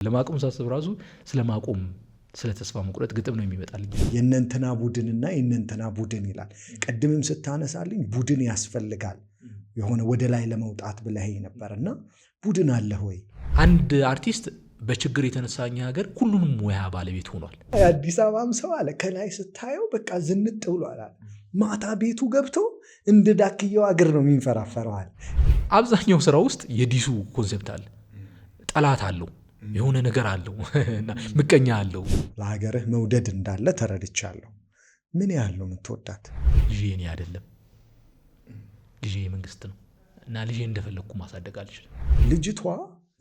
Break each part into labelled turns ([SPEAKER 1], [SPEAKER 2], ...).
[SPEAKER 1] ለማቆም ሳስብ ራሱ ስለማቆም ስለ ተስፋ መቁረጥ ግጥም ነው የሚመጣልኝ።
[SPEAKER 2] የነንተና ቡድንና የነንተና ቡድን ይላል። ቀድምም ስታነሳልኝ ቡድን ያስፈልጋል የሆነ ወደ ላይ ለመውጣት ብለህ ነበርና ቡድን አለ ሆይ?
[SPEAKER 1] አንድ አርቲስት በችግር የተነሳኛ ሀገር ሁሉንም ሙያ ባለቤት ሆኗል።
[SPEAKER 2] አዲስ አበባም ሰው አለ ከላይ ስታየው በቃ ዝንጥ ብሏል። ማታ ቤቱ ገብቶ እንደ ዳክየው አገር ነው የሚንፈራፈረዋል።
[SPEAKER 1] አብዛኛው ስራ ውስጥ የዲሱ ኮንሴፕት አለ። ጠላት አለው፣ የሆነ ነገር አለው እና ምቀኛ አለው።
[SPEAKER 2] ለሀገርህ መውደድ እንዳለ ተረድቻለሁ። ምን ያህል ነው የምትወዳት?
[SPEAKER 1] ልጄ እኔ አይደለም፣ ልጄ የመንግስት ነው እና ልጄ እንደፈለግኩ ማሳደግ አልችልም።
[SPEAKER 2] ልጅቷ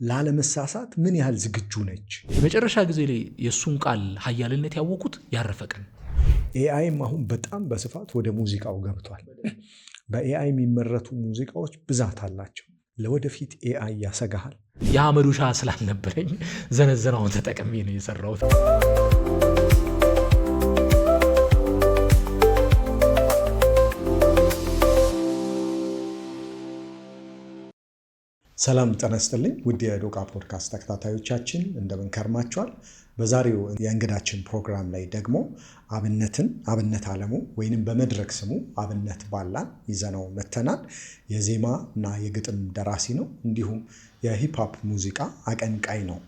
[SPEAKER 2] ላለመሳሳት ምን ያህል ዝግጁ ነች?
[SPEAKER 1] የመጨረሻ ጊዜ ላይ የእሱን ቃል ሀያልነት ያወቁት ያረፈ ቀን።
[SPEAKER 2] ኤአይም አሁን በጣም በስፋት ወደ ሙዚቃው ገብቷል። በኤአይ የሚመረቱ ሙዚቃዎች ብዛት አላቸው። ለወደፊት ኤአይ ያሰጋሃል?
[SPEAKER 1] የአመዱሻ ስላልነበረኝ ዘነዘናውን ተጠቅሜ ነው የሰራሁት።
[SPEAKER 2] ሰላም ጤና ይስጥልኝ ውድ የዶቃ ፖድካስት ተከታታዮቻችን እንደምን ከርማችኋል? በዛሬው የእንግዳችን ፕሮግራም ላይ ደግሞ አብነት አለሙ ወይንም በመድረክ ስሙ አብነት ባላን ይዘነው መተናል። የዜማ እና የግጥም ደራሲ ነው፣ እንዲሁም የሂፕሆፕ ሙዚቃ አቀንቃይ ነው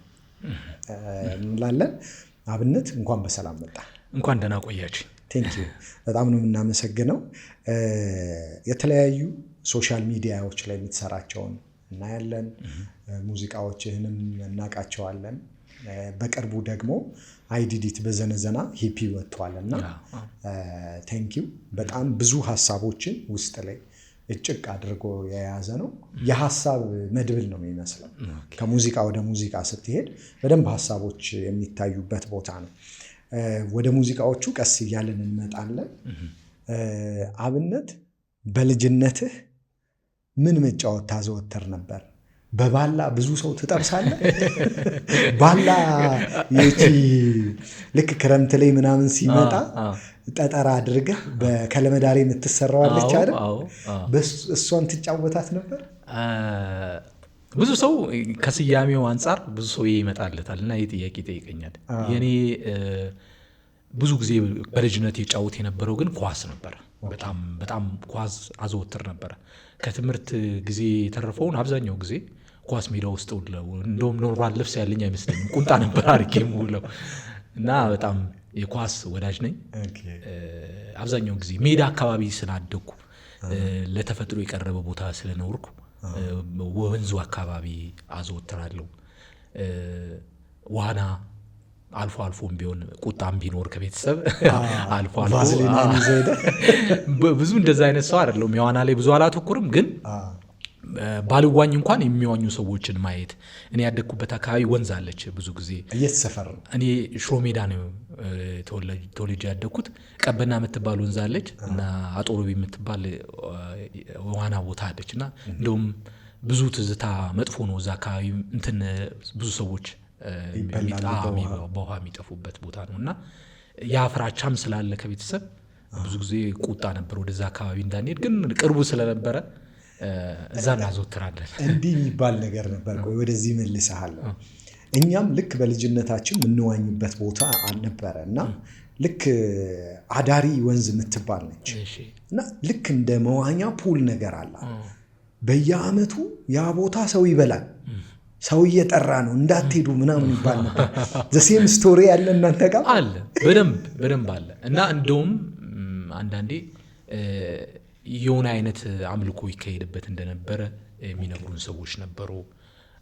[SPEAKER 2] እንላለን። አብነት እንኳን በሰላም መጣ።
[SPEAKER 1] እንኳን ደህና ቆያችሁ።
[SPEAKER 2] ቴንኪዩ፣ በጣም ነው የምናመሰግነው። የተለያዩ ሶሻል ሚዲያዎች ላይ የምትሰራቸውን እናያለን፣ ሙዚቃዎችህንም እናውቃቸዋለን። በቅርቡ ደግሞ አይዲዲት በዘነዘና ሂፒ ወጥቷል እና ቴንኪው። በጣም ብዙ ሀሳቦችን ውስጥ ላይ እጭቅ አድርጎ የያዘ ነው። የሀሳብ መድብል ነው የሚመስለው። ከሙዚቃ ወደ ሙዚቃ ስትሄድ በደንብ ሀሳቦች የሚታዩበት ቦታ ነው። ወደ ሙዚቃዎቹ ቀስ እያልን እንመጣለን። አብነት፣ በልጅነትህ ምን መጫወት ታዘወትር ነበር? በባላ ብዙ ሰው ትጠብሳለህ? ባላ ልክ ክረምት ላይ ምናምን ሲመጣ ጠጠራ አድርገህ በከለመዳሪ የምትሰራዋለች አይደል? እሷን ትጫወታት ነበር?
[SPEAKER 1] ብዙ ሰው ከስያሜው አንጻር ብዙ ሰው ይመጣለታል እና ይህ ጥያቄ ይጠይቀኛል። የኔ ብዙ ጊዜ በልጅነት የጫወት የነበረው ግን ኳስ ነበረ። በጣም ኳስ አዘወትር ነበረ። ከትምህርት ጊዜ የተረፈውን አብዛኛው ጊዜ ኳስ ሜዳ ውስጥ ውለው፣ እንደውም ኖርማል ልብስ ያለኝ አይመስለኝም፣ ቁምጣ ነበር አድርጌ የምውለው እና በጣም የኳስ ወዳጅ ነኝ። አብዛኛው ጊዜ ሜዳ አካባቢ ስላደግኩ ለተፈጥሮ የቀረበ ቦታ ስለኖርኩ ወንዙ አካባቢ አዘወትራለሁ። ዋና አልፎ አልፎም ቢሆን ቁጣም ቢኖር ከቤተሰብ አልፎ ብዙ እንደዛ አይነት ሰው አይደለሁም። የዋና ላይ ብዙ አላተኩርም፣ ግን ባልዋኝ እንኳን የሚዋኙ ሰዎችን ማየት። እኔ ያደግኩበት አካባቢ ወንዝ አለች። ብዙ ጊዜ
[SPEAKER 2] እየተሰፈር ነው።
[SPEAKER 1] እኔ ሽሮ ሜዳ ነው ተወልጄ ያደግኩት። ቀበና የምትባል ወንዝ አለች እና አጦሮቢ የምትባል ዋና ቦታ አለች እና እንደውም ብዙ ትዝታ መጥፎ ነው እዛ አካባቢ እንትን ብዙ ሰዎች በውሃ የሚጠፉበት ቦታ ነው እና ያ ፍራቻም ስላለ ከቤተሰብ ብዙ ጊዜ ቁጣ ነበር ወደዛ አካባቢ እንዳንሄድ፣ ግን ቅርቡ ስለነበረ እዛ እናዘወትራለን።
[SPEAKER 2] እንዲህ የሚባል ነገር ነበር። ወደዚህ መልሰሃለሁ። እኛም ልክ በልጅነታችን የምንዋኝበት ቦታ አልነበረ እና ልክ አዳሪ ወንዝ የምትባል ነች እና ልክ እንደ መዋኛ ፑል ነገር አለ። በየአመቱ ያ ቦታ ሰው ይበላል፣ ሰው እየጠራ ነው እንዳትሄዱ ምናምን ይባል ነበር። ዘሴም ስቶሪ ያለ እናንተ ጋር
[SPEAKER 1] አለ? በደንብ አለ እና እንደውም አንዳንዴ የሆነ አይነት አምልኮ ይካሄድበት እንደነበረ የሚነግሩን ሰዎች ነበሩ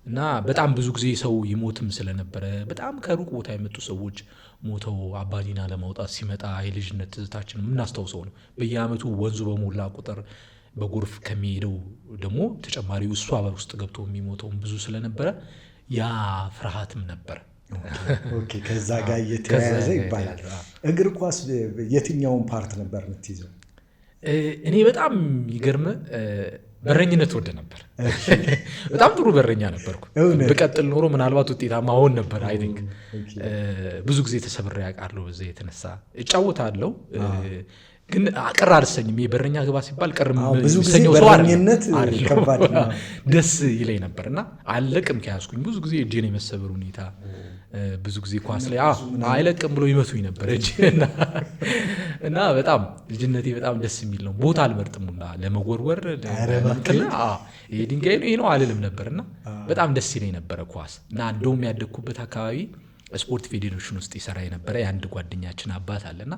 [SPEAKER 1] እና በጣም ብዙ ጊዜ ሰው ይሞትም ስለነበረ በጣም ከሩቅ ቦታ የመጡ ሰዎች ሞተው አባዲና ለማውጣት ሲመጣ የልጅነት ትዝታችን የምናስታውሰው ነው። በየአመቱ ወንዙ በሞላ ቁጥር በጎርፍ ከሚሄደው ደግሞ ተጨማሪ እሷ ውስጥ ገብቶ የሚሞተውም ብዙ ስለነበረ ያ ፍርሃትም ነበር።
[SPEAKER 2] ከዛ ጋር እየተያያዘ ይባላል። እግር ኳስ የትኛውን ፓርት ነበር የምትይዘው?
[SPEAKER 1] እኔ በጣም ይገርም በረኝነት ወደ ነበር። በጣም ጥሩ በረኛ ነበርኩ። ብቀጥል ኖሮ ምናልባት ውጤታማ ሆን ነበር። አይ ቲንክ ብዙ ጊዜ ተሰብሬ ያውቃለሁ። በዛ የተነሳ እጫወታለሁ፣ ግን ቅር አልሰኝም። የበረኛ ግባ ሲባል ቅር
[SPEAKER 2] ብዙ ጊዜ
[SPEAKER 1] ሰው
[SPEAKER 2] በረኝነት ከባድ ነው።
[SPEAKER 1] ደስ ይለኝ ነበርና አለቅም ከያዝኩኝ ብዙ ጊዜ እጄን የመሰበር ሁኔታ ብዙ ጊዜ ኳስ ላይ አይለቅም ብሎ ይመቱኝ ነበር እጄን እና በጣም ልጅነቴ በጣም ደስ የሚል ነው። ቦታ አልመርጥም ሁላ ለመወርወር ይሄ ድንጋይ ነው ይሄ ነው አልልም ነበርና በጣም ደስ ይለኝ ነበረ ኳስ እና እንደውም ያደግኩበት አካባቢ ስፖርት ፌዴሬሽን ውስጥ ይሰራ የነበረ የአንድ ጓደኛችን አባት አለና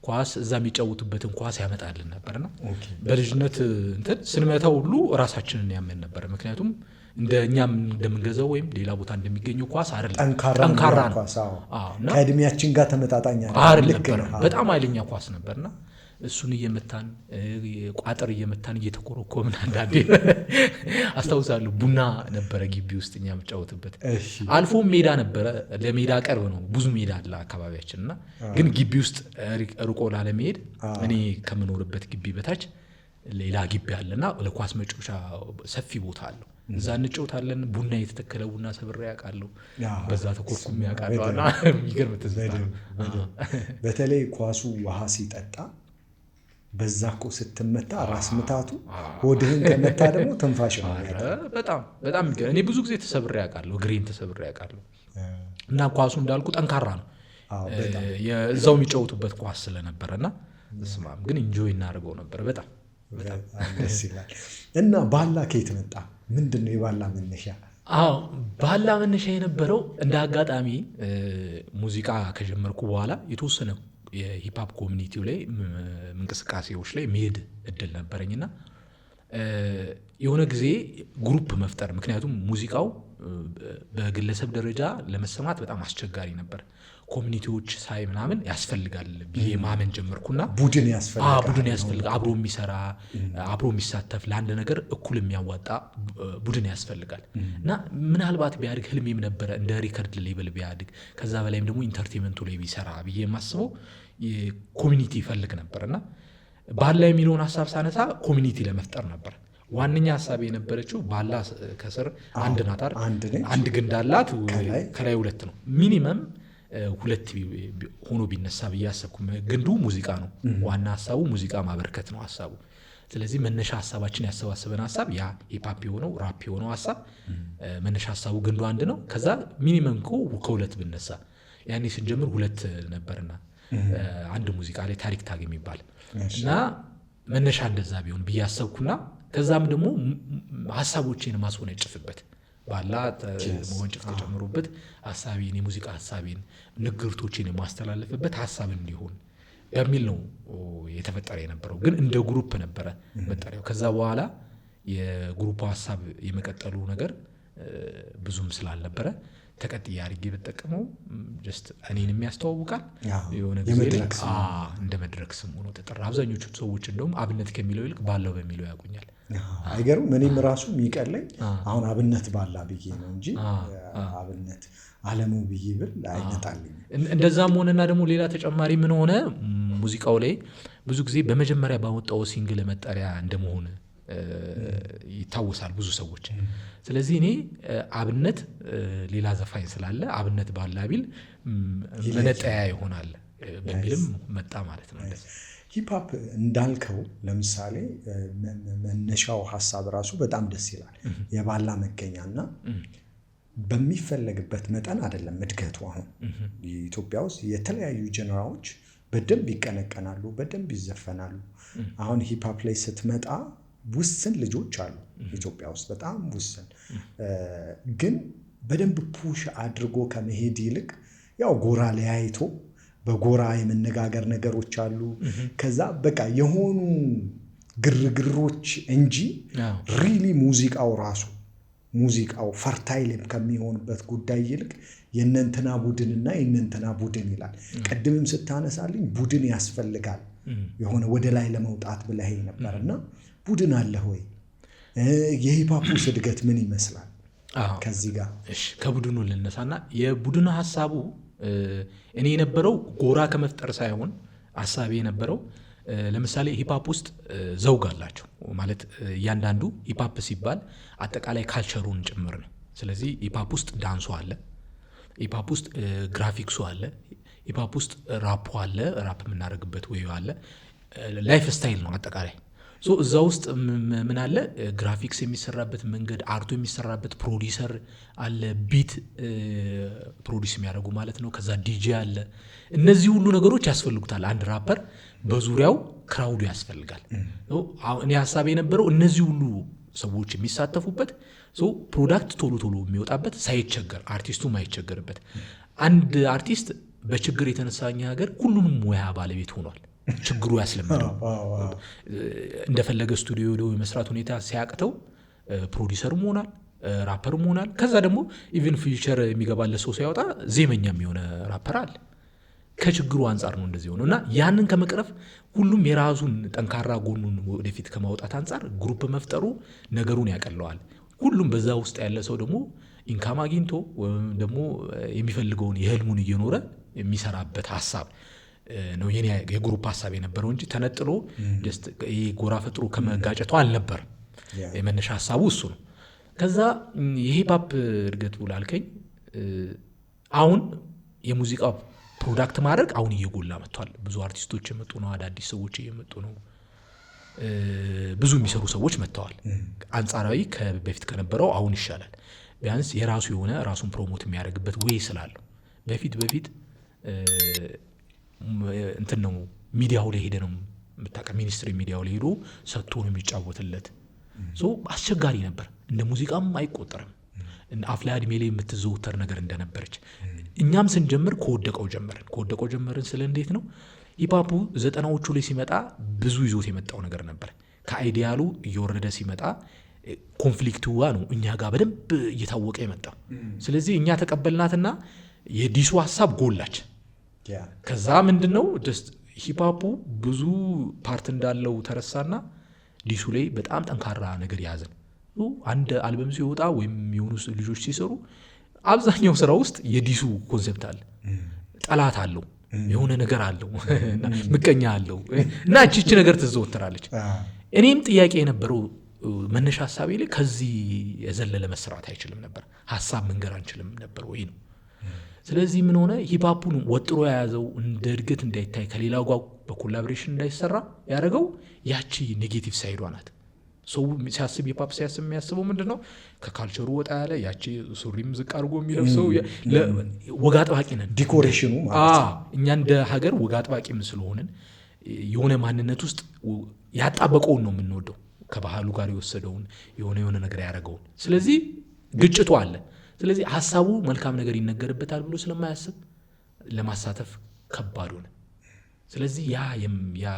[SPEAKER 1] ኳስ እዛ የሚጫወቱበትን ኳስ ያመጣልን ነበርና በልጅነት እንትን ስንመታው ሁሉ ራሳችንን ያመን ነበር። ምክንያቱም እንደኛም እንደምንገዛው ወይም ሌላ ቦታ እንደሚገኘው ኳስ አይደለም፣ ጠንካራ ነው።
[SPEAKER 2] ከእድሜያችን ጋር ተመጣጣኝ
[SPEAKER 1] ነበር። በጣም ኃይለኛ ኳስ ነበርና እሱን እየመታን ቋጥር እየመታን እየተኮረኮምን አንዳንዴ አስታውሳለሁ። ቡና ነበረ ግቢ ውስጥ እኛ የምጫወትበት። አልፎም ሜዳ ነበረ፣ ለሜዳ ቅርብ ነው፣ ብዙ ሜዳ አለ አካባቢያችን እና ግን ግቢ ውስጥ ርቆ ላለመሄድ እኔ ከምኖርበት ግቢ በታች ሌላ ግቢ አለና ለኳስ መጫወቻ ሰፊ ቦታ አለው። እዛ እንጫወታለን። ቡና የተተከለ ቡና ሰብሬ ያውቃለሁ፣ በዛ ተኮርኩም ያውቃለሁ። እና የሚገርም ትዝታ ነው።
[SPEAKER 2] በተለይ ኳሱ ውሃ ሲጠጣ በዛ እኮ ስትመታ ራስ ምታቱ ሆድህን ከመታ ደግሞ ትንፋሽ ነው።
[SPEAKER 1] በጣም በጣም እኔ ብዙ ጊዜ ተሰብሬ ያውቃለሁ፣ እግሬን ተሰብሬ ያውቃለሁ። እና ኳሱ እንዳልኩ ጠንካራ ነው። እዛው የሚጫወቱበት ኳስ ስለነበረና ስማም ግን ኢንጆይ እናደርገው ነበር። በጣም
[SPEAKER 2] ደስ ይላል። እና ባላ ከየት መጣ? ምንድን ነው የባላ መነሻ?
[SPEAKER 1] ባላ መነሻ የነበረው እንደ አጋጣሚ ሙዚቃ ከጀመርኩ በኋላ የተወሰነ የሂፕሆፕ ኮሚኒቲው ላይ እንቅስቃሴዎች ላይ መሄድ እድል ነበረኝና የሆነ ጊዜ ግሩፕ መፍጠር፣ ምክንያቱም ሙዚቃው በግለሰብ ደረጃ ለመሰማት በጣም አስቸጋሪ ነበር። ኮሚኒቲዎች ሳይ ምናምን ያስፈልጋል ብዬ ማመን ጀመርኩና
[SPEAKER 2] ቡድን ያስፈልጋል፣
[SPEAKER 1] አብሮ የሚሰራ አብሮ የሚሳተፍ ለአንድ ነገር እኩል የሚያዋጣ ቡድን ያስፈልጋል እና ምናልባት ቢያድግ ህልሜም ነበረ እንደ ሪከርድ ሌብል ቢያድግ፣ ከዛ በላይም ደግሞ ኢንተርቴንመንቱ ላይ ቢሰራ ብዬ የማስበው ኮሚኒቲ ይፈልግ ነበርና ባላ የሚለውን ሀሳብ ሳነሳ ኮሚኒቲ ለመፍጠር ነበር። ዋነኛ ሀሳብ የነበረችው ባላ ከስር አንድ ናታር አንድ ግንድ አላት፣ ከላይ ሁለት ነው ሚኒመም ሁለት ሆኖ ቢነሳ ብዬ አሰብኩ። ግንዱ ሙዚቃ ነው፣ ዋና ሀሳቡ ሙዚቃ ማበርከት ነው ሀሳቡ። ስለዚህ መነሻ ሀሳባችን ያሰባሰበን ሀሳብ ያ ሂፓፕ የሆነው ራፕ የሆነው ሀሳብ መነሻ ሀሳቡ ግንዱ አንድ ነው። ከዛ ሚኒመም ከሁለት ብነሳ ያኔ ስንጀምር ሁለት ነበርና አንድ ሙዚቃ ላይ ታሪክ ታግ የሚባል እና መነሻ እንደዛ ቢሆን ብዬ አሰብኩና ከዛም ደግሞ ሀሳቦቼን ማስወነጭፍበት ባላ መወንጭፍ ተጨምሮበት ሀሳቤን የሙዚቃ ሀሳቤን ንግርቶቼን የማስተላለፍበት ሀሳብ እንዲሆን በሚል ነው የተፈጠረ የነበረው። ግን እንደ ግሩፕ ነበረ መጠሪያው። ከዛ በኋላ የግሩፕ ሀሳብ የመቀጠሉ ነገር ብዙም ስላልነበረ ተቀጥያ አድርጌ በተጠቀመው ጀስት እኔንም ያስተዋውቃል የሆነ ጊዜ እንደ መድረክ ስም ሆኖ ተጠራ። አብዛኞቹ ሰዎች እንደውም አብነት ከሚለው ይልቅ ባላው በሚለው ያውቁኛል።
[SPEAKER 2] አይገርም? እኔም ራሱ የሚቀለኝ አሁን አብነት ባላ ብዬ ነው እንጂ አብነት አለሙ ብዬ ብል አይመጣልኝ።
[SPEAKER 1] እንደዛም ሆነና ደግሞ ሌላ ተጨማሪ ምን ሆነ፣ ሙዚቃው ላይ ብዙ ጊዜ በመጀመሪያ ባወጣው ሲንግል መጠሪያ እንደመሆን ይታወሳል ብዙ ሰዎች። ስለዚህ እኔ አብነት ሌላ ዘፋኝ ስላለ አብነት ባላ ቢል መነጠያ ይሆናል በሚልም መጣ ማለት ነው።
[SPEAKER 2] ሂፕሆፕ እንዳልከው ለምሳሌ መነሻው ሀሳብ ራሱ በጣም ደስ ይላል። የባላ መገኛና በሚፈለግበት መጠን አይደለም እድገቱ። አሁን ኢትዮጵያ ውስጥ የተለያዩ ጀነራዎች በደንብ ይቀነቀናሉ፣ በደንብ ይዘፈናሉ። አሁን ሂፕሆፕ ላይ ስትመጣ ውስን ልጆች አሉ ኢትዮጵያ ውስጥ በጣም ውስን። ግን በደንብ ፑሽ አድርጎ ከመሄድ ይልቅ ያው ጎራ ለያይቶ በጎራ የመነጋገር ነገሮች አሉ። ከዛ በቃ የሆኑ ግርግሮች እንጂ ሪሊ ሙዚቃው ራሱ ሙዚቃው ፈርታይልም ከሚሆንበት ጉዳይ ይልቅ የእነንትና ቡድንና የእነንትና ቡድን ይላል። ቅድምም ስታነሳልኝ ቡድን ያስፈልጋል የሆነ ወደ ላይ ለመውጣት ብለህ ነበርና ቡድን አለ ወይ? የሂፕሆፕ እድገት ምን ይመስላል? ከዚህ ጋር
[SPEAKER 1] ከቡድኑ ልነሳና የቡድኑ ሀሳቡ እኔ የነበረው ጎራ ከመፍጠር ሳይሆን ሀሳቤ የነበረው ለምሳሌ ሂፕሆፕ ውስጥ ዘውግ አላቸው ማለት እያንዳንዱ ሂፕሆፕ ሲባል አጠቃላይ ካልቸሩን ጭምር ነው። ስለዚህ ሂፕሆፕ ውስጥ ዳንሱ አለ፣ ሂፕሆፕ ውስጥ ግራፊክሱ አለ፣ ሂፕሆፕ ውስጥ ራፑ አለ፣ ራፕ የምናደርግበት ወይ አለ፣ ላይፍ ስታይል ነው አጠቃላይ። እዛ ውስጥ ምን አለ? ግራፊክስ የሚሰራበት መንገድ፣ አርቶ የሚሰራበት ፕሮዲሰር አለ፣ ቢት ፕሮዲስ የሚያደርጉ ማለት ነው። ከዛ ዲጄ አለ። እነዚህ ሁሉ ነገሮች ያስፈልጉታል። አንድ ራፐር በዙሪያው ክራውዱ ያስፈልጋል። እኔ ሀሳብ የነበረው እነዚህ ሁሉ ሰዎች የሚሳተፉበት ፕሮዳክት ቶሎ ቶሎ የሚወጣበት ሳይቸገር፣ አርቲስቱ ማይቸገርበት። አንድ አርቲስት በችግር የተነሳኛ ሀገር ሁሉንም ሙያ ባለቤት ሆኗል። ችግሩ ያስለመደው እንደፈለገ ስቱዲዮ ሄዶ የመስራት ሁኔታ ሲያቅተው ፕሮዲሰርም ሆናል፣ ራፐርም ሆናል። ከዛ ደግሞ ኢቭን ፊቸር የሚገባለት ሰው ሲያወጣ ዜመኛም የሆነ ራፐር አለ። ከችግሩ አንጻር ነው እንደዚህ ሆነው እና ያንን ከመቅረፍ ሁሉም የራሱን ጠንካራ ጎኑን ወደፊት ከማውጣት አንጻር ግሩፕ መፍጠሩ ነገሩን ያቀለዋል። ሁሉም በዛ ውስጥ ያለ ሰው ደግሞ ኢንካም አግኝቶ ወይም ደግሞ የሚፈልገውን የህልሙን እየኖረ የሚሰራበት ሀሳብ ነው የኔ የግሩፕ ሀሳብ የነበረው እንጂ ተነጥሎ ጎራ ፈጥሮ ከመጋጨቱ አልነበረም። የመነሻ ሀሳቡ እሱ ነው። ከዛ የሂፕሆፕ እድገት ብላልከኝ አሁን የሙዚቃ ፕሮዳክት ማድረግ አሁን እየጎላ መጥቷል። ብዙ አርቲስቶች የመጡ ነው፣ አዳዲስ ሰዎች እየመጡ ነው፣ ብዙ የሚሰሩ ሰዎች መጥተዋል። አንጻራዊ በፊት ከነበረው አሁን ይሻላል። ቢያንስ የራሱ የሆነ ራሱን ፕሮሞት የሚያደርግበት ወይ ስላለው በፊት እንትን ነው ሚዲያው ላይ ሄደ ነው የምታውቀው። ሚኒስትሪ ሚዲያው ላይ ሄዶ ሰጥቶ ነው የሚጫወትለት። አስቸጋሪ ነበር። እንደ ሙዚቃም አይቆጠርም። አፍላ ዕድሜ ላይ የምትዘወተር ነገር እንደነበረች እኛም ስንጀምር ከወደቀው ጀመርን። ስለ እንዴት ነው ሂፓፑ 90ዎቹ ላይ ሲመጣ ብዙ ይዞት የመጣው ነገር ነበር። ከአይዲያሉ እየወረደ ሲመጣ ኮንፍሊክትዋ ነው እኛ ጋር በደንብ እየታወቀ የመጣው። ስለዚህ እኛ ተቀበልናትና የዲሱ ሀሳብ ጎላች። ከዛ ምንድነው ሂፓፑ ብዙ ፓርት እንዳለው ተረሳና ዲሱ ላይ በጣም ጠንካራ ነገር ያዘን። አንድ አልበም ሲወጣ ወይም የሆኑ ልጆች ሲሰሩ አብዛኛው ስራ ውስጥ የዲሱ ኮንሴፕት አለ። ጠላት አለው፣ የሆነ ነገር አለው፣ ምቀኛ አለው እና እቺ ነገር ትዘወተራለች። እኔም ጥያቄ የነበረው መነሻ ሀሳቤ ላይ ከዚህ የዘለለ መስራት አይችልም ነበር፣ ሀሳብ መንገር አንችልም ነበር ወይ ነው። ስለዚህ ምን ሆነ? ሂፓፑን ወጥሮ የያዘው እንደ እድገት እንዳይታይ ከሌላው ጋር በኮላቦሬሽን እንዳይሰራ ያደረገው ያቺ ኔጌቲቭ ሳይዷ ናት። ሰው ሲያስብ ሂፓፕ ሲያስብ የሚያስበው ምንድነው? ከካልቸሩ ወጣ ያለ ያቺ ሱሪም ዝቅ አድርጎ የሚለብሰው ወግ አጥባቂ ነን።
[SPEAKER 2] ዲኮሬሽኑ ማለት
[SPEAKER 1] እኛ እንደ ሀገር ወግ አጥባቂም ስለሆንን የሆነ ማንነት ውስጥ ያጣበቀውን ነው የምንወደው፣ ከባህሉ ጋር የወሰደውን የሆነ ነገር ያደረገውን። ስለዚህ ግጭቱ አለ። ስለዚህ ሀሳቡ መልካም ነገር ይነገርበታል ብሎ ስለማያስብ ለማሳተፍ ከባድ ሆነ። ስለዚህ ያ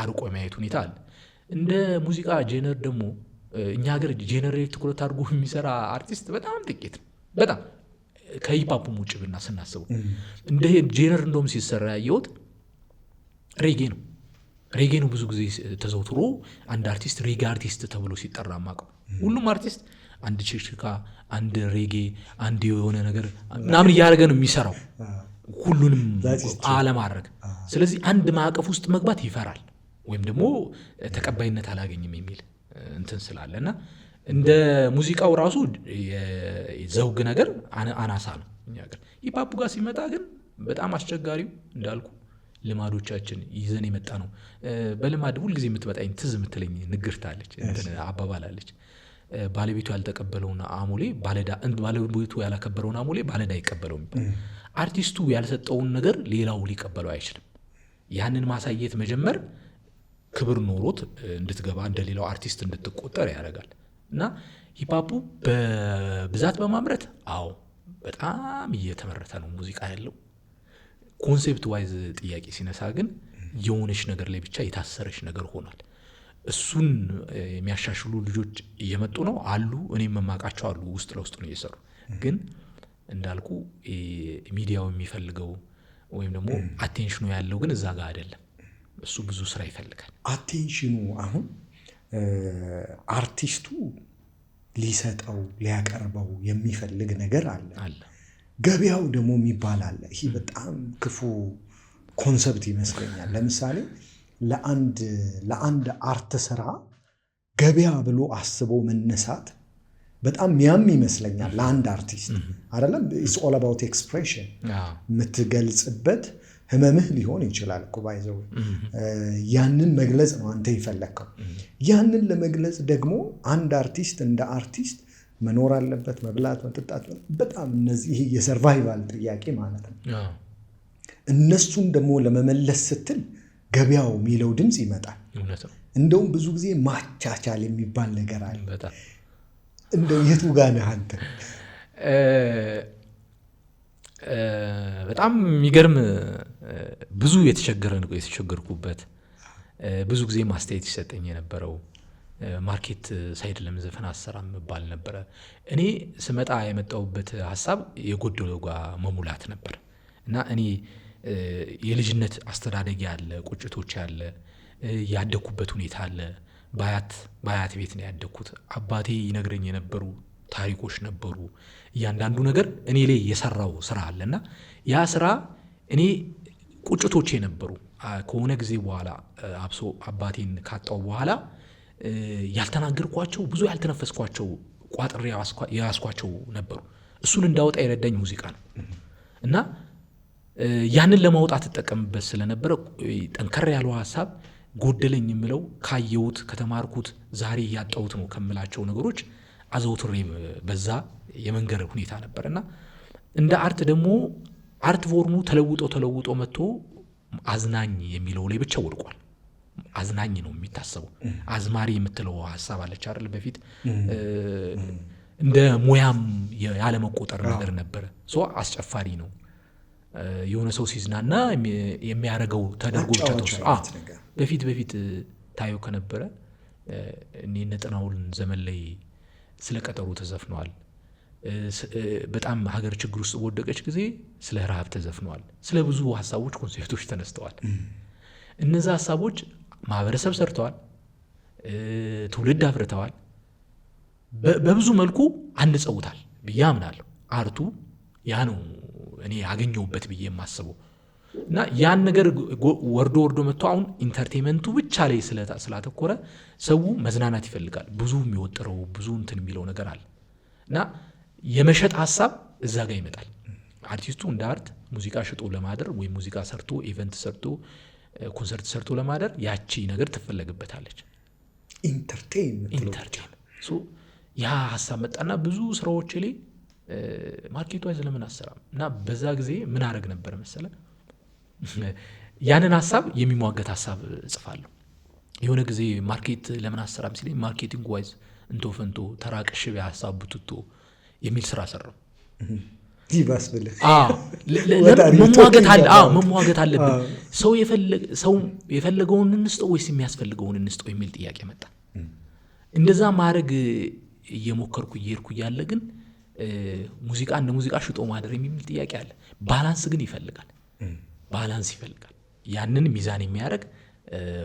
[SPEAKER 1] አርቆ የማየት ሁኔታ አለ። እንደ ሙዚቃ ጄነር ደግሞ እኛ ሀገር ጄነሬት ትኩረት አድርጎ የሚሰራ አርቲስት በጣም ጥቂት ነው። በጣም ከሂፓፑም ውጭ ብና ስናስበው እንደ ጄነር እንደውም ሲሰራ ያየሁት ሬጌ ነው። ብዙ ጊዜ ተዘውትሮ አንድ አርቲስት ሬጌ አርቲስት ተብሎ ሲጠራ ማቀው። ሁሉም አርቲስት አንድ ችክችካ፣ አንድ ሬጌ፣ አንድ የሆነ ነገር ምናምን እያደረገ ነው የሚሰራው ሁሉንም አለማድረግ። ስለዚህ አንድ ማዕቀፍ ውስጥ መግባት ይፈራል ወይም ደግሞ ተቀባይነት አላገኝም የሚል እንትን ስላለ እና እንደ ሙዚቃው ራሱ የዘውግ ነገር አናሳ ነው እኛ ሀገር። ሂፓፑ ጋር ሲመጣ ግን በጣም አስቸጋሪው እንዳልኩ ልማዶቻችን ይዘን የመጣ ነው። በልማድ ሁልጊዜ የምትመጣኝ ትዝ የምትለኝ ንግርታለች፣ አባባላለች። ባለቤቱ ያልተቀበለውን አሞሌ ባለቤቱ ያላከበረውን አሞሌ ባለዳ አይቀበለው የሚባል። አርቲስቱ ያልሰጠውን ነገር ሌላው ሊቀበለው አይችልም። ያንን ማሳየት መጀመር ክብር ኖሮት እንድትገባ እንደሌላው አርቲስት እንድትቆጠር ያደርጋል። እና ሂፓፑ በብዛት በማምረት በጣም እየተመረተ ነው ሙዚቃ ያለው። ኮንሴፕት ዋይዝ ጥያቄ ሲነሳ ግን የሆነች ነገር ላይ ብቻ የታሰረች ነገር ሆኗል። እሱን የሚያሻሽሉ ልጆች እየመጡ ነው አሉ። እኔም መማቃቸው አሉ፣ ውስጥ ለውስጥ ነው እየሰሩ። ግን እንዳልኩ ሚዲያው የሚፈልገው ወይም ደግሞ አቴንሽኑ ያለው ግን እዛ ጋር አይደለም። እሱ ብዙ ስራ ይፈልጋል።
[SPEAKER 2] አቴንሽኑ አሁን አርቲስቱ ሊሰጠው ሊያቀርበው የሚፈልግ ነገር አለ። ገበያው ደግሞ የሚባል አለ። ይሄ በጣም ክፉ ኮንሰፕት ይመስለኛል። ለምሳሌ ለአንድ አርት ስራ ገበያ ብሎ አስቦ መነሳት በጣም ያም ይመስለኛል ለአንድ አርቲስት አይደለም። ኢትስ ኦል አባውት ኤክስፕሬሽን፣ የምትገልጽበት ህመምህ ሊሆን ይችላል እኮ ባይዘው ያንን መግለጽ ነው አንተ የፈለግከው። ያንን ለመግለጽ ደግሞ አንድ አርቲስት እንደ አርቲስት መኖር አለበት፣ መብላት፣ መጠጣት፣ በጣም እነዚህ የሰርቫይቫል ጥያቄ ማለት ነው። እነሱን ደግሞ ለመመለስ ስትል ገበያው የሚለው ድምፅ ይመጣል። እንደውም ብዙ ጊዜ ማቻቻል የሚባል ነገር አለ። እንደው የቱ ጋር ነህ አንተ?
[SPEAKER 1] በጣም የሚገርም ብዙ የተቸገርኩበት ብዙ ጊዜ ማስተያየት ይሰጠኝ የነበረው ማርኬት ሳይድ ለምን ዘፈን አሰራም መባል ነበረ። እኔ ስመጣ የመጣሁበት ሀሳብ የጎደለው ጋር መሙላት ነበር እና እኔ የልጅነት አስተዳደጊ አለ፣ ቁጭቶች አለ፣ ያደኩበት ሁኔታ አለ። በአያት ቤት ነው ያደኩት። አባቴ ይነግረኝ የነበሩ ታሪኮች ነበሩ። እያንዳንዱ ነገር እኔ ላይ የሰራው ስራ አለና ያ ስራ እኔ ቁጭቶቼ ነበሩ። ከሆነ ጊዜ በኋላ አብሶ አባቴን ካጣው በኋላ ያልተናገርኳቸው ብዙ ያልተነፈስኳቸው ቋጥሬ የያዝኳቸው ነበሩ። እሱን እንዳወጣ የረዳኝ ሙዚቃ ነው እና ያንን ለማውጣት ተጠቀምበት ስለነበረ ጠንከር ያለው ሀሳብ ጎደለኝ የምለው ካየሁት ከተማርኩት ዛሬ ያጣሁት ነው ከምላቸው ነገሮች አዘውትሬ በዛ የመንገር ሁኔታ ነበርና እንደ አርት ደግሞ አርት ፎርሙ ተለውጦ መጥቶ አዝናኝ የሚለው ላይ ብቻ ወድቋል። አዝናኝ ነው የሚታሰበው። አዝማሪ የምትለው ሀሳብ አለች አይደል? በፊት እንደ ሙያም ያለ መቆጠር ነገር ነበረ። አስጨፋሪ ነው የሆነ ሰው ሲዝናና የሚያደርገው ተደርጎ ብቻ ተወሰደ። በፊት ታየው ከነበረ እኔ ነጠናውን ዘመን ላይ ስለ ቀጠሮ ተዘፍነዋል። በጣም ሀገር ችግር ውስጥ በወደቀች ጊዜ ስለ ረሃብ ተዘፍነዋል። ስለ ብዙ ሀሳቦች ኮንሴፕቶች ተነስተዋል። እነዛ ሀሳቦች ማህበረሰብ ሰርተዋል፣ ትውልድ አፍርተዋል፣ በብዙ መልኩ አንጸውታል ብዬ አምናለሁ። አርቱ ያ ነው እኔ ያገኘሁበት ብዬ የማስበው እና ያን ነገር ወርዶ መጥቶ አሁን ኢንተርቴንመንቱ ብቻ ላይ ስላተኮረ ሰው መዝናናት ይፈልጋል። ብዙ የሚወጥረው ብዙ እንትን የሚለው ነገር አለ እና የመሸጥ ሀሳብ እዛ ጋር ይመጣል። አርቲስቱ እንደ አርት ሙዚቃ ሽጦ ለማደር ወይም ሙዚቃ ሰርቶ ኢቨንት ሰርቶ ኮንሰርት ሰርቶ ለማደር ያቺ ነገር ትፈለግበታለች።
[SPEAKER 2] ኢንተርቴን
[SPEAKER 1] ያ ሀሳብ መጣና ብዙ ስራዎች ላይ ማርኬቱ አይዘ ለምን አሰራም እና በዛ ጊዜ ምን አረግ ነበር መሰለ ያንን ሀሳብ የሚሟገት ሀሳብ እጽፋለሁ። የሆነ ጊዜ ማርኬት ለምን አሰራም ሲለኝ ማርኬቲንግ ዋይዝ እንቶ ፈንቶ ተራቀሽ ሀሳብ ብትቶ የሚል ስራ ሰራው።
[SPEAKER 2] ይባስ ብለህ
[SPEAKER 1] መሟገት አለብን። ሰው የፈለገውን እንስጠው ወይስ የሚያስፈልገውን እንስጠው የሚል ጥያቄ መጣ። እንደዛ ማድረግ እየሞከርኩ እየሄድኩ እያለ ግን ሙዚቃ እንደ ሙዚቃ ሽጦ ማደር የሚል ጥያቄ አለ። ባላንስ ግን ይፈልጋል። ያንን ሚዛን የሚያደርግ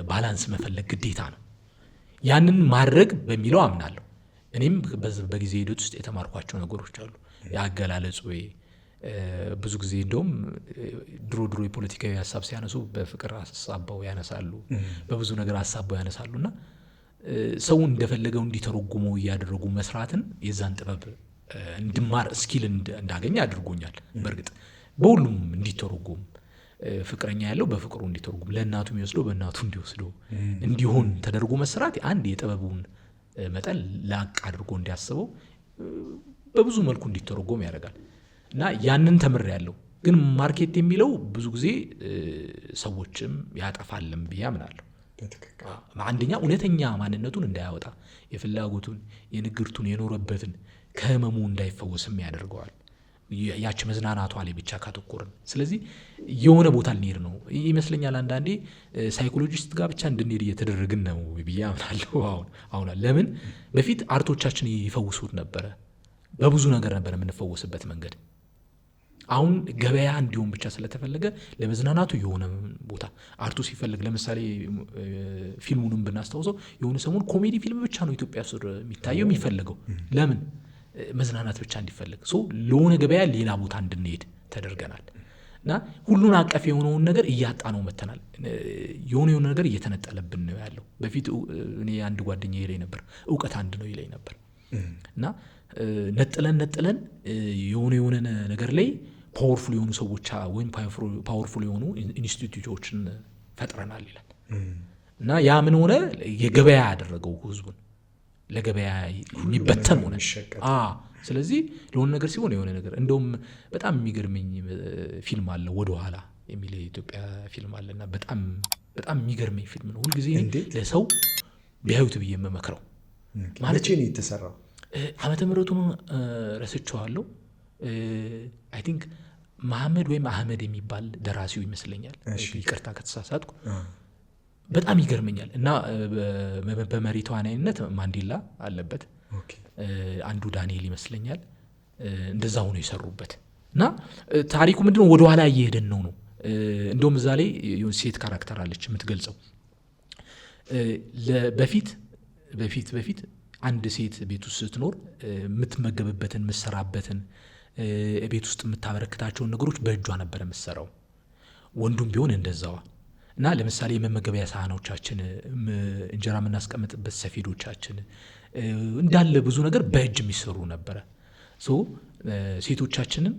[SPEAKER 1] ባላንስ መፈለግ ግዴታ ነው። ያንን ማድረግ በሚለው አምናለሁ። እኔም በጊዜ ሂደት ውስጥ የተማርኳቸው ነገሮች አሉ። ያገላለጽ ወይ ብዙ ጊዜ እንደውም ድሮ የፖለቲካዊ ሀሳብ ሲያነሱ በፍቅር ሀሳባው ያነሳሉ፣ በብዙ ነገር ሀሳባው ያነሳሉና ሰው እንደፈለገው እንዲተረጉመው እያደረጉ መስራትን የዛን ጥበብ እንድማር ስኪል እንዳገኝ አድርጎኛል። በእርግጥ በሁሉም እንዲተረጉም ፍቅረኛ ያለው በፍቅሩ እንዲተረጉም፣ ለእናቱ የሚወስደው በእናቱ እንዲወስደው እንዲሆን ተደርጎ መስራት አንድ የጥበቡን መጠን ላቅ አድርጎ እንዲያስበው በብዙ መልኩ እንዲተረጎም ያደርጋል እና ያንን ተምሬያለሁ። ግን ማርኬት የሚለው ብዙ ጊዜ ሰዎችም ያጠፋልም ብዬ አምናለሁ። አንደኛ እውነተኛ ማንነቱን እንዳያወጣ፣ የፍላጎቱን የንግርቱን የኖረበትን ከህመሙ እንዳይፈወስም ያደርገዋል። ያች መዝናናቷ ላይ ብቻ ካተኮርን። ስለዚህ የሆነ ቦታ ልንሄድ ነው ይመስለኛል። አንዳንዴ ሳይኮሎጂስት ጋር ብቻ እንድንሄድ እየተደረግን ነው ብዬ አምናለሁ። አሁን ለምን በፊት አርቶቻችን ይፈውሱት ነበረ፣ በብዙ ነገር ነበር የምንፈወስበት መንገድ። አሁን ገበያ እንዲሆን ብቻ ስለተፈለገ ለመዝናናቱ የሆነ ቦታ አርቱ ሲፈልግ፣ ለምሳሌ ፊልሙንም ብናስታውሰው የሆነ ሰሞን ኮሜዲ ፊልም ብቻ ነው ኢትዮጵያ ውስጥ የሚታየው የሚፈልገው። ለምን? መዝናናት ብቻ እንዲፈልግ ለሆነ ገበያ ሌላ ቦታ እንድንሄድ ተደርገናል እና ሁሉን አቀፍ የሆነውን ነገር እያጣ ነው መተናል። የሆነ ነገር እየተነጠለብን ነው ያለው። በፊት እኔ አንድ ጓደኛ ይለኝ ነበር እውቀት አንድ ነው ይለኝ ነበር እና ነጥለን የሆነ ነገር ላይ ፓወርፉል የሆኑ ሰዎች ወይም ፓወርፉል የሆኑ ኢንስቲትዩቶችን ፈጥረናል ይላል። እና ያ ምን ሆነ? የገበያ ያደረገው ህዝቡን ለገበያ የሚበተን ሆነ። ስለዚህ ለሆነ ነገር ሲሆን የሆነ ነገር እንደውም በጣም የሚገርመኝ ፊልም አለ ወደኋላ የሚል የኢትዮጵያ ፊልም አለና በጣም የሚገርመኝ ፊልም ነው። ሁልጊዜ ለሰው ቢያዩት ብዬ የምመክረው
[SPEAKER 2] ማለት ነው። የተሰራው
[SPEAKER 1] ዓመተ ምሕረቱን ረስቼዋለሁ። አይ ቲንክ መሐመድ ወይም አህመድ የሚባል ደራሲው ይመስለኛል። ይቅርታ ከተሳሳትኩ። በጣም ይገርመኛል። እና በመሪ ተዋናይነት ማንዴላ አለበት፣ አንዱ ዳንኤል ይመስለኛል። እንደዛ ሆኖ የሰሩበት እና ታሪኩ ምንድነው? ወደኋላ እየሄደን ነው። እንደውም እዛ ላይ ሴት ካራክተር አለች የምትገልጸው። በፊት አንድ ሴት ቤት ውስጥ ስትኖር የምትመገብበትን የምትሰራበትን ቤት ውስጥ የምታበረክታቸውን ነገሮች በእጇ ነበር የምትሰራው። ወንዱም ቢሆን እንደዛዋ። እና ለምሳሌ የመመገቢያ ሳህኖቻችን፣ እንጀራ የምናስቀምጥበት ሰፌዶቻችን እንዳለ ብዙ ነገር በእጅ የሚሰሩ ነበረ። ሴቶቻችንን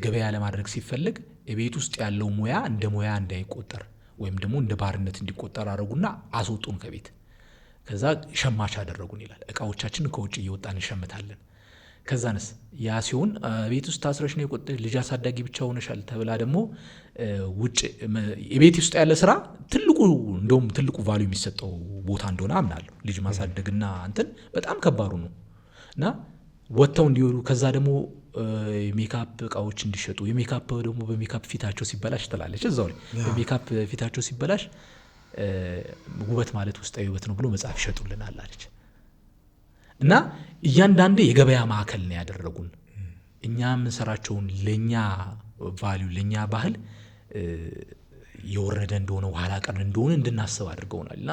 [SPEAKER 1] ገበያ ለማድረግ ሲፈለግ የቤት ውስጥ ያለው ሙያ እንደ ሙያ እንዳይቆጠር ወይም ደግሞ እንደ ባርነት እንዲቆጠር አደረጉና አስወጡን ከቤት። ከዛ ሸማች አደረጉን ይላል። እቃዎቻችንን ከውጭ እየወጣን እንሸምታለን። ከዛንስ ያ ሲሆን ቤት ውስጥ ታስረሽ ነው የቆጠ ልጅ አሳዳጊ ብቻ ሆነሻል ተብላ ደግሞ ውጭ የቤት ውስጥ ያለ ስራ ትልቁ ቫልዩ የሚሰጠው ቦታ እንደሆነ አምናለሁ። ልጅ ማሳደግና እንትን በጣም ከባዱ ነው እና ወጥተው እንዲወሩ ከዛ ደግሞ የሜካፕ እቃዎች እንዲሸጡ የሜካፕ ደግሞ በሜካፕ ፊታቸው ሲበላሽ ትላለች እዛው ላይ በሜካፕ ፊታቸው ሲበላሽ ውበት ማለት ውስጣዊ ውበት ነው ብሎ መጽሐፍ ይሸጡልናል አለች። እና እያንዳንዱ የገበያ ማዕከል ነው ያደረጉን። እኛ የምንሰራቸውን ለኛ ቫልዩ ለኛ ባህል የወረደ እንደሆነ ኋላ ቀር እንደሆነ እንድናስብ አድርገውናል። እና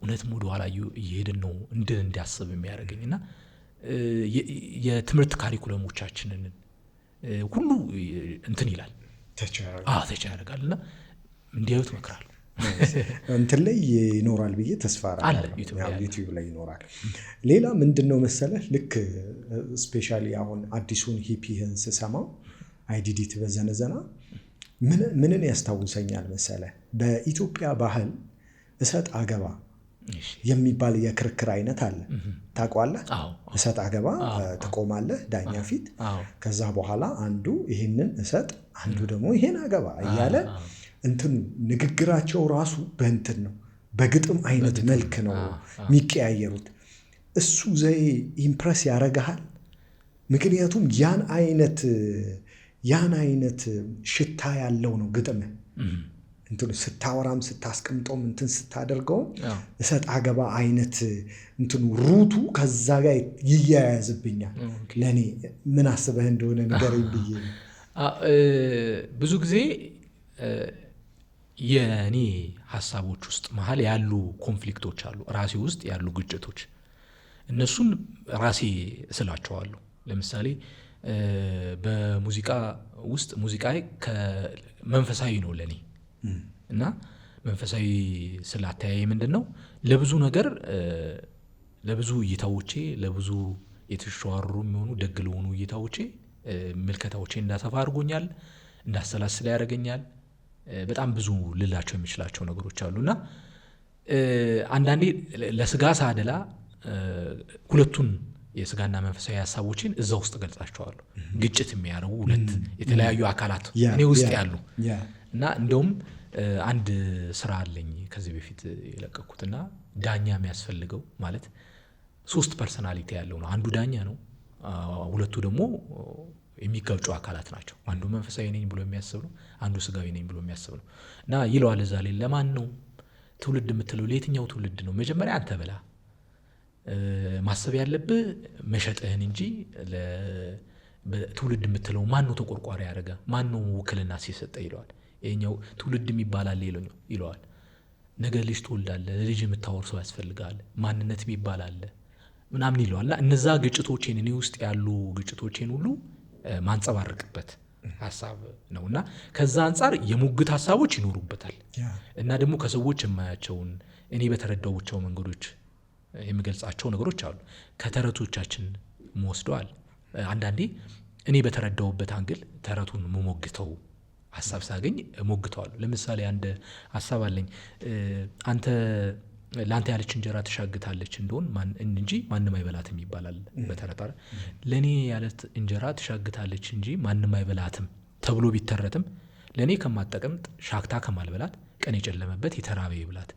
[SPEAKER 1] እውነትም ወደ ኋላ እየሄድን ነው እንዲያስብ የሚያደርገኝ እና የትምህርት ካሪኩለሞቻችንን ሁሉ እንትን ይላል ተቻ ያደርጋል። እና እንዲያዩት እመክራለሁ።
[SPEAKER 2] እንትን ላይ ይኖራል ብዬ ተስፋ አደርጋለሁ። ዩቲዩብ ላይ ይኖራል። ሌላ ምንድነው መሰለህ ልክ ስፔሻሊ አሁን አዲሱን ሂፒህን ስሰማው አይዲዲት በዘነዘና ምንን ያስታውሰኛል መሰለህ? በኢትዮጵያ ባህል እሰጥ አገባ የሚባል የክርክር አይነት አለ። ታውቀዋለህ? እሰጥ አገባ ትቆማለህ ዳኛ ፊት። ከዛ በኋላ አንዱ ይሄንን እሰጥ አንዱ ደግሞ ይሄን አገባ እያለ እንትኑ ንግግራቸው ራሱ በእንትን ነው በግጥም አይነት መልክ ነው የሚቀያየሩት። እሱ ዘዬ ኢምፕረስ ያደርግሃል። ምክንያቱም ያን አይነት ሽታ ያለው ነው ግጥም። እንትኑ ስታወራም ስታስቀምጠውም እንትን ስታደርገውም እሰጥ አገባ አይነት እንትኑ ሩቱ ከዛ ጋር ይያያዝብኛል። ለእኔ ምን አስበህ እንደሆነ ንገረኝ ብዬ ነው።
[SPEAKER 1] ብዙ ጊዜ የእኔ ሀሳቦች ውስጥ መሀል ያሉ ኮንፍሊክቶች አሉ፣ ራሴ ውስጥ ያሉ ግጭቶች፣ እነሱን ራሴ እስላቸዋለሁ። ለምሳሌ በሙዚቃ ውስጥ ሙዚቃ መንፈሳዊ ነው ለእኔ እና መንፈሳዊ ስላተያየ ምንድን ነው ለብዙ ነገር ለብዙ እይታዎቼ ለብዙ የተሸዋሩ የሚሆኑ ደግ ለሆኑ እይታዎቼ ምልከታዎቼ እንዳሰፋ አድርጎኛል፣ እንዳሰላስል ያደርገኛል። በጣም ብዙ ልላቸው የሚችላቸው ነገሮች አሉና አንዳንዴ ለስጋ ሳደላ ሁለቱን የስጋና መንፈሳዊ ሀሳቦችን እዛ ውስጥ ገልጻቸዋለሁ። ግጭት የሚያደርጉ ሁለት የተለያዩ አካላት እኔ ውስጥ ያሉ እና እንደውም አንድ ስራ አለኝ ከዚህ በፊት የለቀኩትና ዳኛ የሚያስፈልገው ማለት 3 ፐርሰናሊቲ ያለው ነው። አንዱ ዳኛ ነው፣ ሁለቱ ደግሞ የሚጋጩ አካላት ናቸው። አንዱ መንፈሳዊ ነኝ ብሎ የሚያስብ ነው፣ አንዱ ስጋዊ ነኝ ብሎ የሚያስብ ነው። እና ይለዋል እዛ ላይ ለማን ነው ትውልድ የምትለው? ለየትኛው ትውልድ ነው? መጀመሪያ አንተ ብላ ማሰብ ያለብህ መሸጥህን እንጂ ትውልድ የምትለው ማን ነው ተቆርቋሪ ያደረገ? ማን ነው ውክልና ሲሰጠ ይለዋል። ይሄኛው ትውልድ የሚባላል ይለዋል። ነገ ልጅ ትወልዳለህ፣ ለልጅ የምታወርሰው ያስፈልጋል፣ ማንነት ይባላል ምናምን ይለዋል። እና እነዛ ግጭቶቼን እኔ ውስጥ ያሉ ግጭቶቼን ሁሉ ማንጸባረቅበት ሀሳብ ነው እና ከዛ አንጻር የሙግት ሀሳቦች ይኖሩበታል። እና ደግሞ ከሰዎች የማያቸውን እኔ በተረዳኋቸው መንገዶች የሚገልጻቸው ነገሮች አሉ። ከተረቶቻችን ወስደዋል። አንዳንዴ እኔ በተረዳውበት አንግል ተረቱን መሞግተው ሀሳብ ሳገኝ እሞግተዋለሁ። ለምሳሌ አንድ ሀሳብ አለኝ። አንተ ለአንተ ያለች እንጀራ ትሻግታለች እንደሆን እንጂ ማንም አይበላትም ይባላል በተረት። ለእኔ ያለት እንጀራ ትሻግታለች እንጂ ማንም አይበላትም ተብሎ ቢተረትም ለእኔ ከማጠቀምጥ ሻክታ ከማልበላት ቀን የጨለመበት የተራበ ይብላት።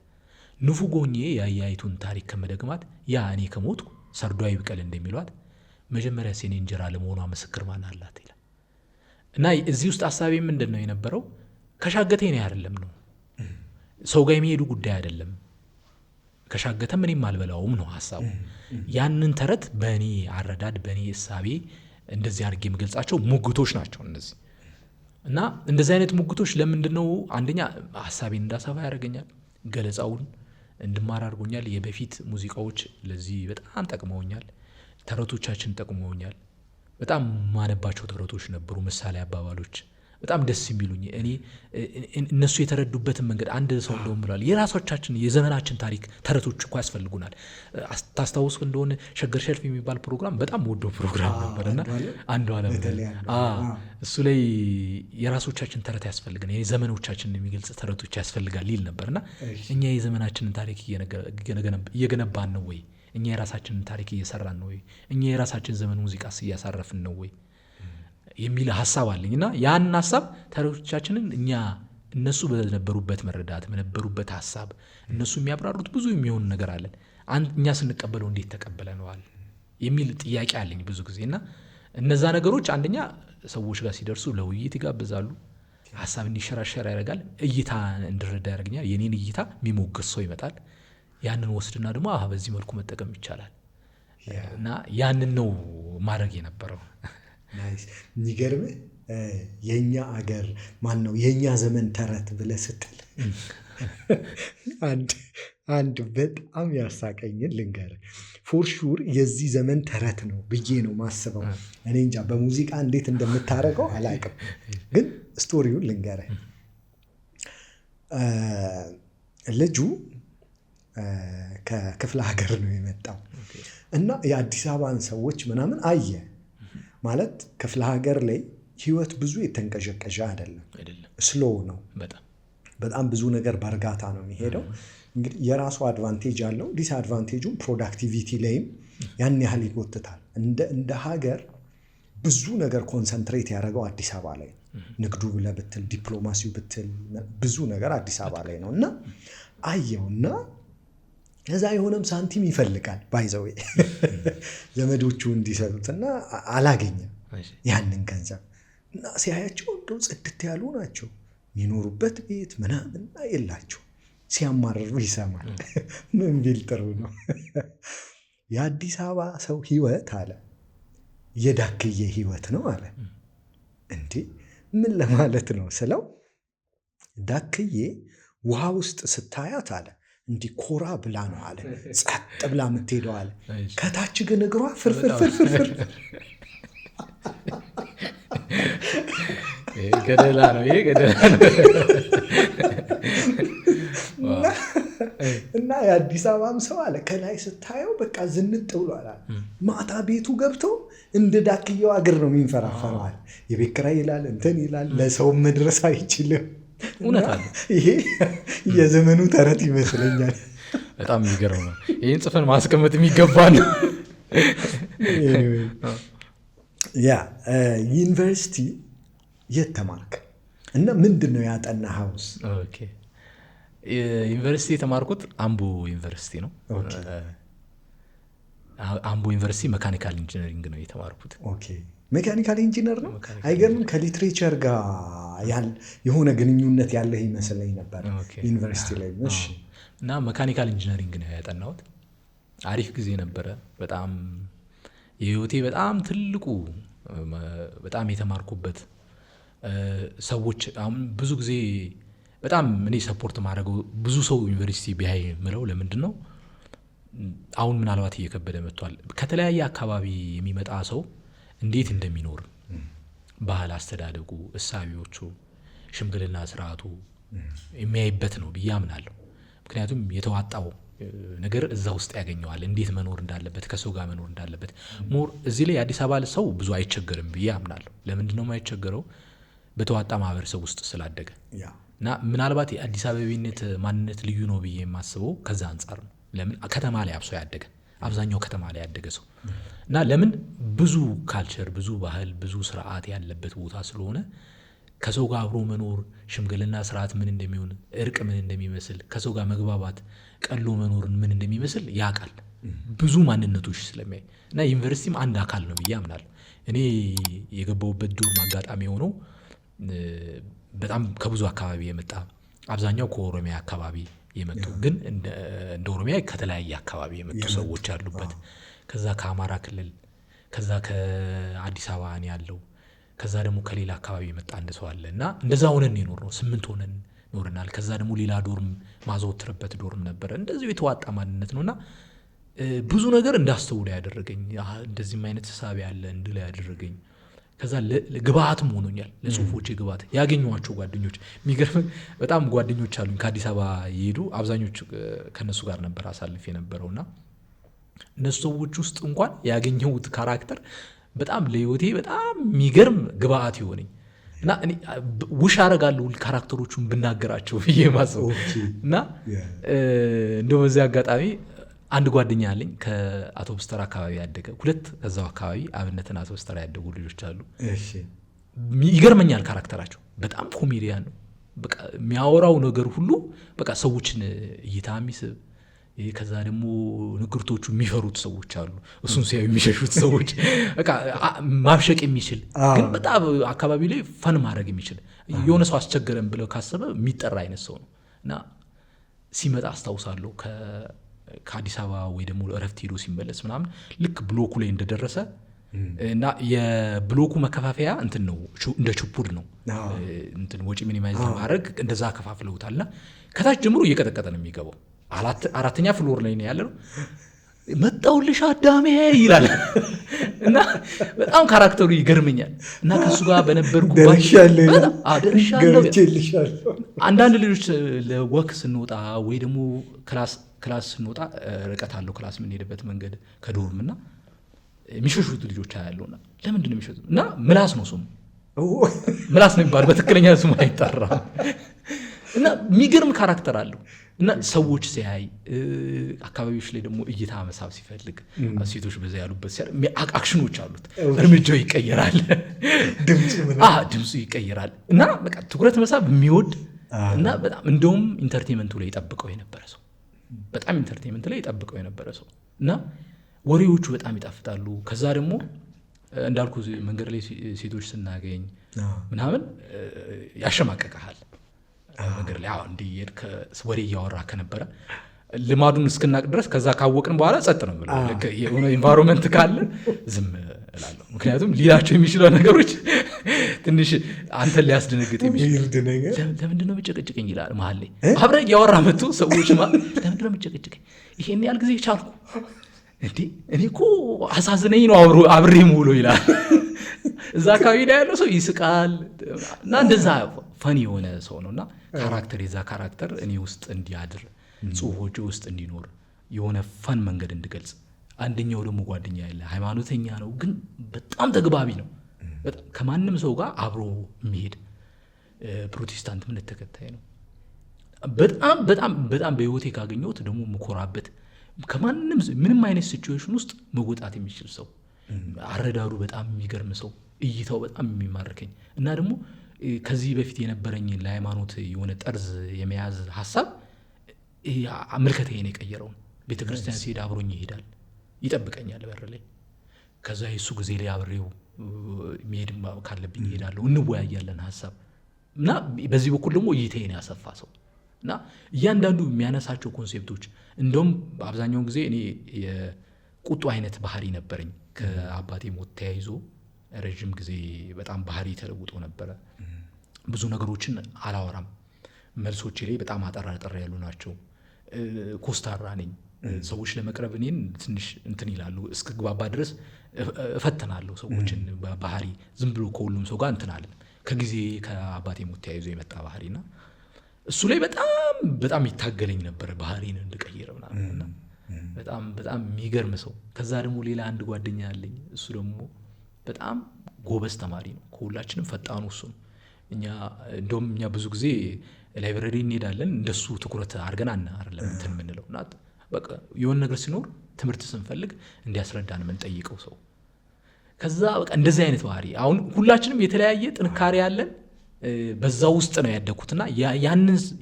[SPEAKER 1] ንፉጎኜ የአያይቱን ታሪክ ከመደግማት ያ እኔ ከሞትኩ ሰርዶ ይብቀል እንደሚሏት መጀመሪያ የኔ እንጀራ ለመሆኗ ምስክር ማን አላት ይላል። እና እዚህ ውስጥ ሀሳቤ ምንድን ነው የነበረው? ከሻገቴ እኔ አይደለም ነው ሰው ጋር የሚሄዱ ጉዳይ አይደለም። ከሻገተ ምንም አልበላውም ነው ሀሳቡ። ያንን ተረት በእኔ አረዳድ በእኔ እሳቤ እንደዚህ አድርጌ የምገልጻቸው ሙግቶች ናቸው እነዚህ። እና እንደዚህ አይነት ሙግቶች ለምንድን ነው? አንደኛ ሀሳቤን እንዳሰፋ ያደርገኛል፣ ገለጻውን እንድማር አድርጎኛል። የበፊት ሙዚቃዎች ለዚህ በጣም ጠቅመውኛል። ተረቶቻችን ጠቅመውኛል። በጣም ማነባቸው ተረቶች ነበሩ፣ ምሳሌ አባባሎች በጣም ደስ የሚሉኝ። እኔ እነሱ የተረዱበትን መንገድ አንድ ሰው እንደውም ብሏል፣ የራሶቻችን የዘመናችን ታሪክ ተረቶች እኮ ያስፈልጉናል። ታስታውስ እንደሆነ ሸገር ሸልፍ የሚባል ፕሮግራም በጣም ወዶ ፕሮግራም ነበርና አንዱ አለም እሱ ላይ የራሶቻችን ተረት ያስፈልገን የዘመኖቻችንን የሚገልጽ ተረቶች ያስፈልጋል ይል ነበርና እኛ የዘመናችንን ታሪክ እየገነባን ነው ወይ? እኛ የራሳችንን ታሪክ እየሰራን ነው ወይ? እኛ የራሳችን ዘመን ሙዚቃስ እያሳረፍን ነው ወይ የሚል ሀሳብ አለኝ። እና ያን ሀሳብ ተረቶቻችንን እኛ እነሱ በነበሩበት መረዳት በነበሩበት ሀሳብ እነሱ የሚያብራሩት ብዙ የሚሆን ነገር አለን። እኛ ስንቀበለው እንዴት ተቀበለነዋል የሚል ጥያቄ አለኝ ብዙ ጊዜ። እና እነዛ ነገሮች አንደኛ ሰዎች ጋር ሲደርሱ ለውይይት ይጋብዛሉ፣ ሀሳብ እንዲሸራሸር ያደርጋል፣ እይታ እንድረዳ ያደርገኛል። የኔን እይታ የሚሞግስ ሰው ይመጣል። ያንን ወስድና ደግሞ በዚህ መልኩ መጠቀም ይቻላል። እና ያንን ነው ማድረግ የነበረው።
[SPEAKER 2] የሚገርምህ የኛ አገር ማን ነው የኛ ዘመን ተረት ብለህ ስትል አንድ በጣም ያሳቀኝን ልንገርህ። ፎር ሹር የዚህ ዘመን ተረት ነው ብዬ ነው ማስበው። እኔ እንጃ በሙዚቃ እንዴት እንደምታደርገው አላውቅም፣ ግን ስቶሪውን ልንገርህ። ልጁ ከክፍለ ሀገር ነው የመጣው እና የአዲስ አበባን ሰዎች ምናምን አየ። ማለት ክፍለ ሀገር ላይ ህይወት ብዙ የተንቀዠቀዠ አይደለም፣ ስሎው ነው። በጣም ብዙ ነገር በእርጋታ ነው የሚሄደው። እንግዲህ የራሱ አድቫንቴጅ አለው። ዲስ አድቫንቴጁም ፕሮዳክቲቪቲ ላይም ያን ያህል ይጎትታል። እንደ ሀገር ብዙ ነገር ኮንሰንትሬት ያደረገው አዲስ አበባ ላይ፣ ንግዱ ብለህ ብትል ዲፕሎማሲው ብትል ብዙ ነገር አዲስ አበባ ላይ ነው እና አየውና እዛ የሆነም ሳንቲም ይፈልጋል ባይዘው ዘመዶቹ እንዲሰጡትና አላገኘም ያንን ገንዘብ። እና ሲያያቸው እንደው ጽድት ያሉ ናቸው፣ የሚኖሩበት ቤት ምናምን የላቸው። ሲያማርሩ ይሰማል። ምን ቢል ጥሩ ነው? የአዲስ አበባ ሰው ህይወት አለ የዳክዬ ህይወት ነው አለ። እንዴ ምን ለማለት ነው ስለው፣ ዳክዬ ውሃ ውስጥ ስታያት አለ እንዲህ ኮራ ብላ ነው አለ ጸጥ ብላ የምትሄደው አለ። ከታች ግን እግሯ ፍርፍርፍርፍር
[SPEAKER 1] ገደላ ነው ይሄ ገደላ ነው።
[SPEAKER 2] እና የአዲስ አበባም ሰው አለ ከላይ ስታየው በቃ ዝንጥ ብሏል። ማታ ቤቱ ገብቶ እንደ ዳክየው እግር ነው የሚንፈራፈረው አለ። የቤት ኪራይ ይላል እንትን ይላል፣ ለሰውም መድረስ አይችልም።
[SPEAKER 1] እውነት አለ።
[SPEAKER 2] ይሄ የዘመኑ ተረት ይመስለኛል።
[SPEAKER 1] በጣም የሚገርም ነው። ይህን ጽፈን ማስቀመጥ የሚገባ ነው።
[SPEAKER 2] ያ ዩኒቨርሲቲ የት ተማርክ እና ምንድን ነው ያጠናኸውስ?
[SPEAKER 1] ኦኬ ዩኒቨርሲቲ የተማርኩት አምቦ ዩኒቨርሲቲ ነው። አምቦ ዩኒቨርሲቲ መካኒካል ኢንጂነሪንግ ነው የተማርኩት።
[SPEAKER 2] ኦኬ ሜካኒካል ኢንጂነር ነው። አይገርምም? ከሊትሬቸር ጋር የሆነ ግንኙነት ያለህ ይመስለኝ ነበር ዩኒቨርሲቲ ላይ።
[SPEAKER 1] እና መካኒካል ኢንጂነሪንግ ነው ያጠናሁት። አሪፍ ጊዜ ነበረ። በጣም የህይወቴ በጣም ትልቁ በጣም የተማርኩበት ሰዎች አሁን ብዙ ጊዜ በጣም እኔ ሰፖርት ማድረገው ብዙ ሰው ዩኒቨርሲቲ ቢያይ ምለው ለምንድን ነው አሁን ምናልባት እየከበደ መጥቷል። ከተለያየ አካባቢ የሚመጣ ሰው እንዴት እንደሚኖር ባህል፣ አስተዳደጉ፣ እሳቢዎቹ፣ ሽምግልና ስርዓቱ የሚያይበት ነው ብዬ አምናለሁ። ምክንያቱም የተዋጣው ነገር እዛ ውስጥ ያገኘዋል። እንዴት መኖር እንዳለበት፣ ከሰው ጋር መኖር እንዳለበት ሞር እዚህ ላይ የአዲስ አበባ ሰው ብዙ አይቸገርም ብዬ አምናለሁ። ለምንድን ነው የማይቸገረው? በተዋጣ ማህበረሰብ ውስጥ ስላደገ እና ምናልባት የአዲስ አበቤነት ማንነት ልዩ ነው ብዬ የማስበው ከዛ አንጻር ነው። ለምን ከተማ ላይ አብሶ ያደገ አብዛኛው ከተማ ላይ ያደገ ሰው እና ለምን ብዙ ካልቸር፣ ብዙ ባህል፣ ብዙ ስርዓት ያለበት ቦታ ስለሆነ ከሰው ጋር አብሮ መኖር፣ ሽምግልና ስርዓት ምን እንደሚሆን፣ እርቅ ምን እንደሚመስል፣ ከሰው ጋር መግባባት፣ ቀሎ መኖርን ምን እንደሚመስል ያውቃል ብዙ ማንነቶች ስለሚያይ እና ዩኒቨርሲቲም አንድ አካል ነው ብዬ አምናለሁ። እኔ የገባሁበት ዶርም አጋጣሚ የሆነው በጣም ከብዙ አካባቢ የመጣ አብዛኛው ከኦሮሚያ አካባቢ የመጡ ግን እንደ ኦሮሚያ ከተለያየ አካባቢ የመጡ ሰዎች ያሉበት፣ ከዛ ከአማራ ክልል፣ ከዛ ከአዲስ አበባ ያለው፣ ከዛ ደግሞ ከሌላ አካባቢ የመጣ አንድ ሰው አለ እና እንደዛ ሆነን የኖር ነው 8 ሆነን ኖርናል። ከዛ ደግሞ ሌላ ዶርም ማዘወትርበት ዶርም ነበረ። እንደዚሁ የተዋጣ ማንነት ነውና ብዙ ነገር እንዳስተውል ያደረገኝ እንደዚህም አይነት ተሳቢ ያለ እንድል ያደረገኝ ከዛ ግብአትም ሆኖኛል ለጽሁፎቼ ግብአት ያገኘኋቸው ጓደኞች የሚገርም በጣም ጓደኞች አሉኝ ከአዲስ አበባ የሄዱ አብዛኞቹ ከነሱ ጋር ነበር አሳልፍ የነበረውና እነሱ ሰዎች ውስጥ እንኳን ያገኘሁት ካራክተር በጣም ለህይወቴ በጣም የሚገርም ግብአት ይሆነኝ እና እኔ ውሽ አደርጋለሁ ካራክተሮቹን ብናገራቸው ብዬ ማሰብ እና እንደው በዚህ አጋጣሚ አንድ ጓደኛ አለኝ ከአቶ ብስተር አካባቢ ያደገ 2 ከዛው አካባቢ አብነትን አቶ ብስተር ያደጉ ልጆች አሉ። ይገርመኛል ካራክተራቸው በጣም ኮሜዲያን ነው። በቃ የሚያወራው ነገር ሁሉ በቃ ሰዎችን እይታ የሚስብ ከዛ ደግሞ ንግርቶቹ የሚፈሩት ሰዎች አሉ። እሱን ሲያዩ የሚሸሹት ሰዎች በቃ ማብሸቅ የሚችል ግን በጣም አካባቢ ላይ ፈን ማድረግ የሚችል የሆነ ሰው አስቸገረን ብለው ካሰበ የሚጠራ አይነት ሰው ነው እና ሲመጣ አስታውሳለሁ ከአዲስ አበባ ወይ ደግሞ እረፍት ሄዶ ሲመለስ ምናምን ልክ ብሎኩ ላይ እንደደረሰ እና የብሎኩ መከፋፈያ እንትን ነው እንደ ችፑድ ነው እንትን ወጪ ሚኒማይዝ ለማድረግ እንደዛ ከፋፍለውታልና ከታች ጀምሮ እየቀጠቀጠ ነው የሚገባው። 4ኛ ፍሎር ላይ ነው ያለው። መጣውልሽ አዳሜ ይላል እና በጣም ካራክተሩ ይገርመኛል እና ከሱ ጋር በነበርኩበት ደርሻለሁ። አንዳንድ ልጆች ለወክ ስንወጣ ወይ ደግሞ ክላስ ስንወጣ ርቀት አለው ክላስ የምንሄድበት መንገድ ከዶርም እና የሚሸሹት ልጆች አያለውና ለምንድን ነው የሚሸሹት? እና ምላስ ነው ስሙ ምላስ ነው የሚባል በትክክለኛ ስሙ አይጠራም እና የሚገርም ካራክተር አለው እና ሰዎች ሲያይ አካባቢዎች ላይ ደግሞ እይታ መሳብ ሲፈልግ ሴቶች በዛ ያሉበት አክሽኖች አሉት። እርምጃው ይቀየራል፣ ድምፁ ይቀየራል እና በቃ ትኩረት መሳብ የሚወድ እና በጣም እንደውም ኢንተርቴንመንቱ ላይ ይጠብቀው የነበረ ሰው በጣም ኢንተርቴንመንት ላይ ይጠብቀው የነበረ ሰው እና ወሬዎቹ በጣም ይጣፍጣሉ። ከዛ ደግሞ እንዳልኩ መንገድ ላይ ሴቶች ስናገኝ ምናምን ያሸማቀቀሃል መንገድ ላይ እንዲህ ወሬ እያወራ ከነበረ ልማዱን እስክናቅ ድረስ ከዛ ካወቅን በኋላ ጸጥ ነው ብለው የሆነ ኢንቫይሮንመንት ካለ ዝም እላለሁ። ምክንያቱም ሊላቸው የሚችለው ነገሮች ትንሽ አንተን ሊያስደነግጥ የሚችል ለምንድን ነው የምጨቀጭቀኝ ይላል መሀል ላይ አብረን እያወራ መጥቶ ሰዎች ለምንድን ነው የምጨቀጭቀኝ ይሄን ያህል ጊዜ ቻልኩ እንዴ እኔ እኮ አሳዝነኝ ነው አብሬ ሙሉ ይላል። እዛ አካባቢ ላይ ያለው ሰው ይስቃል እና እንደዛ ፈኒ የሆነ ሰው ነውና ካራክተር የዛ ካራክተር እኔ ውስጥ እንዲያድር ጽሁፎች ውስጥ እንዲኖር የሆነ ፈን መንገድ እንድገልጽ። አንደኛው ደግሞ ጓደኛ ያለ ሃይማኖተኛ ነው ግን በጣም ተግባቢ ነው። ከማንም ሰው ጋር አብሮ የሚሄድ ፕሮቴስታንት እምነት ተከታይ ነው። በጣም በጣም በጣም በህይወቴ ካገኘሁት ደግሞ መኮራበት ከማንም ምንም አይነት ሲቹዌሽን ውስጥ መወጣት የሚችል ሰው፣ አረዳዱ በጣም የሚገርም ሰው፣ እይታው በጣም የሚማርከኝ እና ደግሞ ከዚህ በፊት የነበረኝ ለሃይማኖት የሆነ ጠርዝ የመያዝ ሀሳብ አመልከታዬን የቀየረውን ቤተክርስቲያን ሲሄድ አብሮኝ ይሄዳል፣ ይጠብቀኛል በር ላይ። ከዛ የሱ ጊዜ ላይ አብሬው መሄድ ካለብኝ ይሄዳለሁ፣ እንወያያለን ሀሳብ እና በዚህ በኩል ደግሞ እይታዬን ያሰፋ ሰው እና እያንዳንዱ የሚያነሳቸው ኮንሴፕቶች እንደውም በአብዛኛውን ጊዜ እኔ የቁጡ አይነት ባህሪ ነበረኝ። ከአባቴ ሞት ተያይዞ ረጅም ጊዜ በጣም ባህሪ ተለውጦ ነበረ። ብዙ ነገሮችን አላወራም፣ መልሶቼ ላይ በጣም አጠራጠር ያሉ ናቸው። ኮስታራ ነኝ። ሰዎች ለመቅረብ እኔን ትንሽ እንትን ይላሉ። እስክግባባ ድረስ እፈተናለሁ ሰዎችን ባህሪ። ዝም ብሎ ከሁሉም ሰው ጋር እንትን አለን። ከጊዜ ከአባቴ ሞት ተያይዞ የመጣ ባህሪና እሱ ላይ በጣም ይታገለኝ ነበር ባህሪን እንድቀይር ምናምን። በጣም የሚገርም ሰው። ከዛ ደግሞ ሌላ አንድ ጓደኛ አለኝ። እሱ ደግሞ በጣም ጎበዝ ተማሪ ነው። ከሁላችንም ፈጣኑ እሱ ነው። እንደውም እኛ ብዙ ጊዜ ላይብረሪ እንሄዳለን። እንደሱ ትኩረት አድርገን አይደለም እንትን የምንለው እና በቃ የሆነ ነገር ሲኖር ትምህርት ስንፈልግ እንዲያስረዳን የምንጠይቀው ሰው። ከዛ በቃ እንደዚህ አይነት ባህሪ አሁን ሁላችንም የተለያየ ጥንካሬ ያለን በዛ ውስጥ ነው ያደኩትና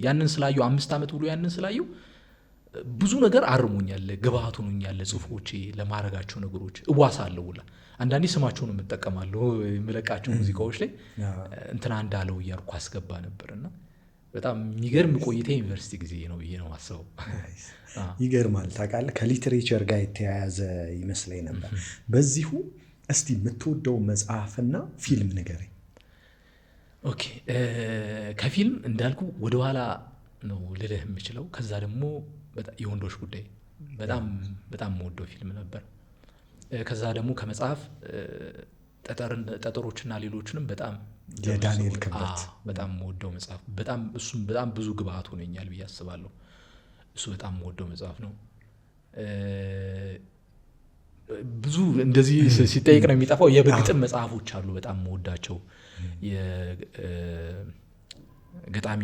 [SPEAKER 1] ያንን ስላዩ 5 ዓመት ብሎ ያንን ስላዩ ብዙ ነገር አርሞኛል፣ ግብአት ሆኖኛል። ጽሁፎቼ ለማድረጋቸው ነገሮች እዋሳለሁ ሁላ አንዳንዴ ስማቸውን የምጠቀማለሁ የምለቃቸው ሙዚቃዎች ላይ እንትና እንዳለው እያልኩ አስገባ ነበርና በጣም የሚገርም ቆይታ ዩኒቨርሲቲ ጊዜ ነው ብዬ ነው ማስበው።
[SPEAKER 2] ይገርማል። ታውቃለህ ከሊትሬቸር ጋር የተያያዘ ይመስለኝ ነበር። በዚሁ እስቲ የምትወደው መጽሐፍና ፊልም ንገረኝ።
[SPEAKER 1] ኦኬ ከፊልም እንዳልኩ ወደኋላ ነው ልልህ የምችለው። ከዛ ደግሞ የወንዶች ጉዳይ በጣም የምወደው ፊልም ነበር። ከዛ ደግሞ ከመጽሐፍ ጠጠሮችና ሌሎችንም በጣም
[SPEAKER 2] የዳንኤል ክብረት
[SPEAKER 1] በጣም የምወደው መጽሐፍ እሱም በጣም ብዙ ግብአት ሆነኛል ብዬ አስባለሁ። እሱ በጣም የምወደው መጽሐፍ ነው። ብዙ እንደዚህ ሲጠይቅ ነው የሚጠፋው። የግጥም መጽሐፎች አሉ በጣም የምወዳቸው። የገጣሚ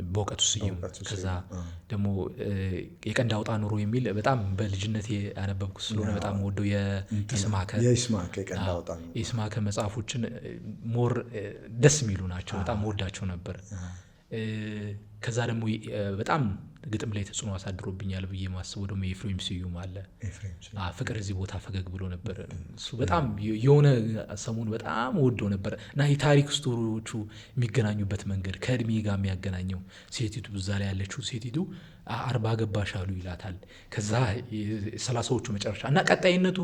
[SPEAKER 1] በእውቀቱ ስዩም፣ ከዛ ደግሞ የቀንድ አውጣ ኑሮ የሚል በጣም በልጅነት ያነበብኩት ስለሆነ በጣም ወደው የይስማከ መጽሐፎችን ሞር ደስ የሚሉ ናቸው። በጣም ወዳቸው ነበር። ከዛ ደግሞ በጣም ግጥም ላይ ተጽዕኖ አሳድሮብኛል ብዬ ማስበው ደግሞ የኤፍሬም ስዩም አለ። ፍቅር እዚህ ቦታ ፈገግ ብሎ ነበር። እሱ በጣም የሆነ ሰሞን በጣም ወደው ነበር እና የታሪክ ስቶሪዎቹ የሚገናኙበት መንገድ ከእድሜ ጋር የሚያገናኘው ሴቲቱ እዛ ላይ ያለችው ሴቲቱ 40 ገባሽ አሉ ይላታል። ከዛ 30ዎቹ መጨረሻ እና ቀጣይነቱ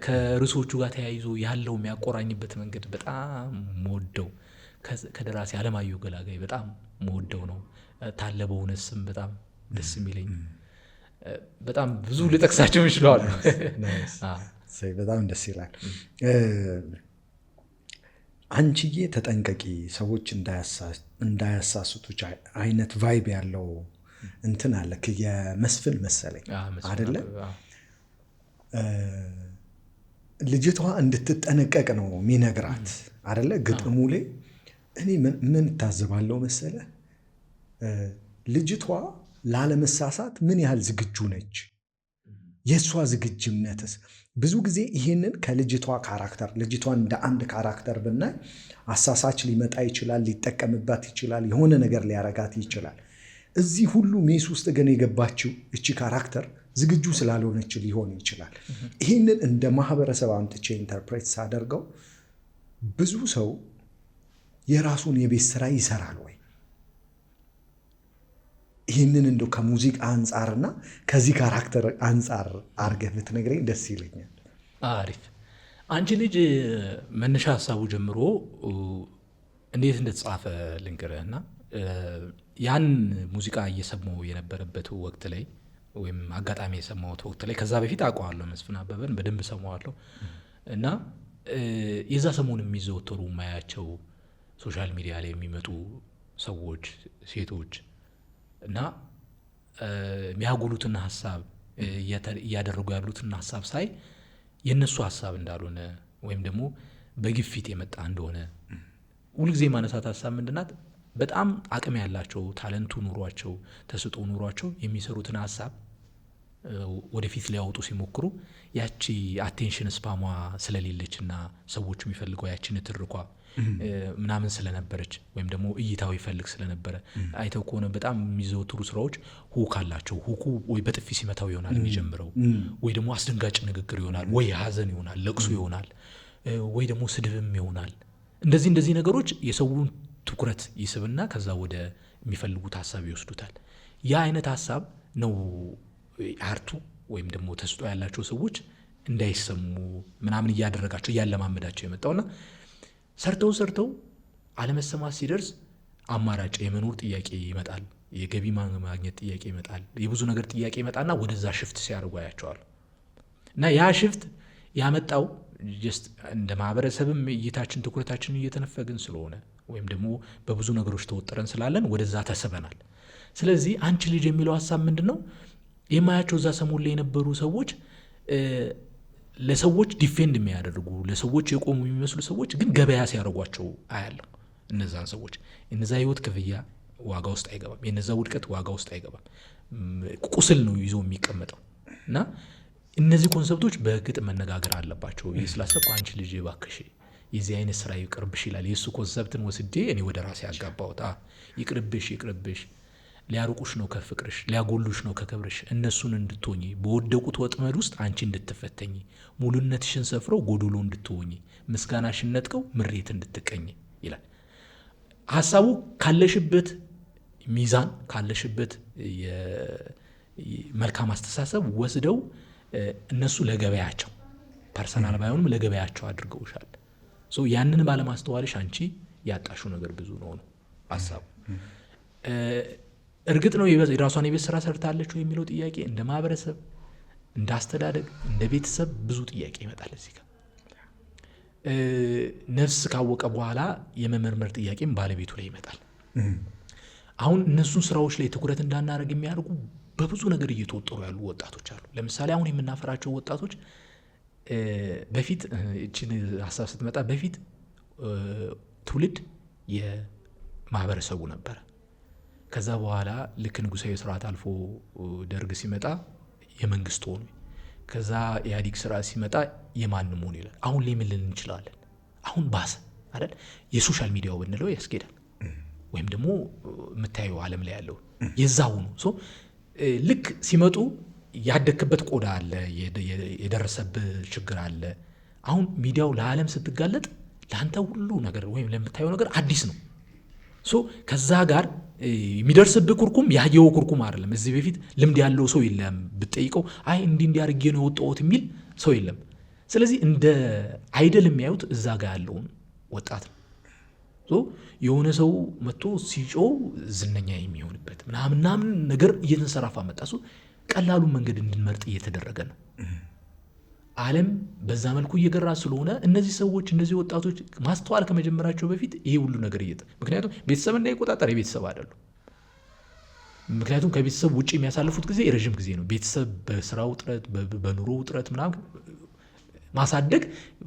[SPEAKER 1] ከርዕሶቹ ጋር ተያይዞ ያለው የሚያቆራኝበት መንገድ በጣም ወደው ከደራሲ አለማየሁ ገላጋይ በጣም መወደው ነው። ታለ በእውነት ስም በጣም ደስ የሚለኝ በጣም ብዙ ልጠቅሳቸው ይችላሉ።
[SPEAKER 2] በጣም ደስ ይላል። አንቺዬ ተጠንቀቂ ሰዎች እንዳያሳስቱ አይነት ቫይብ ያለው እንትን አለ። የመስፍን መሰለኝ አይደለ? ልጅቷ እንድትጠነቀቅ ነው የሚነግራት አይደለ? ግጥሙ ላይ እኔ ምን ታዘባለው መሰለ፣ ልጅቷ ላለመሳሳት ምን ያህል ዝግጁ ነች? የእሷ ዝግጅነትስ? ብዙ ጊዜ ይህንን ከልጅቷ ካራክተር ልጅቷን እንደ አንድ ካራክተር ብናይ አሳሳች ሊመጣ ይችላል፣ ሊጠቀምባት ይችላል፣ የሆነ ነገር ሊያረጋት ይችላል። እዚህ ሁሉ ሜስ ውስጥ ግን የገባችው እቺ ካራክተር ዝግጁ ስላልሆነች ሊሆን ይችላል። ይህንን እንደ ማህበረሰብ አምጥቼ ኢንተርፕሬት ሳደርገው ብዙ ሰው የራሱን የቤት ስራ ይሰራል ወይ? ይህንን እንደው ከሙዚቃ አንጻርና ከዚህ ካራክተር አንጻር አርገህ ብትነግረኝ ደስ ይለኛል።
[SPEAKER 1] አሪፍ። አንቺ ልጅ መነሻ ሀሳቡ ጀምሮ እንዴት እንደተጻፈ ልንገርህና ያን ሙዚቃ እየሰማሁ የነበረበት ወቅት ላይ ወይም አጋጣሚ የሰማሁት ወቅት ላይ ከዛ በፊት አውቀዋለሁ መስፍን አበበን በደንብ ሰማዋለሁ እና የዛ ሰሞን የሚዘወተሩ ማያቸው ሶሻል ሚዲያ ላይ የሚመጡ ሰዎች ሴቶች እና የሚያጎሉትን ሀሳብ እያደረጉ ያሉትን ሀሳብ ሳይ የነሱ ሀሳብ እንዳልሆነ ወይም ደግሞ በግፊት የመጣ እንደሆነ ሁልጊዜ ማነሳት ሀሳብ ምንድናት? በጣም አቅም ያላቸው ታለንቱ ኑሯቸው ተስጦ ኑሯቸው የሚሰሩትን ሀሳብ ወደፊት ሊያወጡ ሲሞክሩ ያቺ አቴንሽን ስፓሟ ስለሌለችና ሰዎቹ የሚፈልገው ያቺን ትርኳ ምናምን ስለነበረች ወይም ደግሞ እይታው ይፈልግ ስለነበረ አይተው ከሆነ በጣም የሚዘወትሩ ስራዎች ሁክ አላቸው። ሁኩ ወይ በጥፊ ሲመታው ይሆናል የሚጀምረው፣ ወይ ደግሞ አስደንጋጭ ንግግር ይሆናል፣ ወይ ሀዘን ይሆናል፣ ለቅሶ ይሆናል፣ ወይ ደግሞ ስድብም ይሆናል። እንደዚህ ነገሮች የሰውን ትኩረት ይስብና ከዛ ወደ የሚፈልጉት ሀሳብ ይወስዱታል። ያ አይነት ሀሳብ ነው አርቱ ወይም ደግሞ ተስጦ ያላቸው ሰዎች እንዳይሰሙ ምናምን እያደረጋቸው እያለማመዳቸው የመጣውና ሰርተው አለመሰማት ሲደርስ አማራጭ የመኖር ጥያቄ ይመጣል፣ የገቢ ማግኘት ጥያቄ ይመጣል፣ የብዙ ነገር ጥያቄ ይመጣና ወደዛ ሽፍት ሲያደርጉ ያያቸዋል። እና ያ ሽፍት ያመጣው ጀስት እንደ ማህበረሰብም እይታችን ትኩረታችን እየተነፈግን ስለሆነ ወይም ደግሞ በብዙ ነገሮች ተወጥረን ስላለን ወደዛ ተስበናል። ስለዚህ አንቺ ልጅ የሚለው ሀሳብ ምንድነው? የማያቸው እዛ ሰሞን ላይ የነበሩ ሰዎች ለሰዎች ዲፌንድ የሚያደርጉ ለሰዎች የቆሙ የሚመስሉ ሰዎች ግን ገበያ ሲያደርጓቸው አያለሁ። እነዛን ሰዎች እነዛ ህይወት ክፍያ ዋጋ ውስጥ አይገባም፣ የነዛ ውድቀት ዋጋ ውስጥ አይገባም፣ ቁስል ነው ይዞ የሚቀመጠው። እና እነዚህ ኮንሰፕቶች በግጥ መነጋገር አለባቸው። ስላሰብኩ አንቺ ልጅ እባክሽ የዚህ አይነት ስራ ይቅርብሽ ይላል። የእሱ ኮንሰፕትን ወስጄ እኔ ወደ ራሴ ያጋባሁት። ይቅርብሽ፣ ሊያርቁሽ ነው ከፍቅርሽ፣ ሊያጎሉሽ ነው ከክብርሽ፣ እነሱን እንድትሆኚ በወደቁት ወጥመድ ውስጥ አንቺ እንድትፈተኝ፣ ሙሉነትሽን ሰፍረው ጎዶሎ እንድትሆኚ፣ ምስጋናሽን ነጥቀው ምሬት እንድትቀኝ ይላል። ሀሳቡ ካለሽበት ሚዛን ካለሽበት መልካም አስተሳሰብ ወስደው እነሱ ለገበያቸው ፐርሰናል ባይሆንም ለገበያቸው አድርገውሻል። ያንን ባለማስተዋልሽ አንቺ ያጣሽው ነገር ብዙ ነው ሀሳቡ። እርግጥ ነው የራሷን የቤት ስራ ሰርታለች የሚለው ጥያቄ እንደ ማህበረሰብ፣ እንደ አስተዳደግ፣ እንደ ቤተሰብ ብዙ ጥያቄ ይመጣል እዚህ ጋር። ነፍስ ካወቀ በኋላ የመመርመር ጥያቄም ባለቤቱ ላይ ይመጣል። አሁን እነሱን ስራዎች ላይ ትኩረት እንዳናደርግ የሚያደርጉ በብዙ ነገር እየተወጠሩ ያሉ ወጣቶች አሉ። ለምሳሌ አሁን የምናፈራቸው ወጣቶች በፊት እችን ሀሳብ ስትመጣ በፊት ትውልድ የማህበረሰቡ ነበረ። ከዛ በኋላ ልክ ንጉሳዊ ስርዓት አልፎ ደርግ ሲመጣ የመንግስት ሆኑ። ከዛ ኢህአዴግ ስርዓት ሲመጣ የማንም ሆኑ ይላል። አሁን ላይ ምን ልንል እንችላለን? አሁን ባሰ አይደል? የሶሻል ሚዲያው ብንለው ያስኬዳል። ወይም ደግሞ የምታየው ዓለም ላይ ያለው የዛው ነው። ልክ ሲመጡ ያደክበት ቆዳ አለ፣ የደረሰብህ ችግር አለ። አሁን ሚዲያው ለዓለም ስትጋለጥ ለአንተ ሁሉ ነገር ወይም ለምታየው ነገር አዲስ ነው። ከዛ ጋር የሚደርስብህ ኩርኩም ያየው ኩርኩም አይደለም። እዚህ በፊት ልምድ ያለው ሰው የለም ብትጠይቀው አይ እንዲህ አድርጌ ነው የወጣሁት የሚል ሰው የለም። ስለዚህ እንደ አይደል የሚያዩት እዛ ጋር ያለውን ወጣት ነው። የሆነ ሰው መጥቶ ሲጮው ዝነኛ የሚሆንበት ምናምን ነገር እየተንሰራፋ መጣ። ቀላሉን መንገድ እንድንመርጥ እየተደረገ ነው። ዓለም በዛ መልኩ እየገራ ስለሆነ እነዚህ ሰዎች እነዚህ ወጣቶች ማስተዋል ከመጀመራቸው በፊት ይሄ ሁሉ ነገር ምክንያቱም ቤተሰብ እንዳይቆጣጠር የቤተሰብ አይደሉም። ምክንያቱም ከቤተሰብ ውጭ የሚያሳልፉት ጊዜ የረዥም ጊዜ ነው። ቤተሰብ በስራ ውጥረት በኑሮ ውጥረት ምናምን ማሳደግ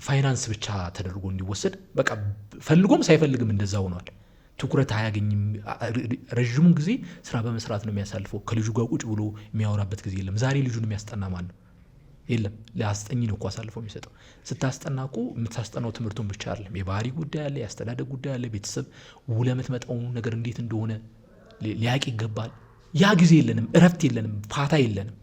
[SPEAKER 1] ፋይናንስ ብቻ ተደርጎ እንዲወሰድ በቃ ፈልጎም ሳይፈልግም እንደዛ ሆኗል። ትኩረት አያገኝም። ረዥሙን ጊዜ ስራ በመስራት ነው የሚያሳልፈው። ከልጁ ጋር ቁጭ ብሎ የሚያወራበት ጊዜ የለም። ዛሬ ልጁን የሚያስጠና ማን ነው? የለም። ለአስጠኝ ነው እኮ አሳልፈው የሚሰጠው። ስታስጠና እኮ የምታስጠናው ትምህርቱን ብቻ አይደለም። የባህሪ ጉዳይ አለ፣ የአስተዳደግ ጉዳይ አለ። ቤተሰብ ውለህ የምትመጣው ነገር እንዴት እንደሆነ ሊያቅ ይገባል። ያ ጊዜ የለንም፣ እረፍት የለንም፣ ፋታ የለንም።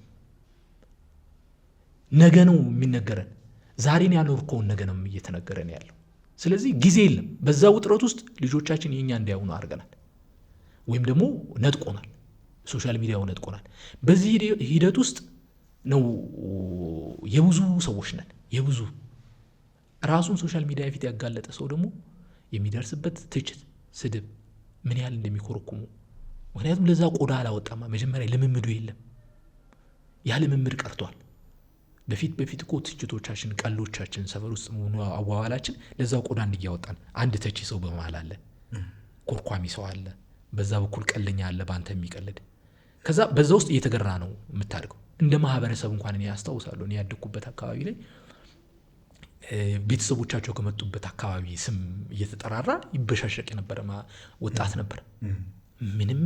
[SPEAKER 1] ነገ ነው የሚነገረን። ዛሬን ያልኖርከውን ነገ ነው እየተነገረን ያለው። ስለዚህ ጊዜ የለም። በዛ ውጥረት ውስጥ ልጆቻችን የኛ እንዳይሆኑ አድርገናል፣ ወይም ደግሞ ነጥቆናል። ሶሻል ሚዲያው ነጥቆናል። በዚህ ሂደት ውስጥ ነው የብዙ ሰዎች ነን። የብዙ ራሱን ሶሻል ሚዲያ ፊት ያጋለጠ ሰው ደግሞ የሚደርስበት ትችት፣ ስድብ ምን ያህል እንደሚኮረኩሙ። ምክንያቱም ለዛ ቆዳ አላወጣማ። መጀመሪያ ልምምዱ የለም። ያ ልምምድ ቀርቷል። በፊት እኮ ትችቶቻችን፣ ቀሎቻችን፣ ሰፈር ውስጥ አዋዋላችን ለዛው ቆዳ እንዲያወጣን። አንድ ተቺ ሰው በመሃል አለ፣ ኮርኳሚ ሰው አለ፣ በዛ በኩል ቀለኛ አለ በአንተ የሚቀልድ። ከዛ በዛ ውስጥ እየተገራ ነው የምታድገው። እንደ ማህበረሰብ እንኳን እኔ ያስታውሳለሁ፣ እኔ ያደግኩበት አካባቢ ላይ ቤተሰቦቻቸው ከመጡበት አካባቢ ስም እየተጠራራ ይበሻሸቅ የነበረ ወጣት ነበር። ምንም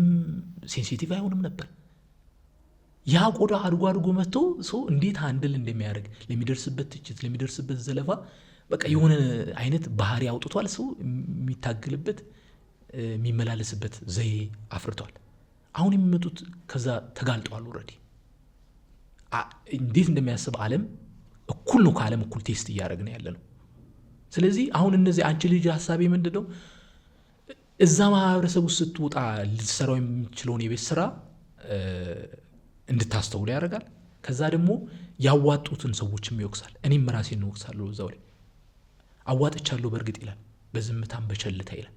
[SPEAKER 1] ሴንሲቲቭ አይሆንም ነበር። ያ ቆዳ አድጎ መጥቶ ሰው እንዴት አንድል እንደሚያደርግ ለሚደርስበት ትችት፣ ለሚደርስበት ዘለፋ በቃ የሆነ አይነት ባህሪ አውጥቷል። ሰው የሚታገልበት የሚመላለስበት ዘዬ አፍርቷል። አሁን የሚመጡት ከዛ ተጋልጠዋል። ኦልሬዲ እንዴት እንደሚያስብ ዓለም እኩል ነው፣ ከዓለም እኩል ቴስት እያደረግን ያለ ነው። ስለዚህ አሁን እነዚህ አንቺ ልጅ ሀሳቤ ምንድነው እዛ ማህበረሰብ ውስጥ ስትወጣ ልትሰራው የሚችለውን የቤት ስራ እንድታስተውል ያደርጋል። ከዛ ደግሞ ያዋጡትን ሰዎችም ይወቅሳል። እኔም ራሴን እንወቅሳለሁ። እዛው ላይ አዋጥቻለሁ በእርግጥ ይላል፣ በዝምታም በቸልታ ይላል።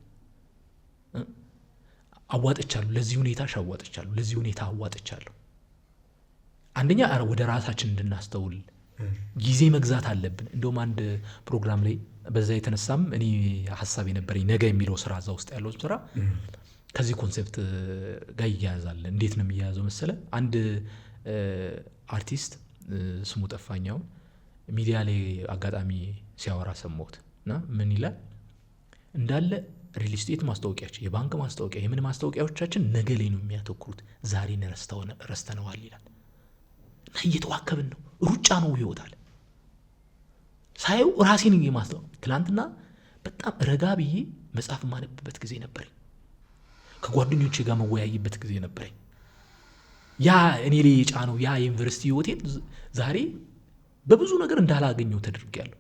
[SPEAKER 1] አዋጥቻለሁ፣ ለዚህ ሁኔታ አዋጥቻለሁ፣ ለዚህ ሁኔታ አዋጥቻለሁ። አንደኛ ወደ ራሳችን እንድናስተውል ጊዜ መግዛት አለብን። እንደውም አንድ ፕሮግራም ላይ በዛ የተነሳም እኔ ሀሳብ የነበረኝ ነገ የሚለው ስራ እዛ ውስጥ ያለው ስራ ከዚህ ኮንሴፕት ጋር ይያያዛል። እንዴት ነው የሚያያዘው መሰለ? አንድ አርቲስት ስሙ ጠፋኛው ሚዲያ ላይ አጋጣሚ ሲያወራ ሰማሁት እና ምን ይላል እንዳለ ሪል ስቴት ማስታወቂያችን፣ የባንክ ማስታወቂያ፣ የምን ማስታወቂያዎቻችን ነገ ላይ ነው የሚያተኩሩት፣ ዛሬን ረስተነዋል ይላል። እና እየተዋከብን ነው፣ ሩጫ ነው ህይወታል። ሳየው ራሴን የማስተው ትላንትና በጣም ረጋ ብዬ መጽሐፍ ማነብበት ጊዜ ነበረኝ። ከጓደኞቼ ጋር መወያይበት ጊዜ ነበረኝ። ያ እኔ ላይ የጫነው ያ የዩኒቨርሲቲ ህይወቴን ዛሬ በብዙ ነገር እንዳላገኘው ተደርጌያለሁ።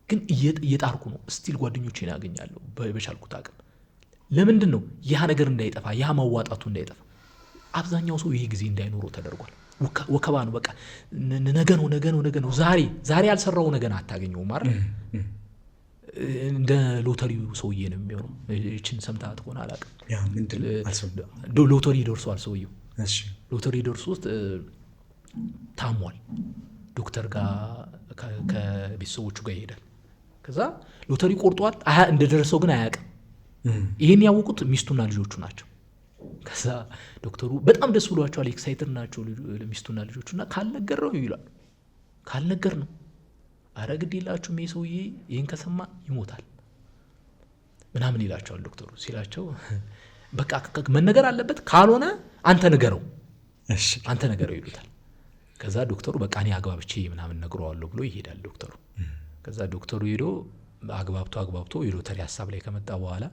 [SPEAKER 1] ግን እየጣርኩ ነው። ስቲል ጓደኞቼን ያገኛለሁ በቻልኩት አቅም። ለምንድን ነው ያ ነገር እንዳይጠፋ፣ ያ ማዋጣቱ እንዳይጠፋ? አብዛኛው ሰው ይሄ ጊዜ እንዳይኖረው ተደርጓል። ወከባ ነው። በቃ ነገ ነው። ዛሬ ያልሰራው ነገን አታገኘውም አይደል? እንደ ሎተሪው ሰውዬ ነው የሚሆነው። እችን ሰምታት ሆነ አላውቅም። ሎተሪ ደርሷል ሰውዬው። ሎተሪ ደርሶት ታሟል። ዶክተር ጋር ከቤተሰቦቹ ጋር ይሄዳል። ከዛ ሎተሪ ቆርጧል። እንደደረሰው ግን አያውቅም። ይህን ያወቁት ሚስቱና ልጆቹ ናቸው። ከዛ ዶክተሩ በጣም ደስ ብሏቸዋል፣ ኤክሳይትድ ናቸው ሚስቱና ልጆቹና ካልነገር ነው ይላሉ። ካልነገር ነው አረ ግድ የላችሁም ይሄ ሰውዬ ይህን ከሰማ ይሞታል ምናምን ይላቸዋል ዶክተሩ። ሲላቸው በቃ መነገር አለበት፣ ካልሆነ አንተ ንገረው ይሉታል። ከዛ ዶክተሩ በቃ እኔ አግባብቼ ምናምን ነግረዋለሁ ብሎ ይሄዳል ዶክተሩ። ከዛ ዶክተሩ ሄዶ አግባብቶ የሎተሪ ሀሳብ ላይ ከመጣ በኋላ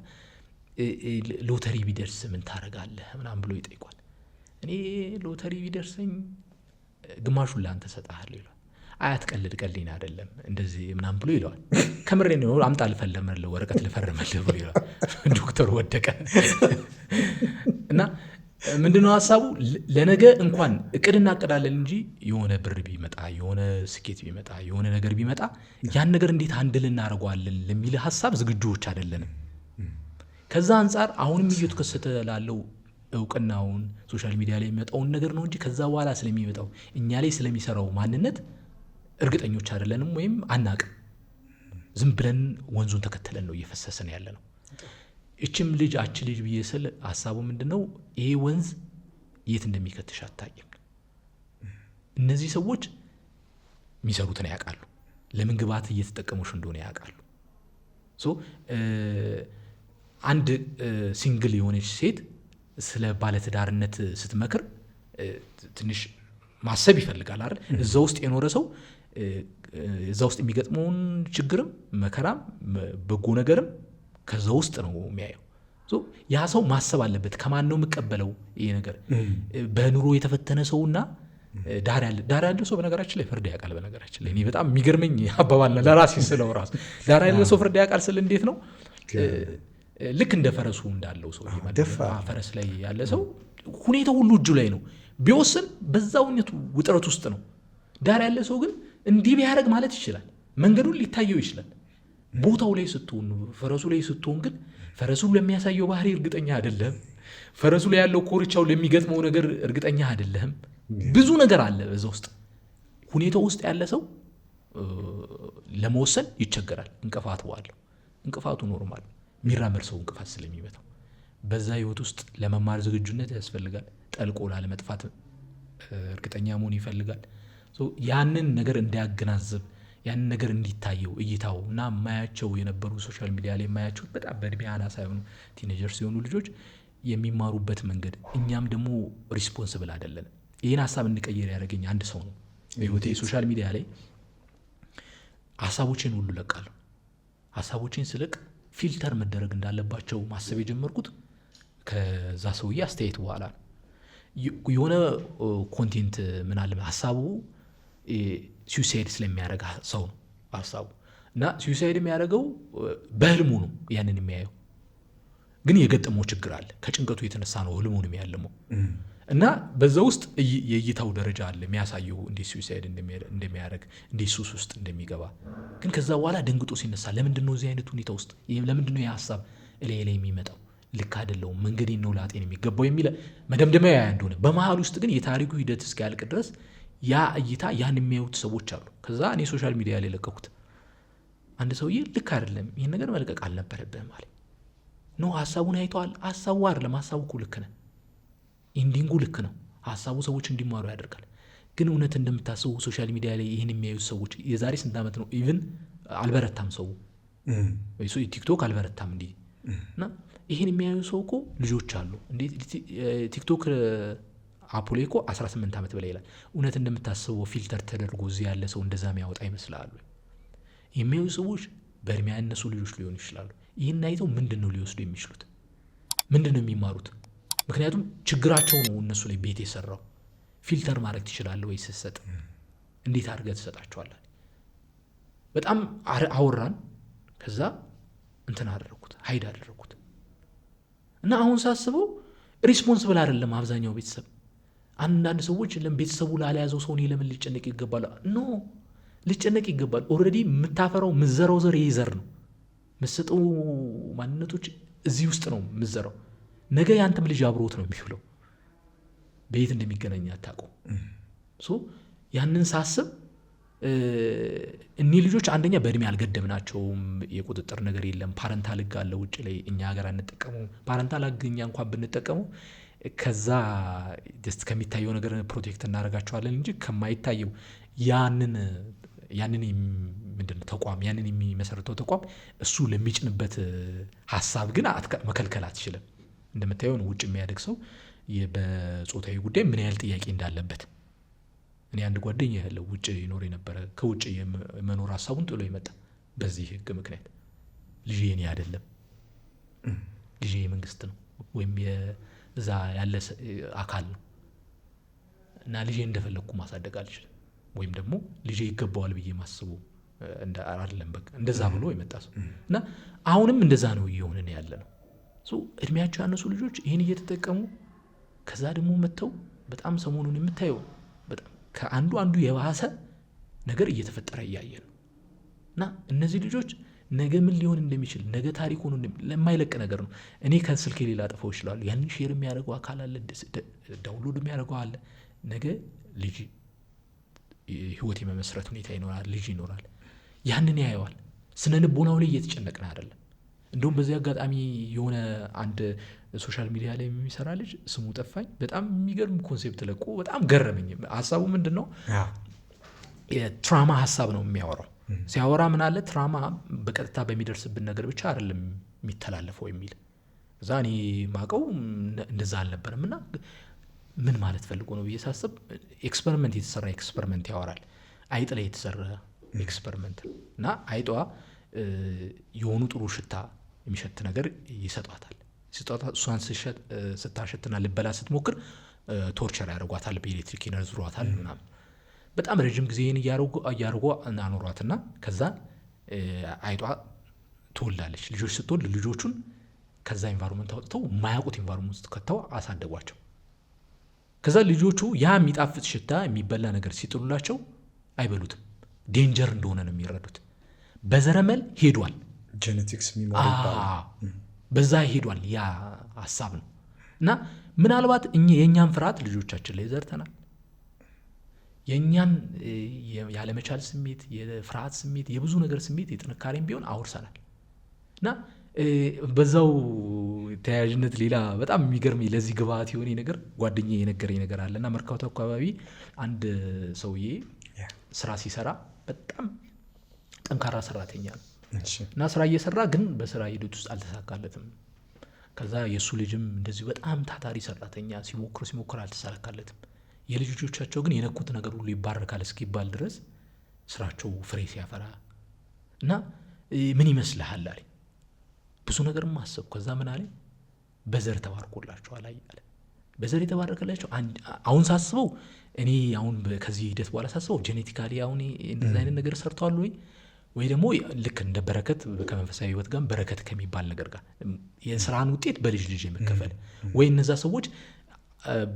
[SPEAKER 1] ሎተሪ ቢደርስ ምን ታደርጋለህ ምናምን ብሎ ይጠይቋል። እኔ ሎተሪ ቢደርሰኝ ግማሹን ለአንተ ሰጥሃለሁ ይለዋል። አትቀልድ፣ ቀልዴን አይደለም እንደዚህ ምናምን ብሎ ይለዋል። ከምሬ ነው፣ አምጣ ልፈርምልህ፣ ወረቀት ልፈርምልህ ብሎ ይለዋል። ዶክተሩ ወደቀ። እና ምንድነው ሀሳቡ? ለነገ እንኳን እቅድ እናቅዳለን እንጂ የሆነ ብር ቢመጣ፣ የሆነ ስኬት ቢመጣ፣ የሆነ ነገር ቢመጣ ያን ነገር እንዴት አንድል እናደርገዋለን ለሚል ሀሳብ ዝግጁዎች አይደለንም። ከዛ አንጻር አሁንም እየተከሰተ ላለው እውቅናውን ሶሻል ሚዲያ ላይ የሚመጣውን ነገር ነው እንጂ ከዛ በኋላ ስለሚመጣው እኛ ላይ ስለሚሰራው ማንነት እርግጠኞች አይደለንም ወይም አናቅም። ዝም ብለን ወንዙን ተከተለን ነው እየፈሰሰን ያለ ነው። እችም ልጅ አች ልጅ ብዬ ስል ሀሳቡ ምንድነው? ይሄ ወንዝ የት እንደሚከትሽ አታውቂም። እነዚህ ሰዎች የሚሰሩትን ያውቃሉ፣ ለምን ግብዓት እየተጠቀሙሽ እንደሆነ ያውቃሉ። አንድ ሲንግል የሆነች ሴት ስለ ባለትዳርነት ስትመክር ትንሽ ማሰብ ይፈልጋል አይደል? እዛ ውስጥ የኖረ ሰው እዛ ውስጥ የሚገጥመውን ችግርም መከራም በጎ ነገርም ከዛ ውስጥ ነው የሚያየው። ያ ሰው ማሰብ አለበት። ከማን ነው የምቀበለው ይሄ ነገር? በኑሮ የተፈተነ ሰውና ዳር ያለ ሰው በነገራችን ላይ ፍርድ ያውቃል። በነገራችን ላይ እኔ በጣም የሚገርመኝ አባባል ለራሴ ስለው ራሱ ዳር ያለ ሰው ፍርድ ያውቃል ስል እንዴት ነው ልክ እንደ ፈረሱ እንዳለው ሰው ፈረስ ላይ ያለ ሰው ሁኔታው ሁሉ እጁ ላይ ነው። ቢወስን በዛው ውጥረት ውስጥ ነው። ዳር ያለ ሰው ግን እንዲህ ቢያደርግ ማለት ይችላል። መንገዱን ሊታየው ይችላል። ቦታው ላይ ስትሆን፣ ፈረሱ ላይ ስትሆን ግን ፈረሱ ለሚያሳየው ባህሪ እርግጠኛ አይደለም። ፈረሱ ላይ ያለው ኮርቻው ለሚገጥመው ነገር እርግጠኛ አይደለም። ብዙ ነገር አለ በዛ ውስጥ። ሁኔታው ውስጥ ያለ ሰው ለመወሰን ይቸገራል። እንቅፋቱ አለው። እንቅፋቱ ኖርማል፣ የሚራመድ ሰው እንቅፋት ስለሚመታው በዛ ህይወት ውስጥ ለመማር ዝግጁነት ያስፈልጋል። ጠልቆ ላለመጥፋት እርግጠኛ መሆን ይፈልጋል። ያንን ነገር እንዲያገናዝብ፣ ያንን ነገር እንዲታየው እይታው እና የማያቸው የነበሩ ሶሻል ሚዲያ ላይ የማያቸው በጣም በእድሜ አናሳ የሆኑ ቲኔጀርስ የሆኑ ልጆች የሚማሩበት መንገድ፣ እኛም ደግሞ ሪስፖንስብል አይደለን። ይህን ሀሳብ እንቀየር ያደረገኝ አንድ ሰው ነው በህይወቴ። ሶሻል ሚዲያ ላይ ሀሳቦችን ሁሉ ለቃለሁ። ሀሳቦችን ስለቅ ፊልተር መደረግ እንዳለባቸው ማሰብ የጀመርኩት ከዛ ሰውዬ አስተያየት በኋላ ነው። የሆነ ኮንቴንት ምን አለ ሀሳቡ ሱሳይድ ስለሚያደርግ ሰው ነው ሀሳቡ። እና ሱሳይድ የሚያደርገው በህልሙ ነው። ያንን የሚያየው ግን የገጠመው ችግር አለ። ከጭንቀቱ የተነሳ ነው ህልሙን የሚያልመው። እና በዛ ውስጥ የእይታው ደረጃ አለ የሚያሳየው እንዴት ሱሳይድ እንደሚያደርግ፣ እንዴት ሱስ ውስጥ እንደሚገባ። ግን ከዛ በኋላ ደንግጦ ሲነሳ ለምንድን ነው እዚህ አይነት ሁኔታ ውስጥ ለምንድን ነው የሀሳብ እላይ የሚመጣው? ልክ አይደለውም፣ መንገዴን ነው ላጤን የሚገባው የሚለ መደምደሚያ ያ እንደሆነ፣ በመሀል ውስጥ ግን የታሪኩ ሂደት እስኪያልቅ ድረስ ያ እይታ ያን የሚያዩት ሰዎች አሉ። ከዛ እኔ ሶሻል ሚዲያ ላይ ለቀኩት። አንድ ሰውዬ ልክ አይደለም ይህን ነገር መልቀቅ አልነበረብህም ማለት ነው። ሀሳቡን አይተዋል። ሀሳቡ አይደለም፣ ሀሳቡ እኮ ልክ ነው፣ ኢንዲንጉ ልክ ነው። ሀሳቡ ሰዎች እንዲማሩ ያደርጋል። ግን እውነት እንደምታስቡ ሶሻል ሚዲያ ላይ ይህን የሚያዩት ሰዎች የዛሬ ስንት ዓመት ነው ኢቭን አልበረታም ሰው ወይ ቲክቶክ አልበረታም እንዲህ እና ይህን የሚያዩ ሰው እኮ ልጆች አሉ። ቲክቶክ አፑ ላይ እኮ 18 ዓመት በላይ ይላል። እውነት እንደምታስበው ፊልተር ተደርጎ እዚህ ያለ ሰው እንደዛ የሚያወጣ ይመስላሉ? የሚያዩ ሰዎች በእድሜ ያነሱ ልጆች ሊሆኑ ይችላሉ። ይህን አይተው ምንድን ነው ሊወስዱ የሚችሉት? ምንድን ነው የሚማሩት? ምክንያቱም ችግራቸው ነው እነሱ ላይ ቤት የሰራው። ፊልተር ማድረግ ትችላለህ ወይ ስትሰጥ? እንዴት አድርገህ ትሰጣቸዋለህ? በጣም አወራን፣ ከዛ እንትን አደረኩት፣ ሀይድ አደረኩት እና አሁን ሳስበው ሪስፖንስብል አይደለም አብዛኛው ቤተሰብ። አንዳንድ ሰዎች ቤተሰቡ ላለያዘው ሰው ለምን ሊጨነቅ ይገባል? ኖ ሊጨነቅ ይገባል። ኦልሬዲ የምታፈራው ምዘራው ዘር ይህ ዘር ነው። የምትሰጠው ማንነቶች እዚህ ውስጥ ነው ምዘራው። ነገ ያንተም ልጅ አብሮት ነው የሚውለው። በየት እንደሚገናኝ አታውቀው። ያንን ሳስብ እኒህ ልጆች አንደኛ በእድሜ አልገደብናቸውም። የቁጥጥር ነገር የለም። ፓረንታል ሕግ አለ ውጭ ላይ፣ እኛ ሀገር አንጠቀመው። ፓረንታል ሕግ እኛ እንኳን ብንጠቀመው ከዛ ጀስት ከሚታየው ነገር ፕሮቴክት እናደርጋቸዋለን እንጂ ከማይታየው ያንን ምንድነው ተቋም ያንን የሚመሰርተው ተቋም እሱ ለሚጭንበት ሀሳብ ግን መከልከል አትችልም። እንደምታየው ነው ውጭ የሚያደግ ሰው በጾታዊ ጉዳይ ምን ያህል ጥያቄ እንዳለበት። እኔ አንድ ጓደኛ ያለው ውጭ ይኖር የነበረ ከውጭ የመኖር ሀሳቡን ጥሎ ይመጣ በዚህ ሕግ ምክንያት። ልጄ የኔ አይደለም፣ ልጄ የመንግስት ነው ወይም እዛ ያለ አካል ነው እና ልጄ እንደፈለግኩ ማሳደግ አልችልም ወይም ደግሞ ልጄ ይገባዋል ብዬ ማስቡ አይደለም። በቃ እንደዛ ብሎ የመጣ ሰው እና አሁንም እንደዛ ነው እየሆንን ያለ ነው። እድሜያቸው ያነሱ ልጆች ይህን እየተጠቀሙ ከዛ ደግሞ መጥተው በጣም ሰሞኑን የምታየው በጣም ከአንዱ የባሰ ነገር እየተፈጠረ እያየን ነው እና እነዚህ ልጆች ነገ ምን ሊሆን እንደሚችል ነገ ታሪክ ሆኖ ለማይለቅ ነገር ነው። እኔ ከስልኬ ሌላ ጠፋው ይችላሉ። ያንን ሼር የሚያደርገው አካል አለ፣ ዳውንሎድ የሚያደርገው አለ። ነገ ልጅ ህይወት የመመስረት ሁኔታ ይኖራል፣ ልጅ ይኖራል። ያንን ያየዋል። ስነ ልቦናው ላይ እየተጨነቅን አይደለም። እንደውም በዚህ አጋጣሚ የሆነ አንድ ሶሻል ሚዲያ ላይ የሚሰራ ልጅ ስሙ ጠፋኝ፣ በጣም የሚገርም ኮንሴፕት ለቆ በጣም ገረመኝ። ሀሳቡ ምንድን ነው? የትራማ ሀሳብ ነው የሚያወራው። ሲያወራ ምን አለ፣ ትራማ በቀጥታ በሚደርስብን ነገር ብቻ አይደለም የሚተላለፈው የሚል እዛ እኔ ማቀው እንደዛ አልነበረም። እና ምን ማለት ፈልጎ ነው ብዬ ሳስብ የተሰራ ኤክስፐሪመንት ያወራል። አይጥ ላይ የተሰራ ኤክስፐሪመንት እና አይጧ የሆኑ ጥሩ ሽታ የሚሸት ነገር ይሰጧታል። እሷን ስታሸትና ልበላ ስትሞክር ቶርቸር ያደርጓታል፣ በኤሌክትሪክ ይነዝሯታል ምናምን። በጣም ረጅም ጊዜን እያደረጉ አኖሯትና ከዛ አይጧ ትወልዳለች። ልጆች ስትወልድ ልጆቹን ከዛ ኢንቫይሮንመንት አውጥተው የማያውቁት ኢንቫይሮንመንት ውስጥ ከተው አሳደጓቸው። ከዛ ልጆቹ ያ የሚጣፍጥ ሽታ የሚበላ ነገር ሲጥሉላቸው አይበሉትም። ዴንጀር እንደሆነ ነው የሚረዱት። በዘረመል ሄዷል።
[SPEAKER 2] ጄኔቲክስ ሚሞሪ
[SPEAKER 1] በዛ ሄዷል። ያ ሀሳብ ነው እና ምናልባት የእኛን ፍርሃት ልጆቻችን ላይ ዘርተናል። የእኛን ያለመቻል ስሜት፣ የፍርሃት ስሜት፣ የብዙ ነገር ስሜት የጥንካሬም ቢሆን አውርሰናል እና በዛው ተያያዥነት ሌላ በጣም የሚገርመኝ ለዚህ ግብአት የሆነ ነገር ጓደኛዬ የነገረኝ ነገር አለ እና መርካቶ አካባቢ አንድ ሰውዬ ስራ ሲሰራ በጣም ጠንካራ ሰራተኛ ነው እና ስራ እየሰራ ግን በስራ ሂደት ውስጥ አልተሳካለትም። ከዛ የእሱ ልጅም እንደዚሁ በጣም ታታሪ ሰራተኛ ሲሞክር አልተሳካለትም። የልጆቻቸው ግን የነኩት ነገር ሁሉ ይባረካል እስኪባል ድረስ ስራቸው ፍሬ ሲያፈራ እና ምን ይመስልሃል አለኝ። ብዙ ነገርም ማሰብ። ከዛ ምን አለኝ፣ በዘር ተባርኮላቸዋል አለ። በዘር የተባረከላቸው አሁን ሳስበው እኔ አሁን ከዚህ ሂደት በኋላ ሳስበው ጄኔቲካሊ አሁን እንደዚህ አይነት ነገር ሰርተዋል ወይ ደግሞ ልክ እንደ በረከት ከመንፈሳዊ ህይወት ጋር በረከት ከሚባል ነገር ጋር የስራን ውጤት በልጅ የመከፈል ወይ እነዛ ሰዎች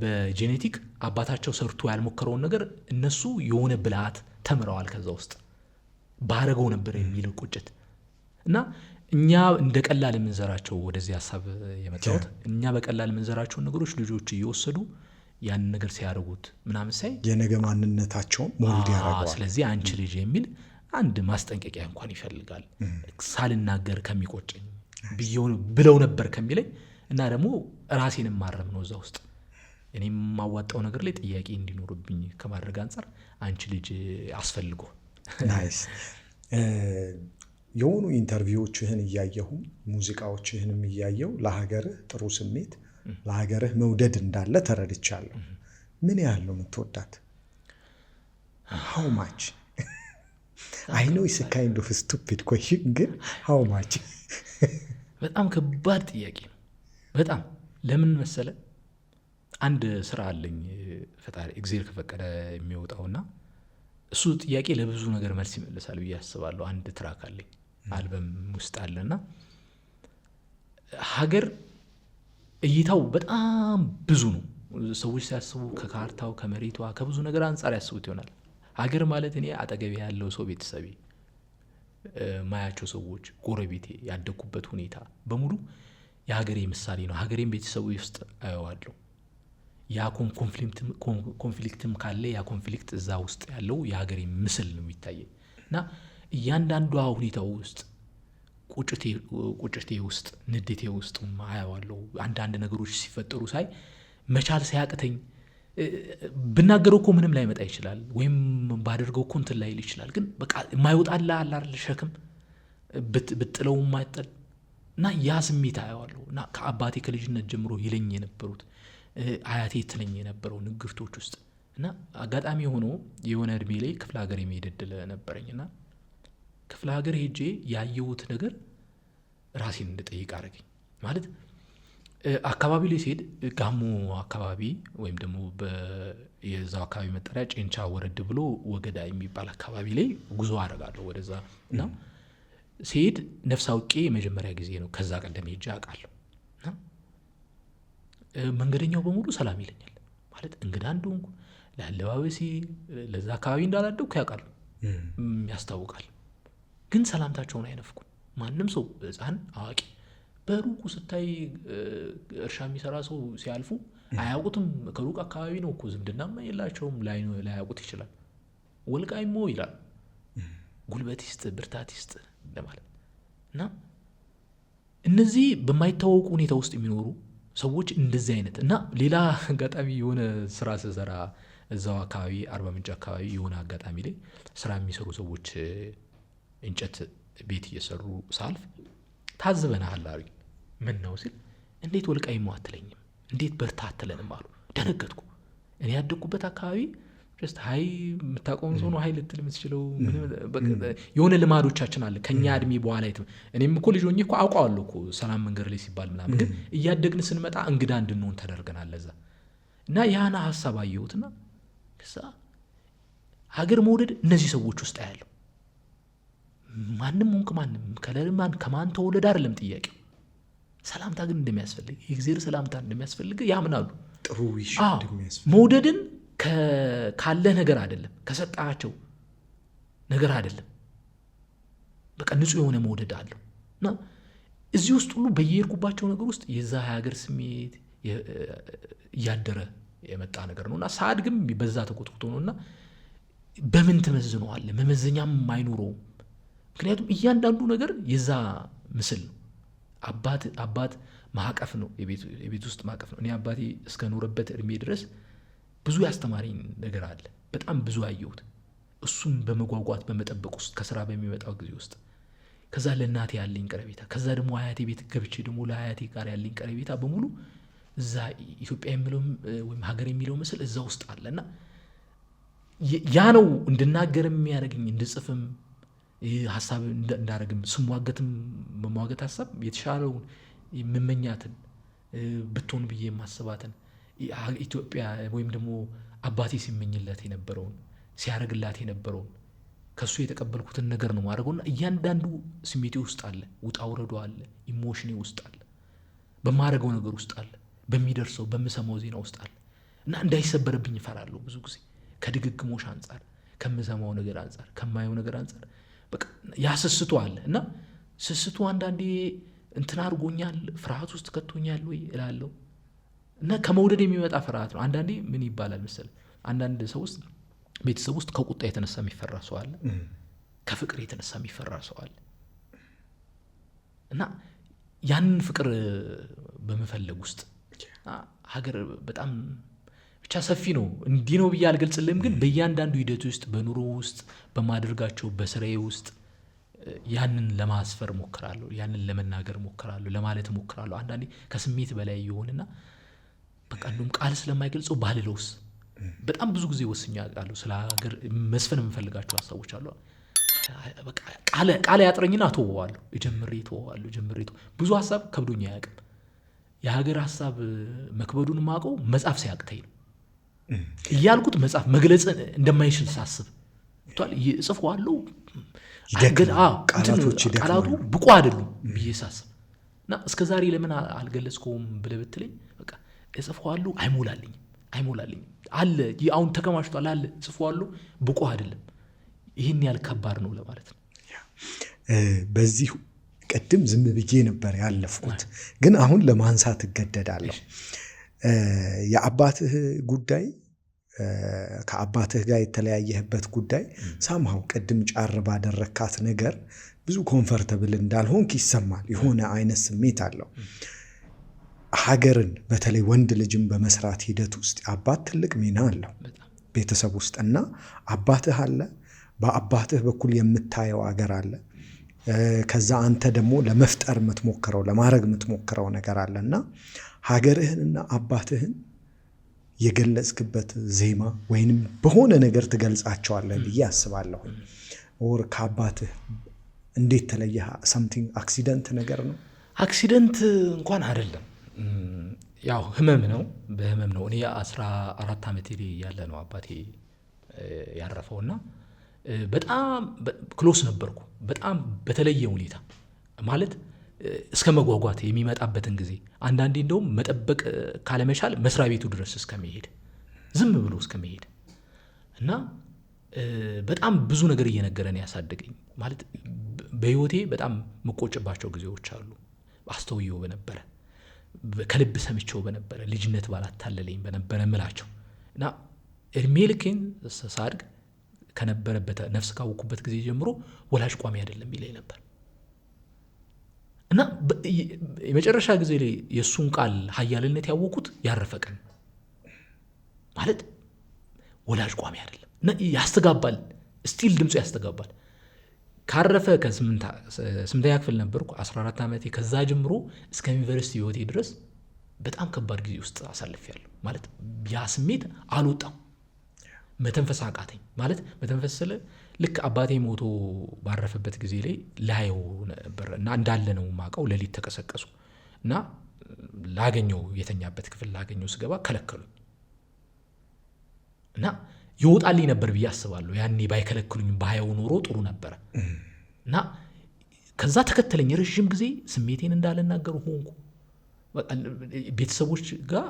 [SPEAKER 1] በጄኔቲክ አባታቸው ሰርቶ ያልሞከረውን ነገር እነሱ የሆነ ብልሃት ተምረዋል ከዛ ውስጥ ባረገው ነበር የሚለው ቁጭት እና እኛ እንደ ቀላል የምንዘራቸው ወደዚህ ሀሳብ የመጣሁት እኛ በቀላል የምንዘራቸውን ነገሮች ልጆች እየወሰዱ ያን ነገር ሲያደርጉት ምናምን ሳይ
[SPEAKER 2] የነገ ማንነታቸውን ሞልድ ያደርገዋል።
[SPEAKER 1] ስለዚህ አንቺ ልጅ የሚል አንድ ማስጠንቀቂያ እንኳን ይፈልጋል ሳልናገር ከሚቆጨኝ ብለው ነበር ከሚለኝ እና ደግሞ ራሴንም ማረም ነው እዛ ውስጥ እኔም የማዋጣው ነገር ላይ ጥያቄ እንዲኖርብኝ ከማድረግ አንጻር አንቺ ልጅ አስፈልጎ
[SPEAKER 2] ናይስ የሆኑ ኢንተርቪዎችህን እያየሁ ሙዚቃዎችህንም እያየሁ ለሀገርህ ጥሩ ስሜት ለሀገርህ መውደድ እንዳለ ተረድቻለሁ። ምን ያህል ነው የምትወዳት? how much? I know it's a kind of a stupid question ግን how much?
[SPEAKER 1] በጣም ከባድ ጥያቄ ነው። በጣም ለምን መሰለ አንድ ስራ አለኝ ፈጣሪ እግዚአብሔር ከፈቀደ የሚወጣውና እሱ ጥያቄ ለብዙ ነገር መልስ ይመልሳል ብዬ አስባለሁ። አንድ ትራክ አለኝ አልበም ውስጥ አለና ሀገር እይታው በጣም ብዙ ነው። ሰዎች ሲያስቡ ከካርታው ከመሬቷ ከብዙ ነገር አንጻር ያስቡት ይሆናል። ሀገር ማለት እኔ አጠገቤ ያለው ሰው ቤተሰቤ ማያቸው ሰዎች ጎረቤቴ ያደኩበት ሁኔታ በሙሉ የሀገሬ ምሳሌ ነው። ሀገሬን ቤተሰቡ ውስጥ አየዋለሁ። ያ ኮንፍሊክትም ካለ ያ ኮንፍሊክት እዛ ውስጥ ያለው የሀገሬ ምስል ነው የሚታየኝ እና እያንዳንዷ ሁኔታ ውስጥ ቁጭቴ ውስጥ ንዴቴ ውስጥ አየዋለሁ። አንዳንድ ነገሮች ሲፈጠሩ ሳይ መቻል ሳያቅተኝ ብናገረው እኮ ምንም ላይመጣ ይችላል ወይም ባደርገው እኮ እንትን ላይል ይችላል። ግን በቃ የማይወጣላ አላር ሸክም ብጥለው የማይጠል እና ያ ስሜት አየዋለሁ እና ከአባቴ ከልጅነት ጀምሮ ይለኝ የነበሩት አያቴ ትለኝ የነበረው ንግርቶች ውስጥ እና አጋጣሚ ሆኖ የሆነ እድሜ ላይ ክፍለ ሀገር የመሄድ ዕድል ነበረኝና ክፍለ ሀገር ሄጄ ያየሁት ነገር ራሴን እንድጠይቅ አደረገኝ። ማለት አካባቢ ላይ ሲሄድ ጋሞ አካባቢ ወይም ደግሞ የዛው አካባቢ መጠሪያ ጨንቻ ወረድ ብሎ ወገዳ የሚባል አካባቢ ላይ ጉዞ አደርጋለሁ ወደዛ እና ሲሄድ ነፍስ አውቄ የመጀመሪያ ጊዜ ነው። ከዛ ቀደም ሄጄ አውቃለሁ እና መንገደኛው በሙሉ ሰላም ይለኛል። ማለት እንግዳ እንደሆንኩ ለአለባበሴ ለዛ አካባቢ እንዳላደግኩ ያውቃሉ፣ ያስታውቃል። ግን ሰላምታቸውን አይነፍኩም። ማንም ሰው ሕፃን አዋቂ በሩቁ ስታይ እርሻ የሚሰራ ሰው ሲያልፉ አያውቁትም። ከሩቅ አካባቢ ነው እኮ ዝምድናማ የላቸውም፣ ላያውቁት ይችላል። ወልቃይሞ ይላል። ጉልበት ይስጥ ብርታት ይስጥ ለማለት እና እነዚህ በማይታወቁ ሁኔታ ውስጥ የሚኖሩ ሰዎች እንደዚህ አይነት እና ሌላ አጋጣሚ የሆነ ስራ ስሰራ እዛው አካባቢ አርባ ምንጭ አካባቢ የሆነ አጋጣሚ ላይ ስራ የሚሰሩ ሰዎች እንጨት ቤት እየሰሩ ሳልፍ ታዝበናል አሉኝ። ምን ነው ሲል እንዴት ወልቃይሞ አትለኝም እንዴት በርታ አትለንም አሉ። ደነገጥኩ። እኔ ያደኩበት አካባቢ ጀስት ሀይ የምታውቀውን ሰው ነው ሀይ ልትል የምትችለው የሆነ ልማዶቻችን አለ ከኛ እድሜ በኋላ እኔም እኮ ልጅ ሆኜ እኮ አውቀዋለሁ እኮ ሰላም መንገድ ላይ ሲባል ምናምን፣ ግን እያደግን ስንመጣ እንግዳ እንድንሆን ተደርገናል ለዛ እና ያና ሀሳብ አየሁትና ከዛ ሀገር መውደድ እነዚህ ሰዎች ውስጥ ያለው ማንም ሆንክ ማንም ከለርማን ከማን ተወለደ አይደለም ጥያቄው። ሰላምታ ግን እንደሚያስፈልግ የእግዚአብሔር ሰላምታ እንደሚያስፈልግ ያምናሉ።
[SPEAKER 2] ጥሩ ይሽ
[SPEAKER 1] መውደድን ካለ ነገር አይደለም ከሰጣቸው ነገር አይደለም። በቃ ንጹህ የሆነ መውደድ አለው እና እዚህ ውስጥ ሁሉ በየሄድኩባቸው ነገር ውስጥ የዛ ሀገር ስሜት እያደረ የመጣ ነገር ነውና ሳድግም በዛ ተቆጥቁጦ ነውና በምን ትመዝነዋለህ? መመዘኛም አይኖረውም። ምክንያቱም እያንዳንዱ ነገር የዛ ምስል ነው። አባት ማዕቀፍ ነው፣ የቤት ውስጥ ማዕቀፍ ነው። እኔ አባቴ እስከ ኖረበት እድሜ ድረስ ብዙ ያስተማረኝ ነገር አለ። በጣም ብዙ አየሁት። እሱም በመጓጓት በመጠበቅ ውስጥ ከስራ በሚመጣው ጊዜ ውስጥ ከዛ ለእናቴ ያለኝ ቀረቤታ፣ ከዛ ደግሞ አያቴ ቤት ገብቼ ደግሞ ለአያቴ ጋር ያለኝ ቀረቤታ በሙሉ እዛ ኢትዮጵያ የሚለው ወይም ሀገር የሚለው ምስል እዛ ውስጥ አለና ያ ነው እንድናገርም የሚያደርገኝ እንድጽፍም ሀሳብ እንዳደረግም ስሟገትም በመዋገት ሀሳብ የተሻለውን የምመኛትን ብትሆን ብዬ የማስባትን ኢትዮጵያ ወይም ደግሞ አባቴ ሲመኝለት የነበረውን ሲያደርግላት የነበረውን ከሱ የተቀበልኩትን ነገር ነው ማድረገውና እያንዳንዱ ስሜቴ ውስጥ አለ፣ ውጣ ውረዶ አለ፣ ኢሞሽኔ ውስጥ አለ፣ በማድረገው ነገር ውስጥ አለ፣ በሚደርሰው በምሰማው ዜና ውስጥ አለ እና እንዳይሰበርብኝ እፈራለሁ። ብዙ ጊዜ ከድግግሞሽ አንጻር፣ ከምሰማው ነገር አንጻር፣ ከማየው ነገር አንጻር በቃ ያስስቱ አለ እና ስስቱ አንዳንዴ እንትን አድርጎኛል፣ ፍርሃት ውስጥ ከቶኛል ወይ እላለሁ እና ከመውደድ የሚመጣ ፍርሃት ነው። አንዳንዴ ምን ይባላል መሰለህ፣ አንዳንድ ሰው ውስጥ ቤተሰብ ውስጥ ከቁጣ የተነሳ የሚፈራ ሰው አለ፣ ከፍቅር የተነሳ የሚፈራ ሰው አለ። እና ያንን ፍቅር በመፈለግ ውስጥ ሀገር በጣም ብቻ ሰፊ ነው። እንዲህ ነው ብዬ አልገልጽልም፣ ግን በእያንዳንዱ ሂደት ውስጥ በኑሮ ውስጥ በማደርጋቸው በስራዬ ውስጥ ያንን ለማስፈር ሞክራለሁ፣ ያንን ለመናገር ሞክራለሁ፣ ለማለት ሞክራለሁ። አንዳንዴ ከስሜት በላይ ይሆንና በቃ እንደውም ቃል ስለማይገልጸው ባልለውስ በጣም ብዙ ጊዜ ወስኛ አውቃለሁ። ስለ ሀገር መስፈን የምፈልጋቸው ሀሳቦች አሉ። በቃ ቃል ያጥረኝና እተወዋለሁ፣ ጀምሬ ብዙ ሀሳብ ከብዶኝ አያውቅም። የሀገር ሀሳብ መክበዱን ማውቀው መጽሐፍ ሲያቅተኝ ነው እያልኩት መጽሐፍ መግለጽ እንደማይችል ሳስብ እጽፈዋለሁ። ቃላቱ ብቁ አይደሉም ብዬ ሳስብ እና እስከ ዛሬ ለምን አልገለጽከውም ብለህ ብትለኝ በቃ እጽፈዋለሁ፣ አይሞላልኝም አለ። አሁን ተከማችቷል አለ፣ እጽፈዋለሁ፣ ብቁ አይደለም። ይህን ያህል ከባድ ነው ለማለት ነው።
[SPEAKER 2] በዚህ ቅድም ዝም ብዬ ነበር ያለፍኩት፣ ግን አሁን ለማንሳት እገደዳለሁ። የአባትህ ጉዳይ ከአባትህ ጋር የተለያየህበት ጉዳይ ሳምሃው ቅድም ጫር ባደረካት ነገር ብዙ ኮንፈርተብል እንዳልሆንክ ይሰማል። የሆነ አይነት ስሜት አለው። ሀገርን በተለይ ወንድ ልጅም በመስራት ሂደት ውስጥ አባት ትልቅ ሚና አለው ቤተሰብ ውስጥ እና አባትህ አለ፣ በአባትህ በኩል የምታየው ሀገር አለ፣ ከዛ አንተ ደግሞ ለመፍጠር የምትሞክረው ለማድረግ የምትሞክረው ነገር አለ እና ሀገርህንና አባትህን የገለጽክበት ዜማ ወይንም በሆነ ነገር ትገልጻቸዋለህ ብዬ አስባለሁ። ወር ከአባትህ እንዴት ተለየህ? ሰምቲንግ አክሲደንት ነገር ነው?
[SPEAKER 1] አክሲደንት እንኳን አይደለም፣ ያው ህመም ነው። በህመም ነው። እኔ 14 ዓመቴ ያለ ነው አባቴ ያረፈውና በጣም ክሎስ ነበርኩ። በጣም በተለየ ሁኔታ ማለት እስከ መጓጓት የሚመጣበትን ጊዜ አንዳንዴ እንደውም መጠበቅ ካለመቻል መስሪያ ቤቱ ድረስ እስከመሄድ ዝም ብሎ እስከመሄድ እና በጣም ብዙ ነገር እየነገረን ያሳደገኝ ማለት በህይወቴ በጣም መቆጭባቸው ጊዜዎች አሉ። አስተውየው በነበረ ከልብ ሰምቼው በነበረ ልጅነት ባላታለለኝ በነበረ ምላቸው እና እድሜ ልኬን ሳድግ ከነበረበት ነፍስ ካወኩበት ጊዜ ጀምሮ ወላጅ ቋሚ አይደለም ይለኝ ነበር እና የመጨረሻ ጊዜ ላይ የእሱን ቃል ሀያልነት ያወቁት ያረፈ ቀን ማለት ወላጅ ቋሚ አይደለም እና ያስተጋባል፣ ስቲል ድምፁ ያስተጋባል። ካረፈ ከስምንተኛ ክፍል ነበርኩ 14 ዓመቴ። ከዛ ጀምሮ እስከ ዩኒቨርሲቲ ህይወቴ ድረስ በጣም ከባድ ጊዜ ውስጥ አሳልፌያለሁ። ማለት ያ ስሜት አልወጣም፣ መተንፈስ አቃተኝ። ማለት መተንፈስ ስለ ልክ አባቴ ሞቶ ባረፈበት ጊዜ ላይ ላየው ነበር እና እንዳለ ነው ማቀው። ሌሊት ተቀሰቀሱ እና ላገኘው የተኛበት ክፍል ላገኘው ስገባ ከለከሉኝ እና ይወጣልኝ ነበር ብዬ አስባለሁ። ያኔ ባይከለክሉኝ ባየው ኖሮ ጥሩ ነበረ እና ከዛ ተከተለኝ ረዥም ጊዜ ስሜቴን እንዳልናገር ሆንኩ። ቤተሰቦች ጋር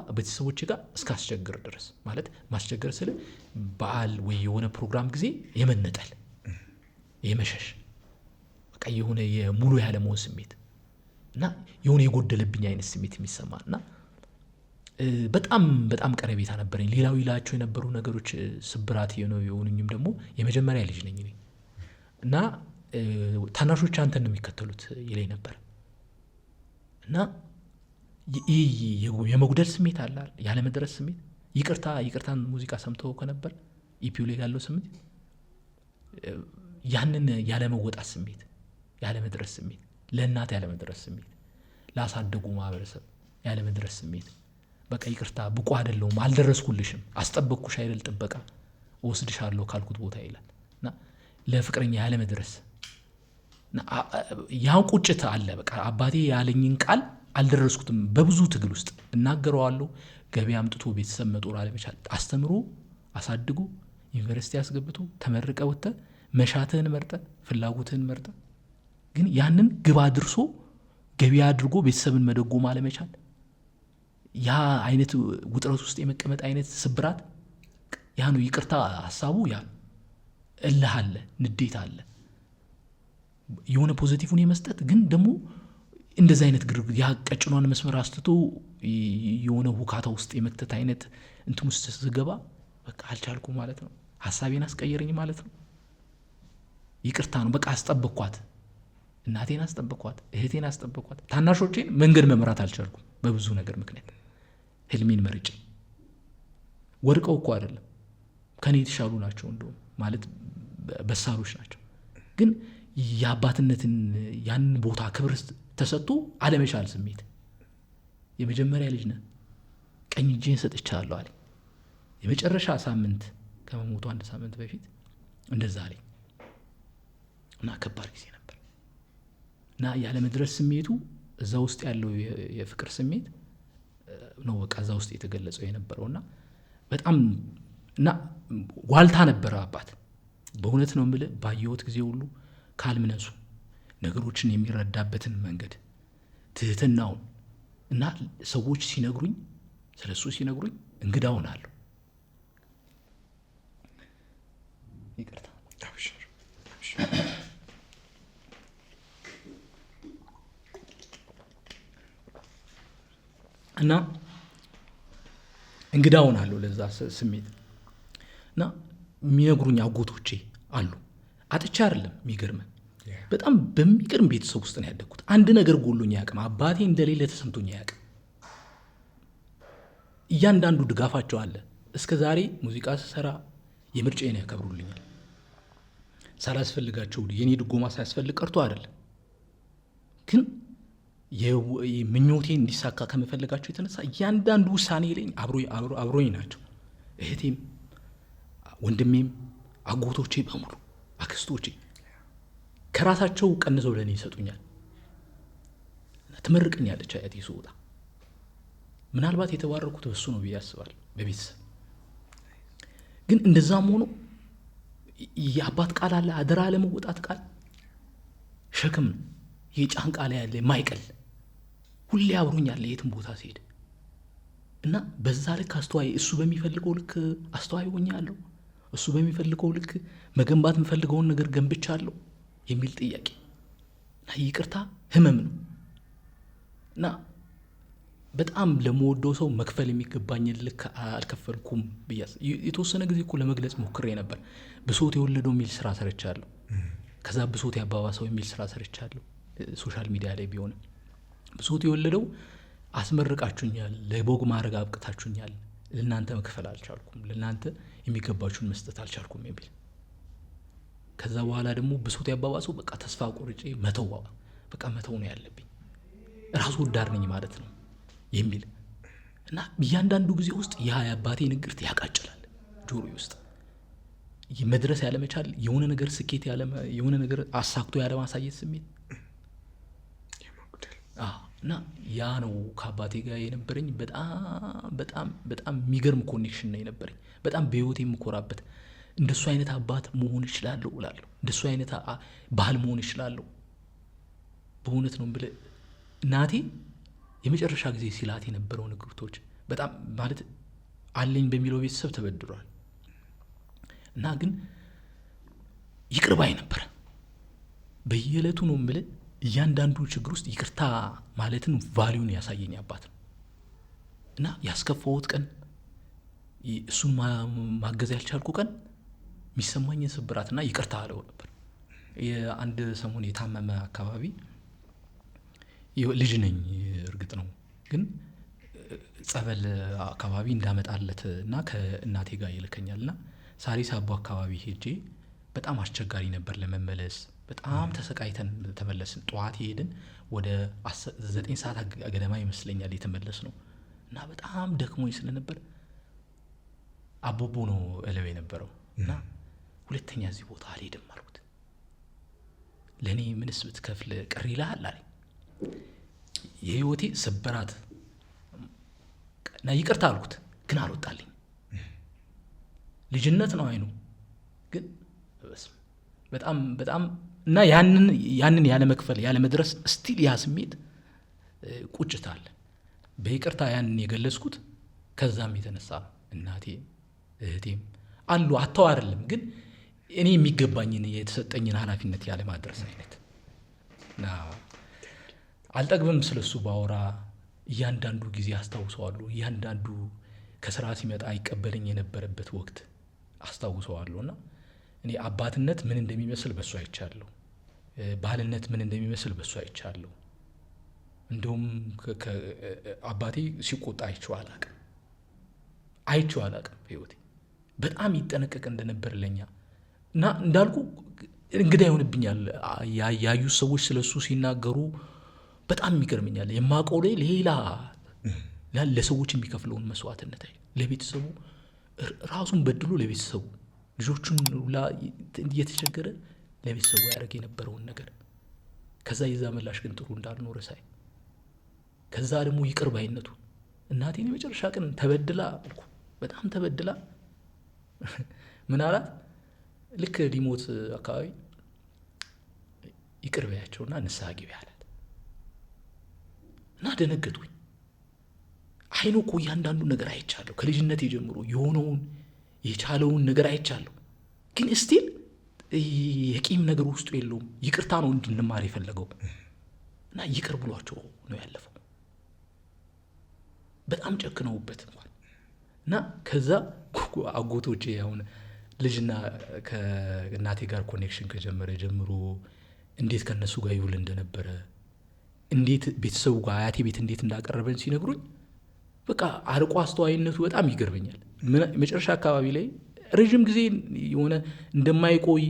[SPEAKER 1] እስካስቸግር ድረስ ማለት ማስቸገር ስለ በዓል ወይ የሆነ ፕሮግራም ጊዜ የመነጠል የመሸሽ በቃ የሆነ የሙሉ ያለመሆን ስሜት እና የሆነ የጎደለብኝ አይነት ስሜት የሚሰማ እና በጣም በጣም ቀረቤታ ነበረኝ። ሌላው ይላቸው የነበሩ ነገሮች ስብራት የሆኑኝም ደግሞ የመጀመሪያ ልጅ ነኝ እኔ እና ታናሾች አንተን ነው የሚከተሉት ይለኝ ነበር እና የመጉደል ስሜት አለ፣ ያለመድረስ ስሜት። ይቅርታን ሙዚቃ ሰምተው ከነበር ኢፒዩ ላይ ያለው ስሜት ያንን ያለመወጣት ስሜት፣ ያለመድረስ ስሜት፣ ለእናት ያለመድረስ ስሜት፣ ላሳደጉ ማህበረሰብ ያለመድረስ ስሜት። በቃ ይቅርታ ብቁ አይደለሁም፣ አልደረስኩልሽም፣ አስጠበቅኩሽ አይደል ጥበቃ ወስድሻለሁ ካልኩት ቦታ ይላል እና ለፍቅረኛ ያለመድረስ ያን ቁጭት አለ። በቃ አባቴ ያለኝን ቃል አልደረስኩትም። በብዙ ትግል ውስጥ እናገረዋለሁ። ገበያ አምጥቶ ቤተሰብ መጦር አለመቻል፣ አስተምሮ አሳድጎ ዩኒቨርሲቲ አስገብቶ ተመርቀ ወጥተ መሻትህን መርጠ ፍላጎትህን መርጠ ግን ያንን ግብ አድርሶ ገበያ አድርጎ ቤተሰብን መደጎም አለመቻል፣ ያ አይነት ውጥረት ውስጥ የመቀመጥ አይነት ስብራት ያ ነው። ይቅርታ ሀሳቡ ያ ነው። እልህ አለ፣ ንዴት አለ፣ የሆነ ፖዚቲቭን የመስጠት ግን ደግሞ እንደዚህ አይነት ግርግር ያ ቀጭኗን መስመር አስትቶ የሆነ ሁካታ ውስጥ የመክተት አይነት እንትን ውስጥ ስገባ በቃ አልቻልኩ ማለት ነው። ሀሳቤን አስቀየረኝ ማለት ነው። ይቅርታ ነው። በቃ አስጠበቅኳት፣ እናቴን አስጠበቅኳት፣ እህቴን አስጠበቅኳት። ታናሾቼን መንገድ መምራት አልቻልኩም በብዙ ነገር ምክንያት። ህልሜን መርጬ ወድቀው እኮ አይደለም ከኔ የተሻሉ ናቸው፣ እንደውም ማለት በሳሎች ናቸው። ግን የአባትነትን ያንን ቦታ ክብር ተሰጥቶ አለመቻል ስሜት። የመጀመሪያ ልጅ ነህ፣ ቀኝ እጄን ሰጥቻለሁ አለኝ። የመጨረሻ ሳምንት ከመሞቱ 1 ሳምንት በፊት እንደዛ አለኝ እና ከባድ ጊዜ ነበር እና ያለመድረስ ስሜቱ እዛ ውስጥ ያለው የፍቅር ስሜት ነው በቃ እዛ ውስጥ የተገለጸው የነበረውና በጣም እና ዋልታ ነበረ አባት። በእውነት ነው የምልህ ባየሁት ጊዜ ሁሉ ካልምነሱ ነገሮችን የሚረዳበትን መንገድ ትህትናውን እና ሰዎች ሲነግሩኝ ስለሱ ሲነግሩኝ እንግዳ ሆናለሁ። ይቅርታ እና እንግዳ ሆናለሁ ለዛ ስሜት እና የሚነግሩኝ አጎቶቼ አሉ። አጥቻ አይደለም የሚገርም በጣም በሚገርም ቤተሰብ ውስጥ ነው ያደግኩት። አንድ ነገር ጎሎኝ አያውቅም። አባቴ እንደሌለ ተሰምቶኝ አያውቅም። እያንዳንዱ ድጋፋቸው አለ። እስከ ዛሬ ሙዚቃ ስሰራ የምርጫዬን ያከብሩልኛል። ሳላስፈልጋቸው የኔ ድጎማ ሳያስፈልግ ቀርቶ አይደለም፣ ግን ምኞቴ እንዲሳካ ከመፈለጋቸው የተነሳ እያንዳንዱ ውሳኔ ላይ አብሮኝ ናቸው። እህቴም፣ ወንድሜም፣ አጎቶቼ በሙሉ አክስቶቼ ከራሳቸው ቀንሰው ለእኔ ይሰጡኛል። ትመርቀኛለች አያቴ ስወጣ። ምናልባት የተባረኩት በሱ ነው ብዬ አስባለሁ በቤተሰብ። ግን እንደዛም ሆኖ የአባት ቃል አለ፣ አደራ ለመወጣት ቃል ሸክም ነው። የጫንቃ ላይ ያለ የማይቀል ሁሌ አብሮኛል የትም ቦታ ሲሄድ እና በዛ ልክ አስተዋይ፣ እሱ በሚፈልገው ልክ አስተዋይ ሆኛለሁ፣ እሱ በሚፈልገው ልክ መገንባት የምፈልገውን ነገር ገንብቻለሁ የሚል ጥያቄ እና ይቅርታ ህመም ነው እና በጣም ለመወደው ሰው መክፈል የሚገባኝን ልክ አልከፈልኩም ብያስ የተወሰነ ጊዜ እኮ ለመግለጽ ሞክሬ ነበር። ብሶት የወለደው የሚል ስራ ሰርቻለሁ። ከዛ ብሶት ያባባሰው የሚል ስራ ሰርቻለሁ ሶሻል ሚዲያ ላይ ቢሆንም ብሶት የወለደው አስመርቃችሁኛል፣ ለቦግ ማድረግ አብቅታችሁኛል፣ ለእናንተ መክፈል አልቻልኩም፣ ለእናንተ የሚገባችሁን መስጠት አልቻልኩም የሚል ከዛ በኋላ ደግሞ ብሶት ያባባሰው በቃ ተስፋ ቆርጬ በቃ መተው ነው ያለብኝ፣ ራሱ ወዳድ ነኝ ማለት ነው የሚል እና እያንዳንዱ ጊዜ ውስጥ የአባቴ ንግርት ያቃጭላል ጆሮዬ ውስጥ። መድረስ ያለመቻል፣ የሆነ ነገር ስኬት የሆነ ነገር አሳክቶ ያለማሳየት ስሜት እና ያ ነው ከአባቴ ጋር የነበረኝ በጣም የሚገርም ኮኔክሽን ነው የነበረኝ። በጣም በህይወቴ የምኮራበት እንደሱ አይነት አባት መሆን እችላለሁ እላለሁ። እንደሱ አይነት ባህል መሆን እችላለሁ። በእውነት ነው ብለህ እናቴ የመጨረሻ ጊዜ ሲላት የነበረው ንግግሮች በጣም ማለት አለኝ በሚለው ቤተሰብ ተበድሯል እና ግን ይቅር ባይ ነበረ። በየዕለቱ ነው ብለህ እያንዳንዱ ችግር ውስጥ ይቅርታ ማለትን ቫሊዩን ያሳየኝ አባት ነው እና ያስከፋሁት ቀን፣ እሱን ማገዝ ያልቻልኩ ቀን የሚሰማኝን ስብራትና ይቅርታ አለው ነበር። የአንድ ሰሞን የታመመ አካባቢ ልጅ ነኝ እርግጥ ነው፣ ግን ጸበል አካባቢ እንዳመጣለት እና ከእናቴ ጋር ይልከኛል እና ሳሪስ አቦ አካባቢ ሄጄ በጣም አስቸጋሪ ነበር ለመመለስ። በጣም ተሰቃይተን ተመለስን። ጠዋት ሄድን፣ ወደ 9 ሰዓት ገደማ ይመስለኛል የተመለስ ነው እና በጣም ደክሞኝ ስለነበር አቦቦ ነው እለው የነበረው እና ሁለተኛ እዚህ ቦታ አልሄድም አልኩት። ለእኔ ምንስ ብትከፍል ቅር ይልሃል አለኝ። የህይወቴ ስብራት እና ይቅርታ አልኩት፣ ግን አልወጣልኝ። ልጅነት ነው አይኑ፣ ግን በጣም እና ያንን ያለ መክፈል ያለ መድረስ ስቲል ያ ስሜት ቁጭት አለ። በይቅርታ ያንን የገለጽኩት ከዛም የተነሳ ነው። እናቴ እህቴም አሉ አተው አይደለም፣ ግን እኔ የሚገባኝን የተሰጠኝን ኃላፊነት ያለ ማድረስ አይነት እና አልጠግብም ስለሱ ባወራ። እያንዳንዱ ጊዜ አስታውሰዋለሁ። እያንዳንዱ ከስራ ሲመጣ ይቀበለኝ የነበረበት ወቅት አስታውሰዋለሁ እና እኔ አባትነት ምን እንደሚመስል በሱ አይቻለሁ። ባልነት ምን እንደሚመስል በሱ አይቻለሁ። እንደውም አባቴ ሲቆጣ አይቼው አላቅም ህይወቴ በጣም ይጠነቀቅ እንደነበር ለኛ እና እንዳልኩ እንግዳ ይሆንብኛል ያዩ ሰዎች ስለሱ ሲናገሩ በጣም ይገርመኛል። የማውቀው ላይ ሌላ ለሰዎች የሚከፍለውን መስዋዕትነት ለቤተሰቡ ራሱን በድሎ ለቤተሰቡ ልጆቹን እየተቸገረ ለቤተሰቡ ያደረግ የነበረውን ነገር ከዛ የዛ መላሽ ግን ጥሩ እንዳልኖረ ሳይ ከዛ ደግሞ ይቅር ባይነቱ እናቴን የመጨረሻ ቀን ተበድላ አልኩ በጣም ተበድላ ምን አላት ልክ ሊሞት አካባቢ ይቅር በያቸውና ንስሐ ግቢ አላት እና ደነገጥኩኝ። አይኖ እኮ እያንዳንዱ ነገር አይቻለሁ ከልጅነት ጀምሮ የሆነውን የቻለውን ነገር አይቻለሁ። ግን እስቲል የቂም ነገር ውስጡ የለውም። ይቅርታ ነው እንድንማር የፈለገው እና ይቅር ብሏቸው ነው ያለፈው። በጣም ጨክነውበት እንኳን እና ከዛ አጎቶቼ አሁን ልጅና ከእናቴ ጋር ኮኔክሽን ከጀመረ ጀምሮ እንዴት ከነሱ ጋር ይውል እንደነበረ እንዴት ቤተሰቡ ጋር አያቴ ቤት እንዴት እንዳቀረበን ሲነግሩኝ በቃ አርቆ አስተዋይነቱ በጣም ይገርመኛል። መጨረሻ አካባቢ ላይ ረጅም ጊዜ የሆነ እንደማይቆይ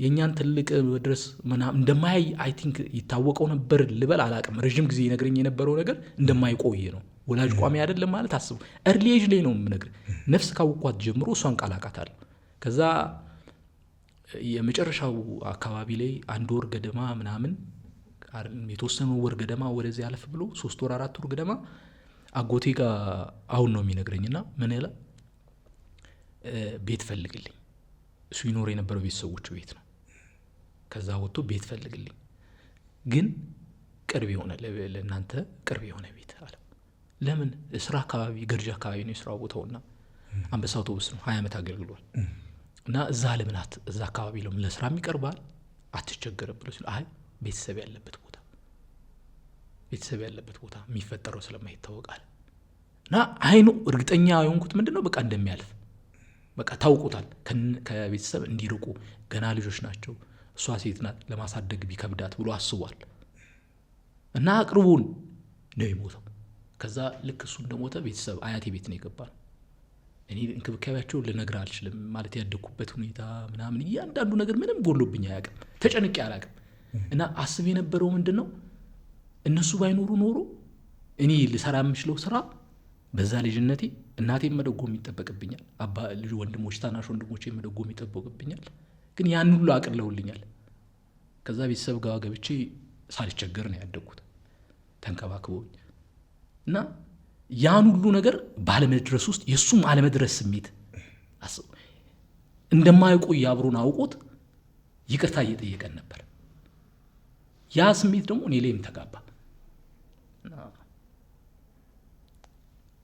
[SPEAKER 1] የኛን ትልቅ ድረስ እንደማያይ አይ ቲንክ ይታወቀው ነበር ልበል አላቅም። ረጅም ጊዜ ይነግረኝ የነበረው ነገር እንደማይቆይ ነው። ወላጅ ቋሚ አይደለም ማለት አስቡ። እርሊ ኤጅ ላይ ነው የምነግርህ። ነፍስ ካወኳት ጀምሮ እሷን ቃል አውቃታለሁ። ከዛ የመጨረሻው አካባቢ ላይ 1 ወር ገደማ ምናምን የተወሰኑ ወር ገደማ ወደዚህ አለፍ ብሎ 3 ወር 4 ወር ገደማ አጎቴ ጋር አሁን ነው የሚነግረኝና ምን ያለ ቤት ፈልግልኝ። እሱ ይኖር የነበረው ቤተሰቦቹ ቤት ነው። ከዛ ወጥቶ ቤት ፈልግልኝ ግን ቅርብ የሆነ ለእናንተ ቅርብ የሆነ ቤት አለ። ለምን ስራ አካባቢ ገርጃ አካባቢ ነው የስራው ቦታውና አንበሳ አውቶቡስ ነው 20 ዓመት አገልግሏል። እና እዛ ለምናት እዛ አካባቢ ለምን ለስራም ይቀርባል አትቸገረም ብሎ ሲል አይ ቤተሰብ ያለበት ቦታ የሚፈጠረው ስለማይታወቃል እና አይኑ እርግጠኛ የሆንኩት ምንድነው በቃ እንደሚያልፍ በቃ ታውቁታል። ከቤተሰብ እንዲርቁ ገና ልጆች ናቸው፣ እሷ ሴት ናት፣ ለማሳደግ ቢከብዳት ብሎ አስቧል። እና አቅርቡን ነው የሞተው። ከዛ ልክ እሱ እንደሞተ ቤተሰብ አያቴ ቤት ነው የገባል። እኔ እንክብካቤያቸው ልነግርህ አልችልም። ማለት ያደግኩበት ሁኔታ ምናምን እያንዳንዱ ነገር ምንም ጎሎብኝ አያውቅም፣ ተጨንቄ አላውቅም። እና አስብ የነበረው ምንድነው እነሱ ባይኖሩ ኖሮ እኔ ልሰራ የምችለው ስራ በዛ ልጅነቴ እናቴን መደጎም ይጠበቅብኛል፣ ልጅ ወንድሞች ታናሽ ወንድሞቼ መደጎም ይጠበቅብኛል። ግን ያን ሁሉ አቅልለውልኛል። ከዛ ቤተሰብ ጋር ገብቼ ሳልቸገር ነው ያደግኩት ተንከባክቦኝ። እና ያን ሁሉ ነገር ባለመድረስ ውስጥ የሱም አለመድረስ ስሜት እንደማይቆይ አብሮን አውቆት ይቅርታ እየጠየቀን ነበር። ያ ስሜት ደግሞ እኔ ላይም ተጋባ።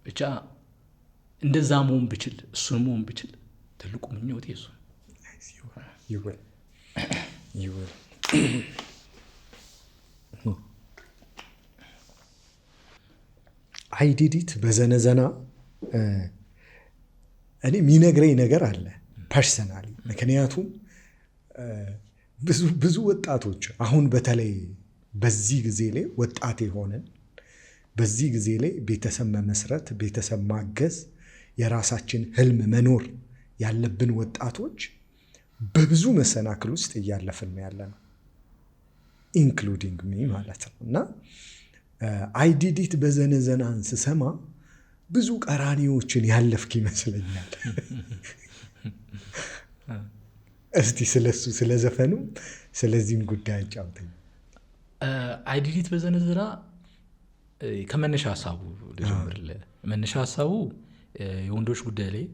[SPEAKER 1] ብቻ እንደዛ መሆን ብችል እሱን መሆን ብችል ትልቁ ምኞቴ እሱ
[SPEAKER 2] ይወል አይዲዲት በዘነዘና እኔ የሚነግረኝ ነገር አለ ፐርሰናሊ። ምክንያቱም ብዙ ወጣቶች አሁን በተለይ በዚህ ጊዜ ላይ ወጣት የሆነን በዚህ ጊዜ ላይ ቤተሰብ መመስረት፣ ቤተሰብ ማገዝ፣ የራሳችን ህልም መኖር ያለብን ወጣቶች በብዙ መሰናክል ውስጥ እያለፍን ያለ ነው፣ ኢንክሉዲንግ ሚ ማለት ነው። እና አይዲዲት በዘነዘናን ስሰማ ብዙ ቀራኒዎችን ያለፍክ ይመስለኛል። እስቲ ስለሱ ስለዘፈኑ ስለዚህም ጉዳይ አጫውተኝ።
[SPEAKER 1] አይዲዲት በዘነዘና ከመነሻ ሀሳቡ ልጀምርልህ። መነሻ ሀሳቡ የወንዶች ጉዳይ ላይ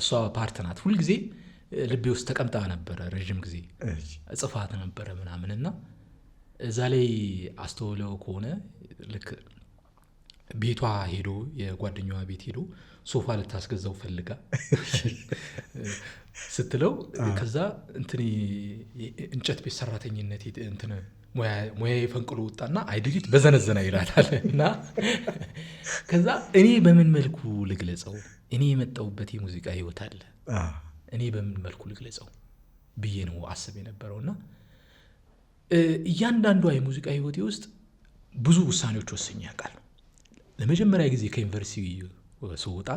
[SPEAKER 1] እሷ ፓርት ናት። ሁልጊዜ ልቤ ውስጥ ተቀምጣ ነበረ፣ ረዥም ጊዜ ጽፋት ነበረ ምናምን እና እዛ ላይ አስተውለው ከሆነ ልክ ቤቷ ሄዶ የጓደኛዋ ቤት ሄዶ ሶፋ ልታስገዛው ፈልጋ ስትለው ከዛ እንትን እንጨት ቤት ሰራተኝነት እንትን ሙያ ፈንቅሎ ወጣና አይዲዲት በዘነዘና ይላታል። እና ከዛ እኔ በምን መልኩ ልግለጸው? እኔ የመጣሁበት የሙዚቃ ህይወት አለ። እኔ በምን መልኩ ልግለጸው ብዬ ነው አስብ የነበረውና እያንዳንዷ የሙዚቃ ህይወቴ ውስጥ ብዙ ውሳኔዎች ወስኜ አውቃለሁ። ለመጀመሪያ ጊዜ ከዩኒቨርሲቲ ስወጣ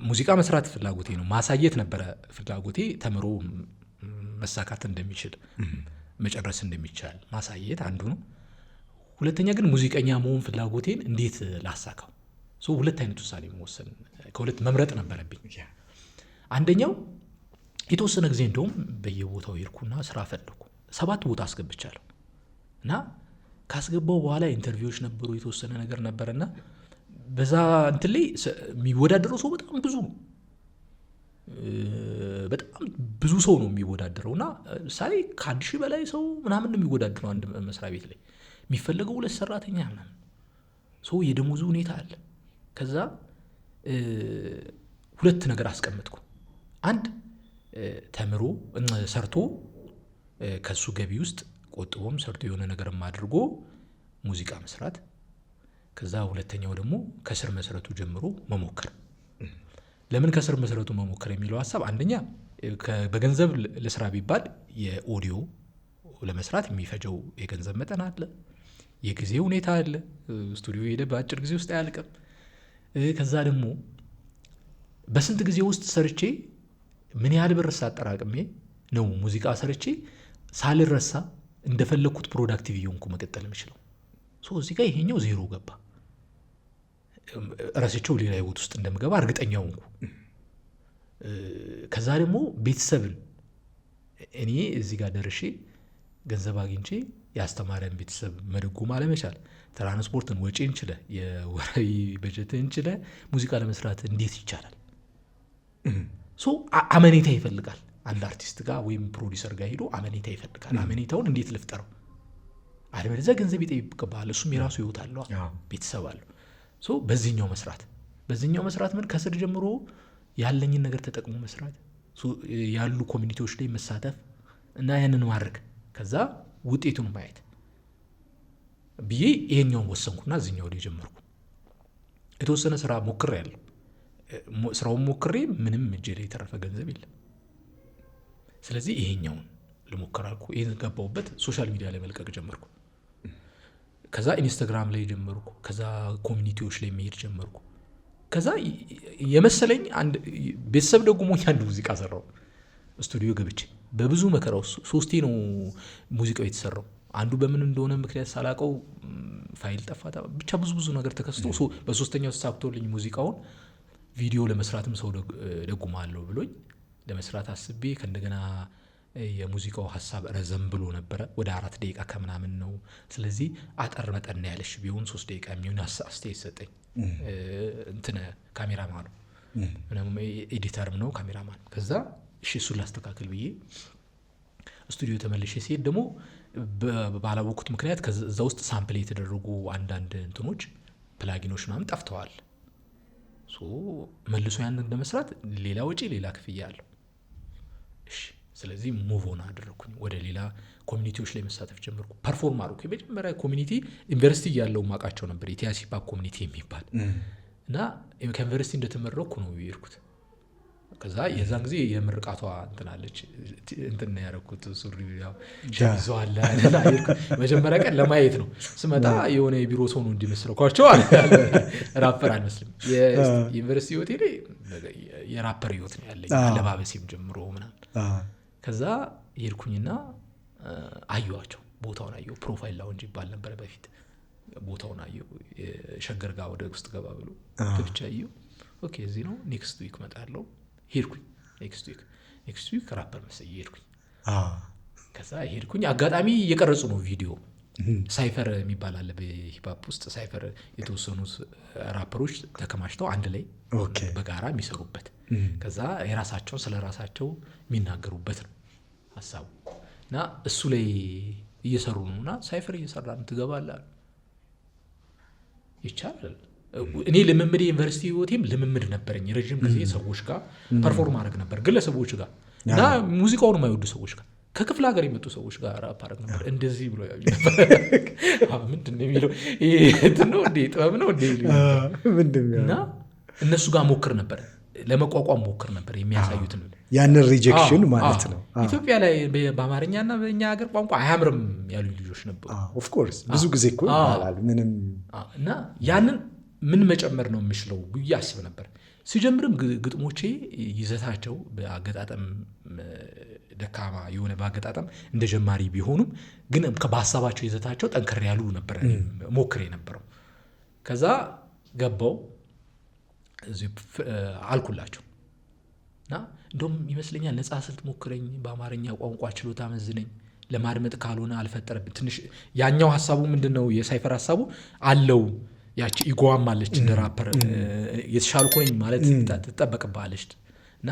[SPEAKER 1] ሙዚቃ መስራት ፍላጎቴ ነው፣ ማሳየት ነበረ ፍላጎቴ። ተምሮ መሳካት እንደሚችል መጨረስ እንደሚቻል ማሳየት አንዱ ነው። ሁለተኛ ግን ሙዚቀኛ መሆን ፍላጎቴን እንዴት ላሳካው? ሁለት አይነት ውሳኔ መወሰን ከሁለት መምረጥ ነበረብኝ። አንደኛው የተወሰነ ጊዜ እንደውም በየቦታው ሄድኩና ስራ ፈለኩ። 7 ቦታ አስገብቻለሁ እና ካስገባው በኋላ ኢንተርቪዎች ነበሩ፣ የተወሰነ ነገር ነበረና በዛ እንትን ላይ የሚወዳደረው ሰው በጣም ብዙ ነው። በጣም ብዙ ሰው ነው የሚወዳደረውና ሳይ ከ1000 በላይ ሰው ምናምን ነው የሚወዳደረው አንድ መስሪያ ቤት ላይ የሚፈለገው 2 ሰራተኛ ምናምን ሰው የደሞዙ ሁኔታ አለ። ከዛ 2 ነገር አስቀመጥኩ። አንድ ተምሮ ሰርቶ ከሱ ገቢ ውስጥ ቆጥቦም ሰርቶ የሆነ ነገርም አድርጎ ሙዚቃ መስራት። ከዛ ሁለተኛው ደግሞ ከስር መሰረቱ ጀምሮ መሞከር። ለምን ከስር መሰረቱ መሞከር የሚለው ሀሳብ አንደኛ በገንዘብ ለስራ ቢባል የኦዲዮ ለመስራት የሚፈጀው የገንዘብ መጠን አለ፣ የጊዜ ሁኔታ አለ። ስቱዲዮ ሄደ በአጭር ጊዜ ውስጥ አያልቅም። ከዛ ደግሞ በስንት ጊዜ ውስጥ ሰርቼ ምን ያህል ብር ሳጠራቅሜ ነው ሙዚቃ ሰርቼ ሳልረሳ እንደፈለግኩት ፕሮዳክቲቭ እየሆንኩ መቀጠል የምችለው። እዚህ ጋር ይሄኛው ዜሮ ገባ። ራሴቸው ሌላ ህይወት ውስጥ እንደምገባ እርግጠኛ ሆንኩ። ከዛ ደግሞ ቤተሰብን እኔ እዚህ ጋር ደርሼ ገንዘብ አግኝቼ ያስተማረን ቤተሰብ መደጎም አለመቻል፣ ትራንስፖርትን ወጪ እንችለ የወራዊ በጀት እንችለ ሙዚቃ ለመስራት እንዴት ይቻላል? አመኔታ ይፈልጋል። አንድ አርቲስት ጋር ወይም ፕሮዲሰር ጋር ሄዶ አመኔታ ይፈልጋል። አመኔታውን እንዴት ልፍጠረው? አለበለዚያ ገንዘብ ይጠይቅብሃል። እሱም የራሱ ህይወት አለው፣ ቤተሰብ አለው። በዚህኛው መስራት ምን ከስር ጀምሮ ያለኝን ነገር ተጠቅሞ መስራት፣ ያሉ ኮሚኒቲዎች ላይ መሳተፍ እና ያንን ማድረግ፣ ከዛ ውጤቱን ማየት ብዬ ይሄኛውን ወሰንኩና እዚህኛው ላይ ጀመርኩ። የተወሰነ ስራ ሞክሬ ያለው ስራውን ሞክሬ ምንም እጄ ላይ የተረፈ ገንዘብ የለም። ስለዚህ ይሄኛውን ልሞክር አልኩ። ይሄን ገባሁበት። ሶሻል ሚዲያ ላይ መልቀቅ ጀመርኩ። ከዛ ኢንስታግራም ላይ ጀመርኩ። ከዛ ኮሚኒቲዎች ላይ መሄድ ጀመርኩ። ከዛ የመሰለኝ አንድ ቤተሰብ ደጉሞኝ አንድ ሙዚቃ ሰራው። ስቱዲዮ ገብቼ በብዙ መከራ ውስጥ 3 ነው ሙዚቃው የተሰራው። አንዱ በምን እንደሆነ ምክንያት ሳላቀው ፋይል ጠፋ። ብቻ ብዙ ነገር ተከስቶ በሶስተኛው ተሳክቶልኝ ሙዚቃውን ቪዲዮ ለመስራትም ሰው ደጉማለሁ ብሎኝ ለመስራት አስቤ ከእንደገና የሙዚቃው ሀሳብ ረዘም ብሎ ነበረ። ወደ 4 ደቂቃ ከምናምን ነው። ስለዚህ አጠር መጠን ያለሽ ቢሆን 3 ደቂቃ የሚሆን አስተያየት ሰጠኝ። እንትን ካሜራማኑ ምንም ኤዲተርም ነው ካሜራማን። ከዛ እሺ እሱን ላስተካክል ብዬ ስቱዲዮ ተመልሼ ሲሄድ ደግሞ ባላወቅኩት ምክንያት ከዛ ውስጥ ሳምፕል የተደረጉ አንዳንድ እንትኖች ፕላጊኖች ምናምን ጠፍተዋል። መልሶ ያንን ለመስራት ሌላ ወጪ ሌላ ክፍያ አለው። እሺ ስለዚህ ሙቭ ኦን አደረኩኝ። ወደ ሌላ ኮሚኒቲዎች ላይ መሳተፍ ጀመርኩ። ፐርፎርም አድርኩ። የመጀመሪያ ኮሚኒቲ ዩኒቨርሲቲ ያለው ማቃቸው ነበር፣ የቲያሲፓ ኮሚኒቲ የሚባል እና ከዩኒቨርሲቲ እንደተመረኩ ነው የሄድኩት። ከዛ የዛን ጊዜ የምርቃቷ እንትናለች እንትን ያደረኩት ሱሪ ያው ሸሚዟል እና መጀመሪያ ቀን ለማየት ነው ስመጣ የሆነ የቢሮ ሰው ነው እንዲመስለኳቸው ራፐር አልመስልም። የዩኒቨርሲቲ ህይወቴ ላይ የራፐር ህይወት ነው ያለኝ፣ አለባበሴም ጀምሮ ምናምን። ከዛ ሄድኩኝና አየኋቸው። ቦታውን አየሁ። ፕሮፋይል ላውንጅ ይባል ነበረ በፊት። ቦታውን አየሁ። ሸገር ጋር ወደ ውስጥ ገባ ብሎ ብቻ አየሁ። ኦኬ እዚህ ነው፣ ኔክስት ዊክ እመጣለሁ። ሄድኩኝ። ኔክስት ዊክ ራፐር መሰለኝ ሄድኩኝ። ከዛ ሄድኩኝ። አጋጣሚ እየቀረጹ ነው ቪዲዮ። ሳይፈር የሚባል አለ በሂፕሆፕ ውስጥ። ሳይፈር የተወሰኑት ራፐሮች ተከማችተው አንድ ላይ በጋራ የሚሰሩበት፣ ከዛ የራሳቸውን ስለ ራሳቸው የሚናገሩበት ነው ሀሳቡ እና እሱ ላይ እየሰሩ ነው። እና ሳይፈር እየሰራ ነው ትገባለህ አሉ። ይቻላል። እኔ ልምምድ ዩኒቨርሲቲ ህይወቴም ልምምድ ነበረኝ። ረዥም ጊዜ ሰዎች ጋር ፐርፎርም ማድረግ ነበር፣ ግለሰቦች ጋር እና ሙዚቃውን የማይወዱ ሰዎች ጋር፣ ከክፍለ ሀገር የመጡ ሰዎች ጋር ራፕ አደረግ ነበር። እንደዚህ ብሎ ያዩ ነበር። ምንድን ነው የሚለው? እንትን ነው እንዴ? ጥበብ ነው እንዴ? እና እነሱ ጋር ሞክር ነበር። ለመቋቋም ሞክር ነበር የሚያሳዩትን
[SPEAKER 2] ያንን ሪጀክሽን ማለት ነው።
[SPEAKER 1] ኢትዮጵያ ላይ በአማርኛና በእኛ ሀገር ቋንቋ አያምርም ያሉ ልጆች ነበሩ።
[SPEAKER 2] ኦፍኮርስ ብዙ ጊዜ እኮ ይባላል ምንም
[SPEAKER 1] እና ያንን ምን መጨመር ነው የምችለው ብዬ አስብ ነበር። ሲጀምርም ግጥሞቼ ይዘታቸው በአገጣጠም ደካማ የሆነ በአገጣጠም እንደ ጀማሪ ቢሆኑም ግን በሀሳባቸው ይዘታቸው ጠንከር ያሉ ነበር ሞክሬ ነበረው። ከዛ ገባው አልኩላቸው እና እንደውም ይመስለኛል ነፃ ስልት ሞክረኝ፣ በአማርኛ ቋንቋ ችሎታ መዝነኝ፣ ለማድመጥ ካልሆነ አልፈጠረብን። ትንሽ ያኛው ሀሳቡ ምንድን ነው የሳይፈር ሀሳቡ አለው። ያቺ ኢጎዋም አለች እንደ ራፐር የተሻልኩ ነኝ ማለት ትጠበቅብሃለች እና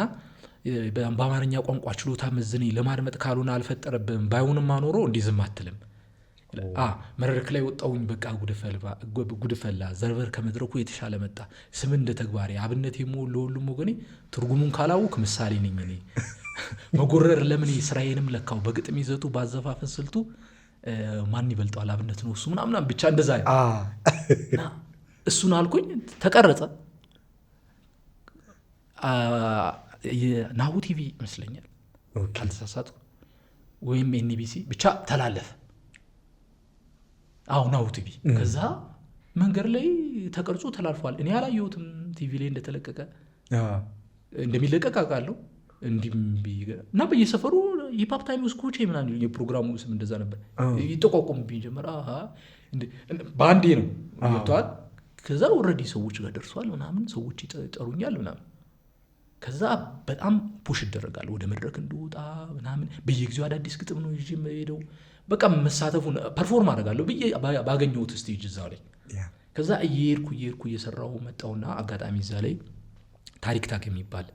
[SPEAKER 1] በአማርኛ ቋንቋ ችሎታ መዝነኝ፣ ለማድመጥ ካልሆነ አልፈጠረብን፣ ባይሆንም አኖሮ እንዲህ ዝም አትልም። መድረክ ላይ ወጣሁኝ በቃ ጉድፈላ ዘርበር ከመድረኩ የተሻለ መጣ፣ ስም እንደ ተግባሬ አብነት የምሆን ለሁሉም ወገኔ፣ ትርጉሙን ካላወቅ ምሳሌ ነኝ እኔ፣ መጎረር ለምን ስራዬንም ለካው፣ በግጥም ይዘቱ ባዘፋፈን ስልቱ ማን ይበልጠዋል አብነት ነው እሱ ምናምን ብቻ እንደዛ እሱን አልኩኝ። ተቀረጸ። ናሁ ቲቪ ይመስለኛል ካልተሳሳትኩ ወይም ኤንቢሲ ብቻ ተላለፈ። ናሁ ቲቪ። ከዛ መንገድ ላይ ተቀርጾ ተላልፏል። እኔ አላየሁትም ቲቪ ላይ እንደተለቀቀ እንደሚለቀቅ አውቃለሁ እና በየሰፈሩ ሂፓፕ ታይም ውስጥ ኮቼ ምናምን የፕሮግራሙ ስም እንደዛ ነበር። ይጠቋቁምብኝ ጀመር። በአንዴ ነው ይወጣል። ከዛ ኦልሬዲ ሰዎች ጋር ደርሷል ምናምን፣ ሰዎች ይጠሩኛል ምናምን። ከዛ በጣም ፑሽ ይደረጋል ወደ መድረክ እንደወጣ ምናምን። በየጊዜው አዳዲስ ግጥም ነው ይዤ የምሄደው። በቃ መሳተፉን ፐርፎርም አደርጋለሁ ብዬ ባገኘሁት ስቴጅ እዛው ላይ። ከዛ እየሄድኩ እየሰራሁ መጣሁና አጋጣሚ እዛ ላይ ታሪክ ታክ የሚባል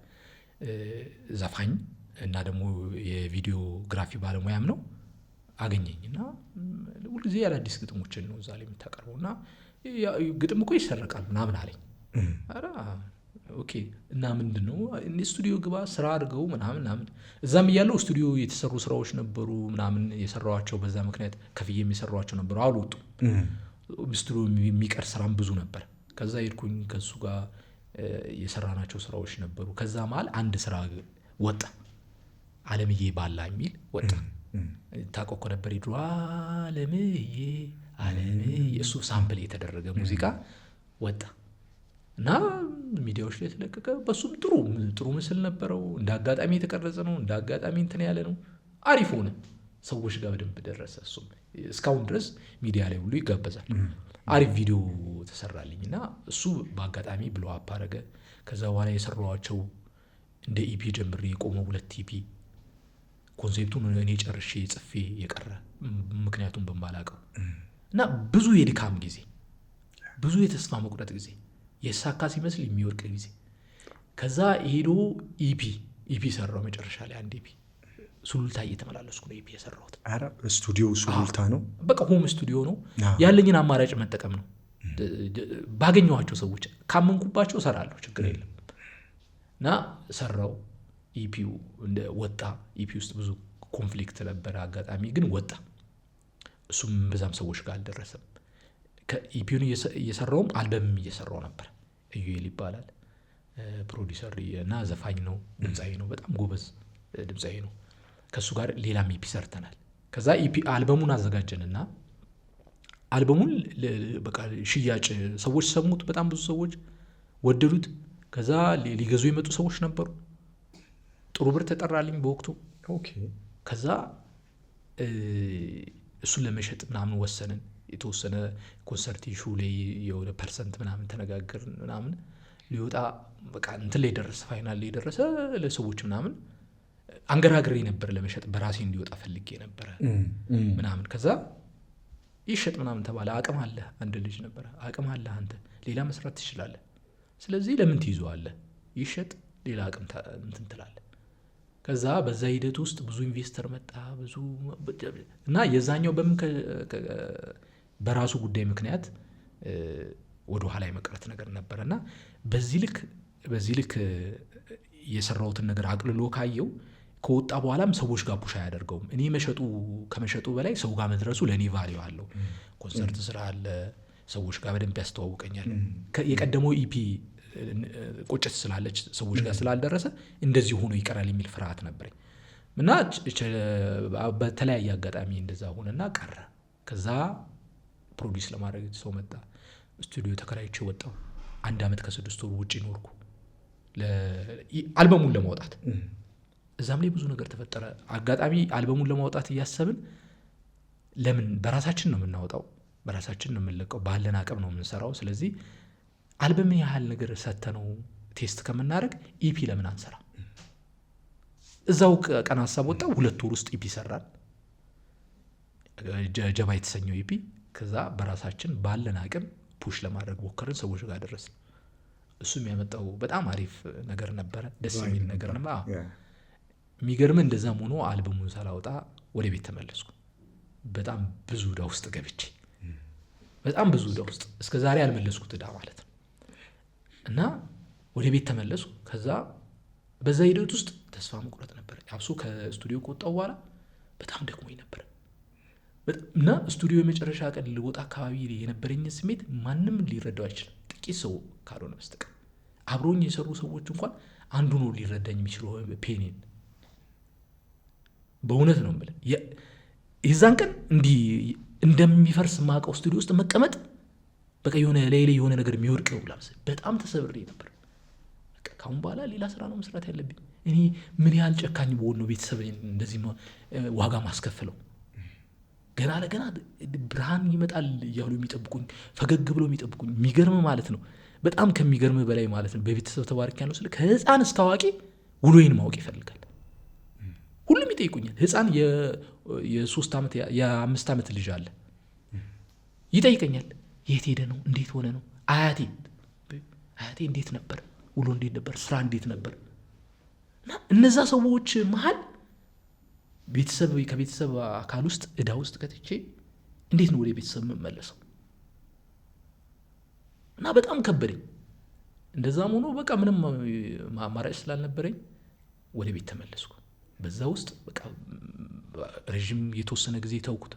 [SPEAKER 1] ዘፋኝ እና ደግሞ የቪዲዮግራፊ ባለሙያም ነው አገኘኝ እና ሁልጊዜ አዳዲስ ግጥሞችን ነው እዛ ላይ የምታቀርበው እና ግጥም እኮ ይሰረቃል ምናምን አለኝ። ኧረ ኦኬ እና ምንድን ነው ስቱዲዮ ግባ ስራ አድርገው ምናምን። እዛም እያለው ስቱዲዮ የተሰሩ ስራዎች ነበሩ ምናምን የሰራኋቸው፣ በዛ ምክንያት ከፍዬ የሚሰሯቸው ነበሩ፣ አልወጡም። ስቱዲዮ የሚቀር ስራም ብዙ ነበር። ከዛ ሄድኩኝ ከሱ ጋር የሰራናቸው ስራዎች ነበሩ። ከዛ መሀል አንድ ስራ ወጣ፣ አለምዬ ባላ የሚል ወጣ። ታቆኮ ነበር ይድሮ አለምዬ እሱ ሳምፕል የተደረገ ሙዚቃ ወጣ እና ሚዲያዎች ላይ የተለቀቀ። በሱም ጥሩ ምስል ነበረው። እንደ አጋጣሚ የተቀረጸ ነው፣ እንደ አጋጣሚ እንትን ያለ ነው። አሪፍ ሆነ፣ ሰዎች ጋር በደንብ ደረሰ። እሱም እስካሁን ድረስ ሚዲያ ላይ ሁሉ ይጋበዛል። አሪፍ ቪዲዮ ተሰራልኝ እና እሱ በአጋጣሚ ብሎ አፕ አደረገ። ከዛ በኋላ የሰራኋቸው እንደ ኢፒ ጀምሬ የቆመው 2 ኢፒ ኮንሴፕቱን እኔ ጨርሼ ጽፌ የቀረ ምክንያቱም በማላውቀው እና ብዙ የድካም ጊዜ፣ ብዙ የተስፋ መቁረጥ ጊዜ፣ የሳካ ሲመስል የሚወርቅ ጊዜ። ከዛ ሄዶ ኢፒ ሰራው። መጨረሻ ላይ አንድ ኢፒ ሱሉልታ እየተመላለስኩ ነው ኢፒ የሰራሁት።
[SPEAKER 2] ስቱዲዮ ሱሉልታ ነው፣ በቃ
[SPEAKER 1] ሆም ስቱዲዮ ነው። ያለኝን አማራጭ መጠቀም ነው። ባገኘኋቸው ሰዎች ካመንኩባቸው ሰራለሁ፣ ችግር የለም እና ሰራው። ኢፒው እንደ ወጣ። ኢፒ ውስጥ ብዙ ኮንፍሊክት ነበረ፣ አጋጣሚ ግን ወጣ። እሱም በዛም ሰዎች ጋር አልደረሰም። ከኢፒውን እየሰራውም አልበምም እየሰራው ነበር። ኢዩኤል ይባላል ፕሮዲሰር እና ዘፋኝ ነው፣ ድምፃዊ ነው፣ በጣም ጎበዝ ድምፃዊ ነው። ከእሱ ጋር ሌላም ኢፒ ሰርተናል። ከዛ ኢፒ አልበሙን አዘጋጀንና አልበሙን በቃ ሽያጭ ሰዎች ሰሙት፣ በጣም ብዙ ሰዎች ወደዱት። ከዛ ሊገዙ የመጡ ሰዎች ነበሩ። ጥሩ ብር ተጠራልኝ በወቅቱ። ከዛ እሱን ለመሸጥ ምናምን ወሰንን። የተወሰነ ኮንሰርት ሹ ላይ የሆነ ፐርሰንት ምናምን ተነጋገርን ምናምን። ሊወጣ በቃ እንትን ላይ ደረሰ፣ ፋይናል ላይ ደረሰ። ለሰዎች ምናምን አንገራግሬ ነበር ለመሸጥ፣ በራሴ እንዲወጣ ፈልጌ ነበረ ምናምን። ከዛ ይሸጥ ምናምን ተባለ። አቅም አለ፣ አንድ ልጅ ነበረ፣ አቅም አለ አንተ፣ ሌላ መስራት ትችላለህ፣ ስለዚህ ለምን ትይዘዋለህ? ይሸጥ፣ ሌላ አቅም እንትን ትላለህ። ከዛ በዛ ሂደት ውስጥ ብዙ ኢንቨስተር መጣ፣ ብዙ እና የዛኛው በራሱ ጉዳይ ምክንያት ወደ ኋላ የመቅረት ነገር ነበረ እና በዚህ ልክ የሰራሁትን ነገር አቅልሎ ካየው ከወጣ በኋላም ሰዎች ጋር ፑሽ አያደርገውም። እኔ ከመሸጡ በላይ ሰው ጋር መድረሱ ለእኔ ቫሊዩ አለው። ኮንሰርት ስራ አለ፣ ሰዎች ጋር በደንብ ያስተዋውቀኛል። የቀደመው ኢፒ ቁጭት ስላለች ሰዎች ጋር ስላልደረሰ እንደዚህ ሆኖ ይቀራል የሚል ፍርሃት ነበረኝ እና በተለያየ አጋጣሚ እንደዛ ሆነና ቀረ። ከዛ ፕሮዲስ ለማድረግ ሰው መጣ። ስቱዲዮ ተከራይቼ ወጣሁ። 1 ዓመት ከ6 ወር ውጪ ኖርኩ አልበሙን ለማውጣት። እዛም ላይ ብዙ ነገር ተፈጠረ። አጋጣሚ አልበሙን ለማውጣት እያሰብን ለምን በራሳችን ነው የምናወጣው፣ በራሳችን ነው የምንለቀው፣ ባለን አቅም ነው የምንሰራው። ስለዚህ አልበም ያህል ነገር ሰተነው ቴስት ከምናደርግ ኢፒ ለምን አንሰራ? እዛው ቀን ሀሳብ ወጣ። 2 ወር ውስጥ ኢፒ ሰራን፣ ጀባ የተሰኘው ኢፒ። ከዛ በራሳችን ባለን አቅም ፑሽ ለማድረግ ሞከርን፣ ሰዎች ጋር ደረስን። እሱም ያመጣው በጣም አሪፍ ነገር ነበረ፣ ደስ የሚል ነገር ነበር። የሚገርም እንደዛም ሆኖ አልበሙን ሳላወጣ ወደ ቤት ተመለስኩ። በጣም ብዙ ዕዳ ውስጥ ገብቼ በጣም ብዙ ዕዳ ውስጥ እስከ ዛሬ ያልመለስኩት ዕዳ ማለት ነው። እና ወደ ቤት ተመለስኩ። ከዛ በዛ ሂደት ውስጥ ተስፋ መቁረጥ ነበር። አብሶ ከስቱዲዮ ከወጣሁ በኋላ በጣም ደክሞኝ ነበር እና ስቱዲዮ የመጨረሻ ቀን ልወጣ አካባቢ የነበረኝ ስሜት ማንም ሊረዳው አይችልም፣ ጥቂት ሰው ካልሆነ በስተቀር። አብሮኝ የሰሩ ሰዎች እንኳን አንዱ ነው ሊረዳኝ የሚችለው ፔኔን። በእውነት ነው የምልህ። የዛን ቀን እንዲህ እንደሚፈርስ ማውቀው ስቱዲዮ ውስጥ መቀመጥ በቃ የሆነ ላይ የሆነ ነገር የሚወርቅ ነው ብላ በጣም ተሰብሬ ነበር። ካሁን በኋላ ሌላ ስራ ነው መስራት ያለብኝ። እኔ ምን ያህል ጨካኝ በሆን ነው ቤተሰብ እንደዚህ ዋጋ ማስከፍለው። ገና ለገና ብርሃን ይመጣል እያሉ የሚጠብቁኝ፣ ፈገግ ብለው የሚጠብቁኝ። የሚገርም ማለት ነው፣ በጣም ከሚገርም በላይ ማለት ነው። በቤተሰብ ተባርክ ያለው ስለ ከህፃን እስከ አዋቂ ውሎዬን ማወቅ ይፈልጋል። ሁሉም ይጠይቁኛል። ህፃን የ3 ዓመት የ5 ዓመት ልጅ አለ ይጠይቀኛል። የት ሄደ ነው? እንዴት ሆነ ነው? አያቴ እንዴት ነበር? ውሎ እንዴት ነበር? ስራ እንዴት ነበር? እና እነዛ ሰዎች መሀል ከቤተሰብ አካል ውስጥ ዕዳ ውስጥ ከትቼ እንዴት ነው ወደ ቤተሰብ የምመለሰው? እና በጣም ከበደኝ። እንደዛም ሆኖ በቃ ምንም አማራጭ ስላልነበረኝ ወደ ቤት ተመለስኩ። በዛ ውስጥ በቃ ረዥም የተወሰነ ጊዜ ተውኩት።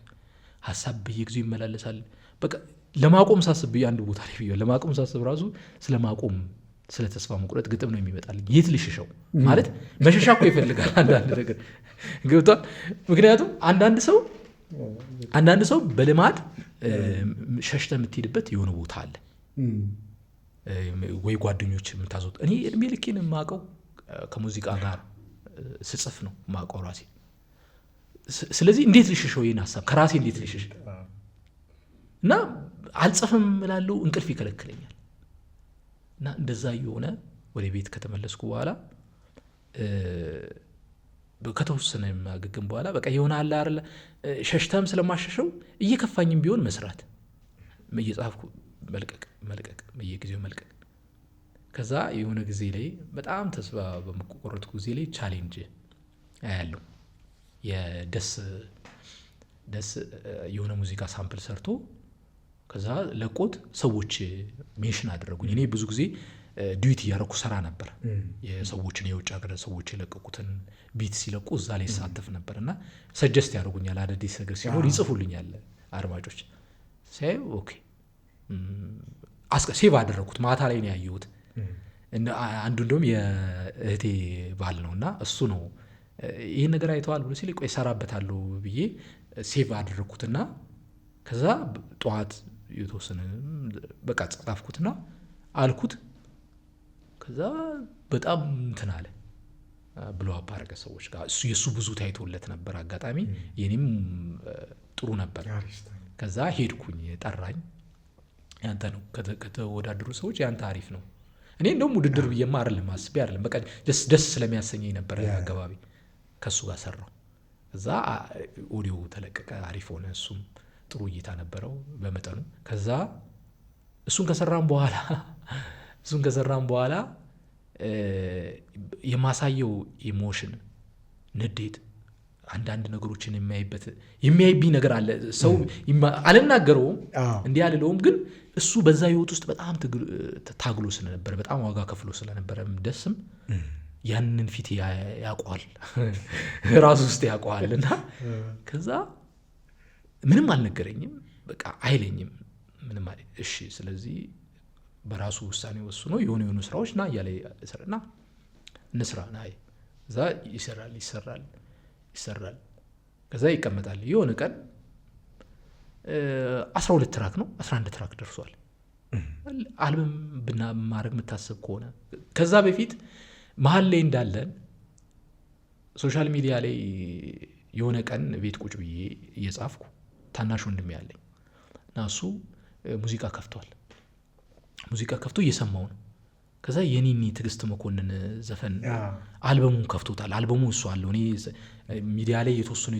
[SPEAKER 1] ሀሳብ በየጊዜው ይመላለሳል። በቃ ለማቆም ሳስብ አንድ ቦታ ላይ ለማቆም ሳስብ ራሱ ስለማቆም ስለ ተስፋ መቁረጥ ግጥም ነው የሚመጣልኝ። የት ልሽሸው ማለት መሸሻ እኮ ይፈልጋል አንዳንድ ነገር ገብቷል። ምክንያቱም አንዳንድ ሰው በልማድ ሸሽተ የምትሄድበት የሆነ ቦታ አለ ወይ ጓደኞች የምታዞት። እኔ እድሜ ልኬን የማውቀው ከሙዚቃ ጋር ስጽፍ ነው የማውቀው ራሴ። ስለዚህ እንዴት ልሽሸው ይህን ሀሳብ ከራሴ እንዴት ልሽሽ? እና አልጽፍም እላለሁ፣ እንቅልፍ ይከለክለኛል። እና እንደዛ የሆነ ወደ ቤት ከተመለስኩ በኋላ ከተወሰነ የማገግም በኋላ በቃ የሆነ አለ አይደል ሸሽተም ስለማሸሸው እየከፋኝም ቢሆን መስራት፣ እየጻፍኩ መልቀቅ በየጊዜው መልቀቅ። ከዛ የሆነ ጊዜ ላይ በጣም ተስፋ በመቆረጥኩ ጊዜ ላይ ቻሌንጅ ያለው የደስ የሆነ ሙዚቃ ሳምፕል ሰርቶ ከዛ ለቆት ሰዎች ሜንሽን አደረጉኝ። እኔ ብዙ ጊዜ ዲዩቲ እያደረኩ ሰራ ነበር። የሰዎችን የውጭ ሀገር ሰዎች የለቀቁትን ቢት ሲለቁ እዛ ላይ ሳተፍ ነበር እና ሰጀስት ያደርጉኛል። አዳዲስ ነገር ሲኖር ይጽፉልኛል አድማጮች። ኦኬ ሴቭ አደረኩት። ማታ ላይ ነው ያየሁት። አንዱ እንደውም የእህቴ ባል ነው እና እሱ ነው ይህን ነገር አይተዋል ብሎ ሲል ቆይ እሰራበታለሁ ብዬ ሴቭ አደረኩትና ከዛ ጠዋት የተወሰነ በቃ ጻፍኩትና አልኩት። ከዛ በጣም እንትን አለ ብሎ አባረገ ሰዎች ጋር። የእሱ ብዙ ታይቶለት ነበር አጋጣሚ፣ የኔም ጥሩ ነበር። ከዛ ሄድኩኝ፣ ጠራኝ። ያንተ ነው ከተወዳደሩ ሰዎች ያንተ አሪፍ ነው። እኔ እንደውም ውድድር ብዬማ አይደለም አስቤ አይደለም፣ በቃ ደስ ስለሚያሰኘኝ ነበር አገባቢ። ከሱ ጋር ሰራው። ከዛ ኦዲዮ ተለቀቀ፣ አሪፍ ሆነ። እሱም ጥሩ እይታ ነበረው በመጠኑ። ከዛ እሱን ከሰራን በኋላ የማሳየው ኢሞሽን፣ ንዴት፣ አንዳንድ ነገሮችን የሚያይብኝ ነገር አለ። ሰው አልናገረውም እንዲህ አልለውም፣ ግን እሱ በዛ ህይወት ውስጥ በጣም ታግሎ ስለነበረ በጣም ዋጋ ከፍሎ ስለነበረ ደስም ያንን ፊት ያውቀዋል ራሱ ውስጥ ያውቀዋል። እና ከዛ ምንም አልነገረኝም፣ በቃ አይለኝም ምንም እሺ ስለዚህ በራሱ ውሳኔ ወስኖ የሆኑ ስራዎች ና እያለ ይሰራና እንስራ ና እዛ ይሰራል ከዛ ይቀመጣል። የሆነ ቀን 12 ትራክ ነው 11 ትራክ ደርሷል። አልበም ማድረግ የምታስብ ከሆነ ከዛ በፊት መሀል ላይ እንዳለን ሶሻል ሚዲያ ላይ የሆነ ቀን ቤት ቁጭ ብዬ እየጻፍኩ ታናሽ ወንድሜ ያለኝ እና እሱ ሙዚቃ ከፍቶ እየሰማው ነው። ከዛ የኔኒ ትዕግስት መኮንን ዘፈን አልበሙን ከፍቶታል። አልበሙ እሱ አለው። እኔ ሚዲያ ላይ የተወሰኑ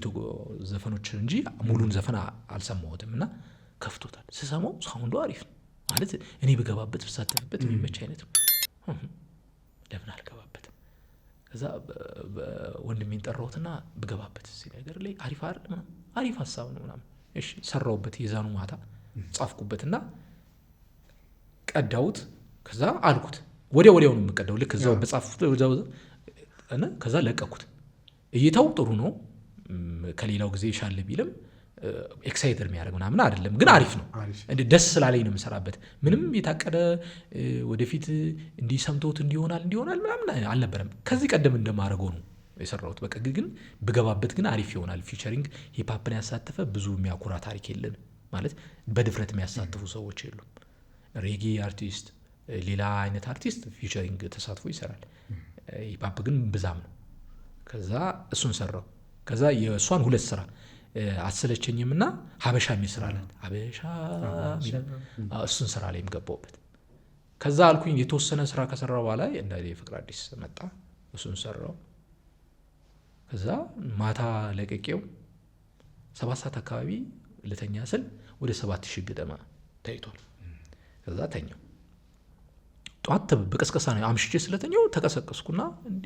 [SPEAKER 1] ዘፈኖች እንጂ ሙሉን ዘፈን አልሰማሁትም እና ከፍቶታል። ስሰማው ሳውንዱ አሪፍ ነው ማለት እኔ ብገባበት ብሳተፍበት የሚመች አይነት ነው። ለምን አልገባበትም? ከዛ ወንድሜን ጠራሁትና ብገባበት እዚህ ነገር ላይ አሪፍ ሀሳብ ነው ምናምን እሺ ሰራሁበት። የዛኑ ማታ ጻፍኩበትና ቀዳሁት። ከዛ አልኩት ወዲያው ነው የምቀዳው ልክ እዛው በጻፍኩት እና ከዛ ለቀኩት። እይታው ጥሩ ነው ከሌላው ጊዜ ሻል ቢልም ኤክሳይተር የሚያደርግ ምናምን አይደለም፣ ግን አሪፍ ነው። ደስ ስላለኝ ነው የምሰራበት። ምንም የታቀደ ወደፊት እንዲሰምቶት እንዲሆናል ምናምን አልነበረም። ከዚህ ቀደም እንደማደርገው ነው የሰራሁት። በቃ ግን ብገባበት ግን አሪፍ ይሆናል። ፊቸሪንግ ሂፕሆፕን ያሳተፈ ብዙ የሚያኩራ ታሪክ የለን ማለት በድፍረት የሚያሳትፉ ሰዎች የሉም። ሬጌ አርቲስት ሌላ አይነት አርቲስት ፊቸሪንግ ተሳትፎ ይሰራል። ሂፕሆፕ ግን ብዛም ነው። ከዛ እሱን ሰራው። ከዛ የእሷን 2 ስራ አሰለቸኝም እና ሀበሻ የሚል ስራ አላት። ሀበሻ እሱን ስራ ላይም ገባሁበት። ከዛ አልኩኝ የተወሰነ ስራ ከሰራው በኋላ እንደ ፍቅር አዲስ መጣ። እሱን ሰራው። ከዛ ማታ ለቀቄው 7 ሰዓት አካባቢ ልተኛ ስል ወደ 7000 ገደማ ታይቷል። ከዛ ተኛው። ጧት በቀስቀሳ ነው አምሽቼ ስለተኛው ተቀሰቀስኩና እንዴ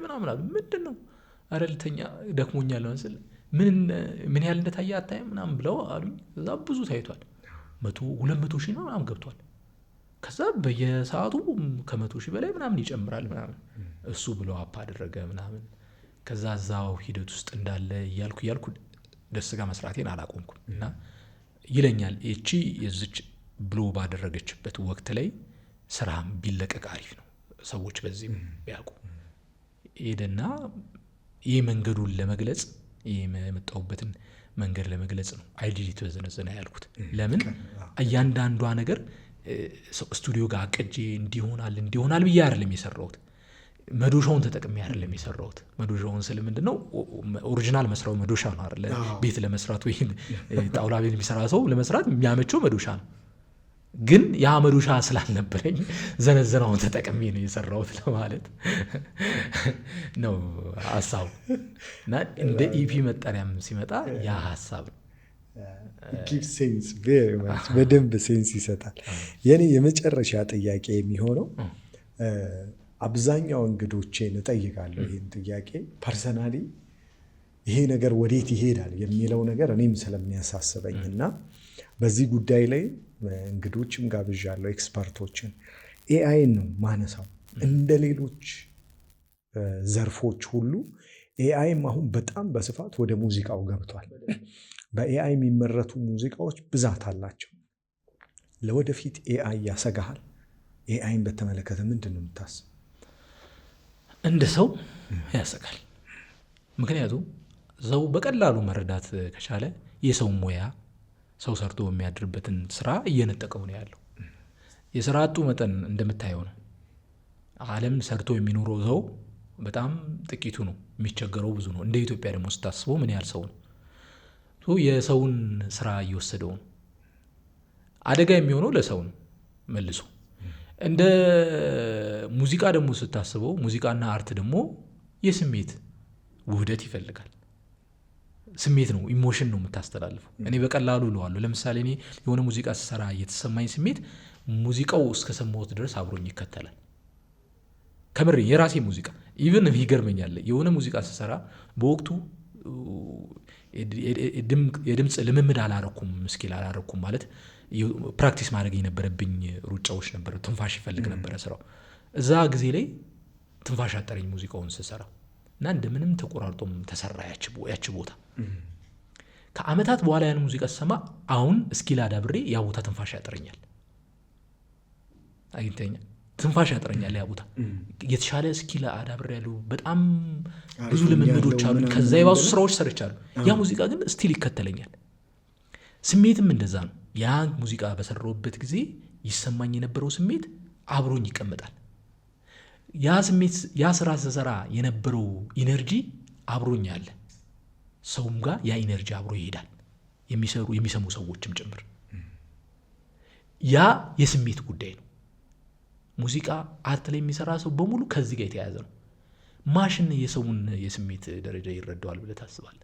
[SPEAKER 1] ምናምን አሉ። ምንድን ነው? አረ ልተኛ ደክሞኛል መስል ምን ያህል እንደታየ አታይም ምናምን ብለው አሉኝ። ከዛ ብዙ ታይቷል። 200 ሺህ ነው ምናምን ገብቷል። ከዛ በየሰዓቱ ከ100 ሺህ በላይ ምናምን ይጨምራል ምናምን እሱ ብለው አፕ አደረገ ምናምን። ከዛ እዛው ሂደት ውስጥ እንዳለ እያልኩ ደስ ጋር መስራቴን አላቆምኩም እና ይለኛል እቺ የዚች ብሎ ባደረገችበት ወቅት ላይ ስራም ቢለቀቅ አሪፍ ነው። ሰዎች በዚህ ቢያውቁ ሄደና ይህ መንገዱን ለመግለጽ የመጣሁበትን መንገድ ለመግለጽ ነው አይዲሊት በዘነዘና ያልኩት። ለምን እያንዳንዷ ነገር ስቱዲዮ ጋር አቅጄ እንዲሆናል ብዬ አይደለም የሰራሁት። መዶሻውን ተጠቅሜ አይደለም የሰራሁት። መዶሻውን ስል ምንድነው ኦሪጂናል መስራው መዶሻ ነው አይደለ? ቤት ለመስራት ወይ ጣውላ ቤት የሚሰራ ሰው ለመስራት የሚያመቸው መዶሻ ነው። ግን ያ መዶሻ ስላልነበረኝ ዘነዘናውን ተጠቅሜ ነው የሰራሁት ለማለት ነው ሀሳቡ። እና እንደ ኢፒ መጠሪያም ሲመጣ ያ ሀሳብ ነው።
[SPEAKER 2] ሴንስ በደንብ ሴንስ ይሰጣል። የኔ የመጨረሻ ጥያቄ የሚሆነው አብዛኛው እንግዶቼን እጠይቃለሁ ይህን ጥያቄ ፐርሰናሊ ይሄ ነገር ወዴት ይሄዳል የሚለው ነገር እኔም ስለሚያሳስበኝ እና በዚህ ጉዳይ ላይ እንግዶችም ጋብዣለሁ ኤክስፐርቶችን። ኤአይን ነው ማነሳው። እንደ ሌሎች ዘርፎች ሁሉ ኤአይም አሁን በጣም በስፋት ወደ ሙዚቃው ገብቷል። በኤአይ የሚመረቱ ሙዚቃዎች ብዛት አላቸው። ለወደፊት ኤአይ ያሰጋሃል? ኤአይን በተመለከተ ምንድን ነው የምታስብ?
[SPEAKER 1] እንደ ሰው ያሰጋል። ምክንያቱም ሰው በቀላሉ መረዳት ከቻለ የሰው ሙያ ሰው ሰርቶ የሚያድርበትን ስራ እየነጠቀው ነው ያለው። የስራ አጡ መጠን እንደምታየው ነው። ዓለም ሰርቶ የሚኖረው ሰው በጣም ጥቂቱ ነው፣ የሚቸገረው ብዙ ነው። እንደ ኢትዮጵያ ደግሞ ስታስበው ምን ያህል ሰው ነው የሰውን ስራ እየወሰደው ነው። አደጋ የሚሆነው ለሰው ነው መልሶ። እንደ ሙዚቃ ደግሞ ስታስበው ሙዚቃና አርት ደግሞ የስሜት ውህደት ይፈልጋል። ስሜት ነው፣ ኢሞሽን ነው የምታስተላልፈው። እኔ በቀላሉ እለዋለሁ። ለምሳሌ እኔ የሆነ ሙዚቃ ስሰራ የተሰማኝ ስሜት ሙዚቃው እስከሰማሁት ድረስ አብሮኝ ይከተላል። ከምሬ የራሴ ሙዚቃ ኢቭን ይገርመኛል። የሆነ ሙዚቃ ስሰራ በወቅቱ የድምፅ ልምምድ አላረኩም፣ ስኪል አላረኩም ማለት ፕራክቲስ ማድረግ የነበረብኝ ሩጫዎች ነበረ። ትንፋሽ ይፈልግ ነበረ ስራው። እዛ ጊዜ ላይ ትንፋሽ አጠረኝ ሙዚቃውን ስሰራ እና እንደምንም ተቆራርጦም ተሰራ ያች ቦታ። ከአመታት በኋላ ያን ሙዚቃ ስሰማ አሁን ስኪል አዳብሬ ያ ቦታ ትንፋሽ ያጠረኛል። አግኝተኛል። ትንፋሽ ያጥረኛል ያ ቦታ። የተሻለ ስኪል አዳብሬያለሁ። በጣም ብዙ ልምምዶች አሉ። ከዛ የባሱ ስራዎች ሰርቻለሁ። ያ ሙዚቃ ግን ስቲል ይከተለኛል። ስሜትም እንደዛ ነው። ያ ሙዚቃ በሰራሁበት ጊዜ ይሰማኝ የነበረው ስሜት አብሮኝ ይቀመጣል። ያ ስሜት ያ ስራ ስሰራ የነበረው ኢነርጂ አብሮኝ አለ። ሰውም ጋር ያ ኢነርጂ አብሮ ይሄዳል፣ የሚሰሙ ሰዎችም ጭምር። ያ የስሜት ጉዳይ ነው። ሙዚቃ አርት ላይ የሚሰራ ሰው በሙሉ ከዚህ ጋር የተያያዘ ነው። ማሽን የሰውን የስሜት ደረጃ ይረዳዋል ብለህ ታስባለህ?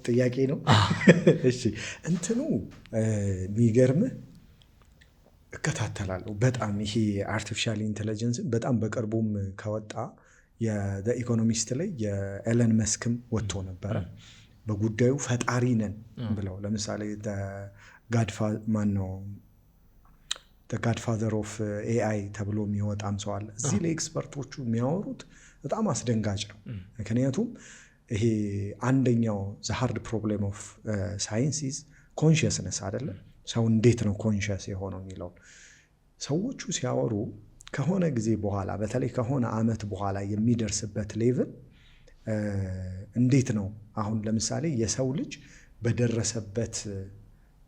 [SPEAKER 2] ጥያቄ ነው። እሺ እንትኑ የሚገርምህ እከታተላለሁ በጣም ይሄ አርቲፊሻል ኢንቴሊጀንስን በጣም በቅርቡም ከወጣ የኢኮኖሚስት ላይ የኤለን መስክም ወጥቶ ነበረ በጉዳዩ ፈጣሪ ነን ብለው። ለምሳሌ ጋድፋዘር ኦፍ ኤአይ ተብሎ የሚወጣም ሰው አለ። እዚህ ላይ ኤክስፐርቶቹ የሚያወሩት በጣም አስደንጋጭ ነው። ምክንያቱም ይሄ አንደኛው ሃርድ ፕሮብሌም ኦፍ ሳይንስ ኢዝ ኮንሽስነስ አይደለም። ሰው እንዴት ነው ኮንሽስ የሆነው የሚለውን ሰዎቹ ሲያወሩ ከሆነ ጊዜ በኋላ በተለይ ከሆነ ዓመት በኋላ የሚደርስበት ሌቭል እንዴት ነው። አሁን ለምሳሌ የሰው ልጅ በደረሰበት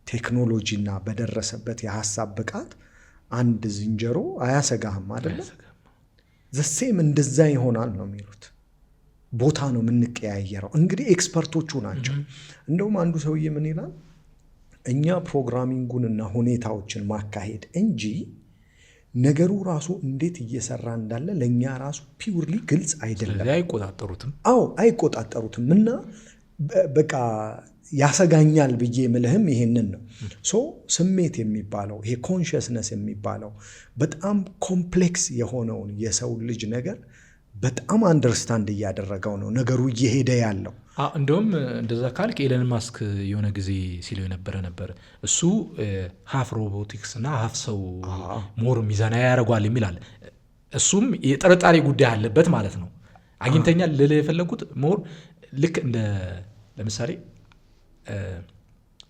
[SPEAKER 2] ቴክኖሎጂ እና በደረሰበት የሀሳብ ብቃት አንድ ዝንጀሮ አያሰጋህም አይደለም? ዘሴም እንደዛ ይሆናል ነው የሚሉት። ቦታ ነው የምንቀያየረው። እንግዲህ ኤክስፐርቶቹ ናቸው። እንደውም አንዱ ሰውዬ ምን ይላል፣ እኛ ፕሮግራሚንጉንና ሁኔታዎችን ማካሄድ እንጂ ነገሩ ራሱ እንዴት እየሰራ እንዳለ ለእኛ ራሱ ፒውርሊ ግልጽ አይደለም።
[SPEAKER 1] አይቆጣጠሩትም።
[SPEAKER 2] አዎ አይቆጣጠሩትም። እና በቃ ያሰጋኛል ብዬ ምልህም ይሄንን ነው። ስሜት የሚባለው ይሄ ኮንሽስነስ የሚባለው በጣም ኮምፕሌክስ የሆነውን የሰው ልጅ ነገር በጣም አንደርስታንድ እያደረገው ነው ነገሩ እየሄደ ያለው።
[SPEAKER 1] እንደውም እንደዛ ካልክ ኤለን ማስክ የሆነ ጊዜ ሲለው የነበረ ነበር። እሱ ሀፍ ሮቦቲክስ እና ሀፍ ሰው ሞር ሚዛናዊ ያደርገዋል የሚላል። እሱም የጥርጣሬ ጉዳይ አለበት ማለት ነው። አግኝተኛል ልል የፈለጉት ሞር ልክ እንደ ለምሳሌ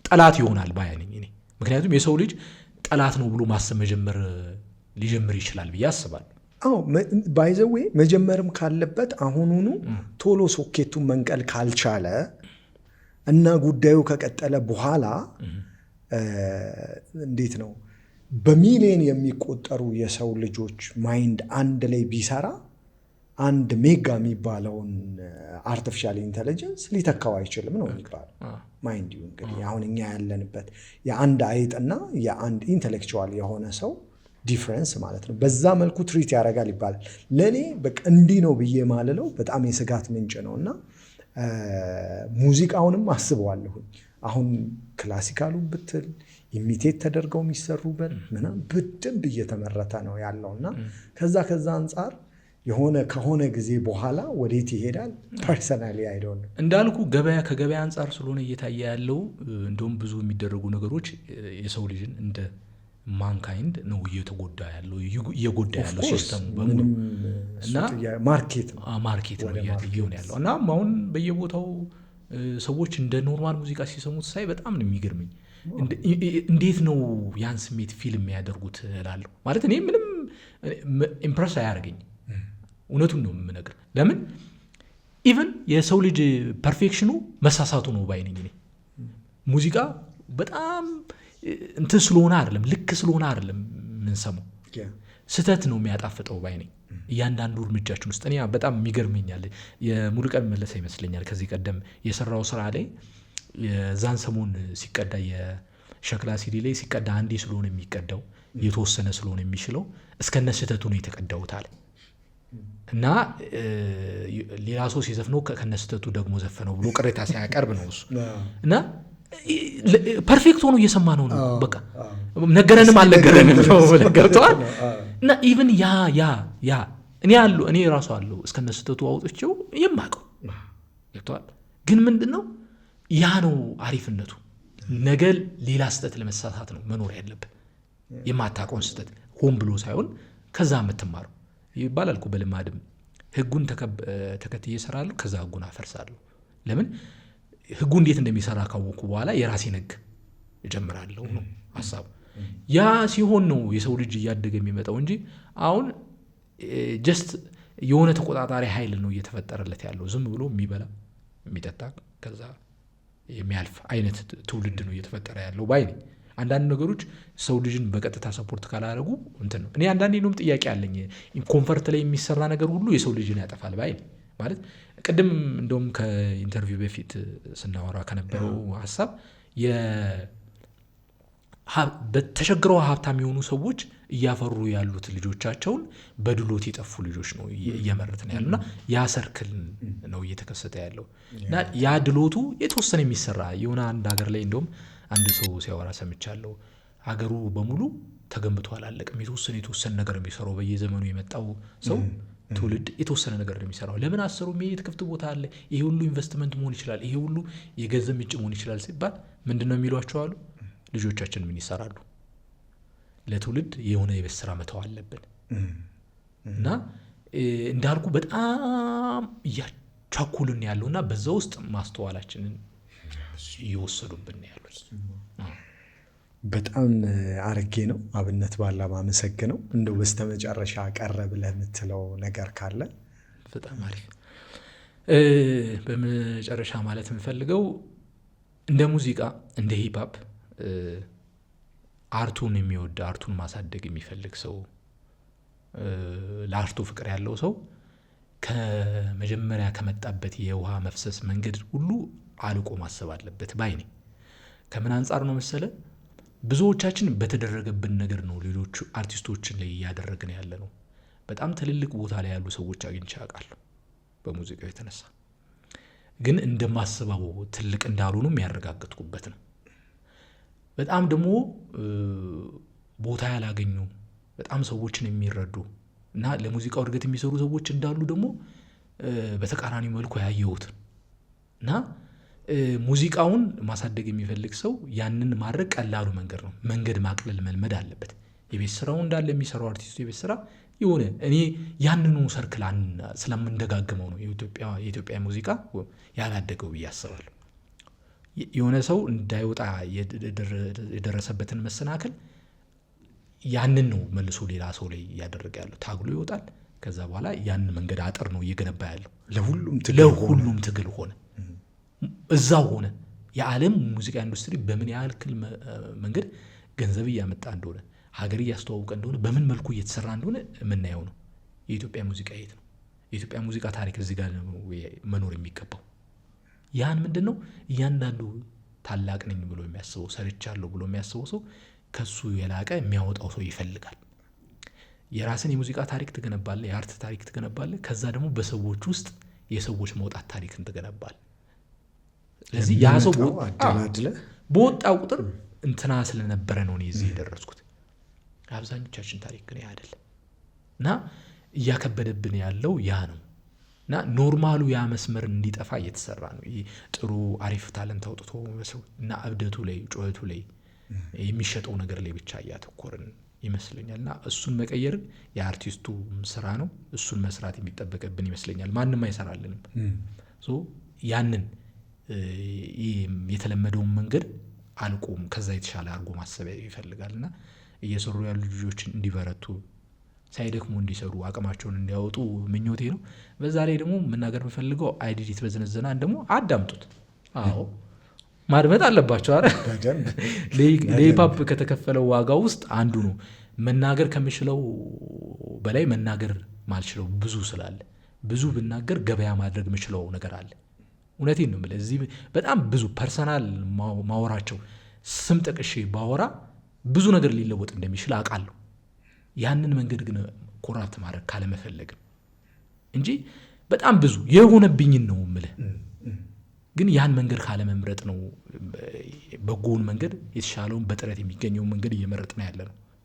[SPEAKER 1] ጠላት ይሆናል ባያነኝ እኔ። ምክንያቱም የሰው ልጅ ጠላት ነው ብሎ ማሰብ ሊጀምር ይችላል ብዬ አስባለሁ።
[SPEAKER 2] ባይዘዌ መጀመርም ካለበት አሁኑኑ ቶሎ ሶኬቱን መንቀል ካልቻለ እና ጉዳዩ ከቀጠለ በኋላ እንዴት ነው በሚሊዮን የሚቆጠሩ የሰው ልጆች ማይንድ አንድ ላይ ቢሰራ አንድ ሜጋ የሚባለውን አርቲፊሻል ኢንቴሊጀንስ ሊተካው አይችልም ነው የሚባለው። ማይንድ ዩ እንግዲህ አሁን እኛ ያለንበት የአንድ አይጥና የአንድ ኢንቴሌክቹዋል የሆነ ሰው ዲፍረንስ ማለት ነው። በዛ መልኩ ትሪት ያደርጋል ይባላል። ለእኔ በቃ እንዲህ ነው ብዬ ማልለው በጣም የስጋት ምንጭ ነው። እና ሙዚቃውንም አስበዋለሁኝ አሁን ክላሲካሉ ብትል ኢሚቴት ተደርገው የሚሰሩበት ምናምን በደንብ እየተመረተ ነው ያለው። እና ከዛ አንጻር ከሆነ ጊዜ በኋላ ወዴት ይሄዳል ፐርሰናሊ አይደለም።
[SPEAKER 1] እንዳልኩ ከገበያ አንጻር ስለሆነ እየታየ ያለው እንደውም ብዙ የሚደረጉ ነገሮች የሰው ልጅን እንደ ማንካይንድ ነው እየጎዳ ያለው ሲስተሙ በሙሉ እና
[SPEAKER 2] ማርኬት
[SPEAKER 1] ነው እየሆነ ያለው። እና አሁን በየቦታው ሰዎች እንደ ኖርማል ሙዚቃ ሲሰሙት ሳይ በጣም ነው የሚገርመኝ። እንዴት ነው ያን ስሜት ፊልም ያደርጉት እላለሁ። ማለት እኔ ምንም ኢምፕረስ አያደርገኝ። እውነቱን ነው የምነግር። ለምን ኢቨን የሰው ልጅ ፐርፌክሽኑ መሳሳቱ ነው ባይነኝ። እኔ ሙዚቃ በጣም እንትን ስለሆነ አይደለም፣ ልክ ስለሆነ አይደለም የምንሰማው፣ ስህተት ነው የሚያጣፍጠው ባይነኝ እያንዳንዱ እርምጃችን ውስጥ። እኔ በጣም የሚገርመኛል የሙሉቀን መለሰ ይመስለኛል ከዚህ ቀደም የሰራው ስራ ላይ የዛን ሰሞን ሲቀዳ የሸክላ ሲዲ ላይ ሲቀዳ አንዴ ስለሆነ የሚቀዳው የተወሰነ ስለሆነ የሚችለው እስከነ ስህተቱ ነው የተቀዳውት አለ እና ሌላ ሰው ሲዘፍነው ከነስተቱ ደግሞ ዘፈነው ብሎ ቅሬታ ሲያቀርብ ነው እሱ። እና ፐርፌክት ሆኖ እየሰማ ነው በቃ ነገረንም አልነገረንም ነው ገብተዋል። እና ኢቭን ያ እኔ ራሱ አለው እስከነስተቱ አውጥቼው የማውቀው ገብተዋል። ግን ምንድነው ያ ነው አሪፍነቱ። ነገ ሌላ ስህተት ለመሳሳት ነው መኖር ያለብን። የማታውቀውን ስህተት ሆን ብሎ ሳይሆን ከዛ የምትማረው ይባላል እኮ በልማድም ህጉን ተከትዬ እሰራለሁ፣ ከዛ ህጉን አፈርሳለሁ። ለምን ህጉ እንዴት እንደሚሰራ ካወኩ በኋላ የራሴን ህግ እጀምራለሁ ነው ሀሳቡ። ያ ሲሆን ነው የሰው ልጅ እያደገ የሚመጣው እንጂ አሁን ጀስት የሆነ ተቆጣጣሪ ኃይል ነው እየተፈጠረለት ያለው። ዝም ብሎ የሚበላ የሚጠጣ ከዛ የሚያልፍ አይነት ትውልድ ነው እየተፈጠረ ያለው ባይ ነኝ። አንዳንድ ነገሮች ሰው ልጅን በቀጥታ ሰፖርት ካላደረጉ እንትን ነው። እኔ አንዳንዴ ነውም ጥያቄ አለኝ። ኮንፈርት ላይ የሚሰራ ነገር ሁሉ የሰው ልጅን ያጠፋል ባይ ነኝ። ማለት ቅድም እንደውም ከኢንተርቪው በፊት ስናወራ ከነበረው ሀሳብ በተቸግረው ሀብታም የሆኑ ሰዎች እያፈሩ ያሉት ልጆቻቸውን በድሎት የጠፉ ልጆች ነው እየመረት ነው ያሉና ያ ሰርክል ነው እየተከሰተ ያለው እና ያ ድሎቱ የተወሰነ የሚሰራ የሆነ አንድ ሀገር ላይ እንደውም አንድ ሰው ሲያወራ ሰምቻለሁ። ሀገሩ በሙሉ ተገንብቶ አላለቅም። የተወሰነ ነገር የሚሰራው በየዘመኑ የመጣው ሰው ትውልድ የተወሰነ ነገር ነው የሚሰራው። ለምን አሰሩ? የሚሄድ ክፍት ቦታ አለ። ይሄ ሁሉ ኢንቨስትመንት መሆን ይችላል፣ ይሄ ሁሉ የገንዘብ ምንጭ መሆን ይችላል ሲባል ምንድነው የሚሏቸው አሉ? ልጆቻችን ምን ይሰራሉ? ለትውልድ የሆነ የቤት ስራ መተው አለብን እና እንዳልኩ በጣም እያቻኩልን ያለውና በዛ ውስጥ ማስተዋላችንን እየወሰዱብን ያሉት።
[SPEAKER 2] በጣም አርጌ ነው አብነት ባላ ማመሰግነው። እንደው በስተመጨረሻ ቀረ ብለህ የምትለው ነገር ካለ?
[SPEAKER 1] በጣም አሪፍ። በመጨረሻ ማለት የምፈልገው እንደ ሙዚቃ እንደ ሂፕሆፕ አርቱን የሚወድ አርቱን ማሳደግ የሚፈልግ ሰው ለአርቱ ፍቅር ያለው ሰው ከመጀመሪያ ከመጣበት የውሃ መፍሰስ መንገድ ሁሉ አልቆ ማሰብ አለበት ባይ ነኝ። ከምን አንጻር ነው መሰለ? ብዙዎቻችን በተደረገብን ነገር ነው ሌሎቹ አርቲስቶችን ላይ እያደረግን ያለ ነው። በጣም ትልልቅ ቦታ ላይ ያሉ ሰዎች አግኝቼ አውቃለሁ በሙዚቃው የተነሳ ግን እንደማስበው ትልቅ እንዳልሆኑ የሚያረጋግጥኩበት ነው። በጣም ደግሞ ቦታ ያላገኙ በጣም ሰዎችን የሚረዱ እና ለሙዚቃው እድገት የሚሰሩ ሰዎች እንዳሉ ደግሞ በተቃራኒ መልኩ ያየሁት እና ሙዚቃውን ማሳደግ የሚፈልግ ሰው ያንን ማድረግ ቀላሉ መንገድ ነው። መንገድ ማቅለል መልመድ አለበት። የቤት ስራው እንዳለ የሚሰራው አርቲስቱ የቤት ስራ የሆነ እኔ ያንኑ ሰርክል ስለምንደጋግመው ነው የኢትዮጵያ ሙዚቃ ያላደገው ብዬ አስባለሁ። የሆነ ሰው እንዳይወጣ የደረሰበትን መሰናክል ያንን ነው መልሶ ሌላ ሰው ላይ እያደረገ ያለው። ታግሎ ይወጣል። ከዛ በኋላ ያንን መንገድ አጥር ነው እየገነባ ያለው። ለሁሉም ትግል ሆነ እዛው ሆነ። የዓለም ሙዚቃ ኢንዱስትሪ በምን ያህል መንገድ ገንዘብ እያመጣ እንደሆነ ሀገር እያስተዋወቀ እንደሆነ በምን መልኩ እየተሰራ እንደሆነ የምናየው ነው። የኢትዮጵያ ሙዚቃ የት ነው? የኢትዮጵያ ሙዚቃ ታሪክ እዚህ ጋር መኖር የሚገባው ያን ምንድን ነው? እያንዳንዱ ታላቅ ነኝ ብሎ የሚያስበው ሰርቻለሁ ብሎ የሚያስበው ሰው ከሱ የላቀ የሚያወጣው ሰው ይፈልጋል። የራስን የሙዚቃ ታሪክ ትገነባለህ፣ የአርት ታሪክ ትገነባለህ። ከዛ ደግሞ በሰዎች ውስጥ የሰዎች መውጣት ታሪክን ትገነባለህ። ስለዚህ ያ ሰው በወጣ ቁጥር እንትና ስለነበረ ነው እኔ እዚህ የደረስኩት። አብዛኞቻችን ታሪክ ግን አይደለም እና እያከበደብን ያለው ያ ነው እና ኖርማሉ ያ መስመር እንዲጠፋ እየተሰራ ነው። ጥሩ አሪፍ ታለንት አውጥቶ እና እብደቱ ላይ ጩኸቱ ላይ የሚሸጠው ነገር ላይ ብቻ እያተኮርን ይመስለኛል እና እሱን መቀየርን የአርቲስቱ ስራ ነው። እሱን መስራት የሚጠበቅብን ይመስለኛል። ማንም አይሰራልንም። ያንን የተለመደውን መንገድ አልቆም ከዛ የተሻለ አድርጎ ማሰቢያ ይፈልጋል እና እየሰሩ ያሉ ልጆችን እንዲበረቱ ሳይደክሙ እንዲሰሩ አቅማቸውን እንዲያወጡ ምኞቴ ነው። በዛ ላይ ደግሞ መናገር የምፈልገው አይዲዲት በዘነዘናን ደግሞ አዳምጡት። አዎ ማድመጥ አለባቸው። ለሂፕሆፕ ከተከፈለው ዋጋ ውስጥ አንዱ ነው። መናገር ከምችለው በላይ መናገር ማልችለው ብዙ ስላለ ብዙ ብናገር ገበያ ማድረግ የምችለው ነገር አለ። እውነቴን ነው የምልህ። እዚህ በጣም ብዙ ፐርሰናል ማወራቸው ስም ጠቅሼ ባወራ ብዙ ነገር ሊለወጥ እንደሚችል አውቃለሁ። ያንን መንገድ ግን ኮራፕት ማድረግ ካለመፈለግም እንጂ በጣም ብዙ የሆነብኝን ነው የምልህ። ግን ያን መንገድ ካለመምረጥ ነው። በጎውን መንገድ የተሻለውን በጥረት የሚገኘውን መንገድ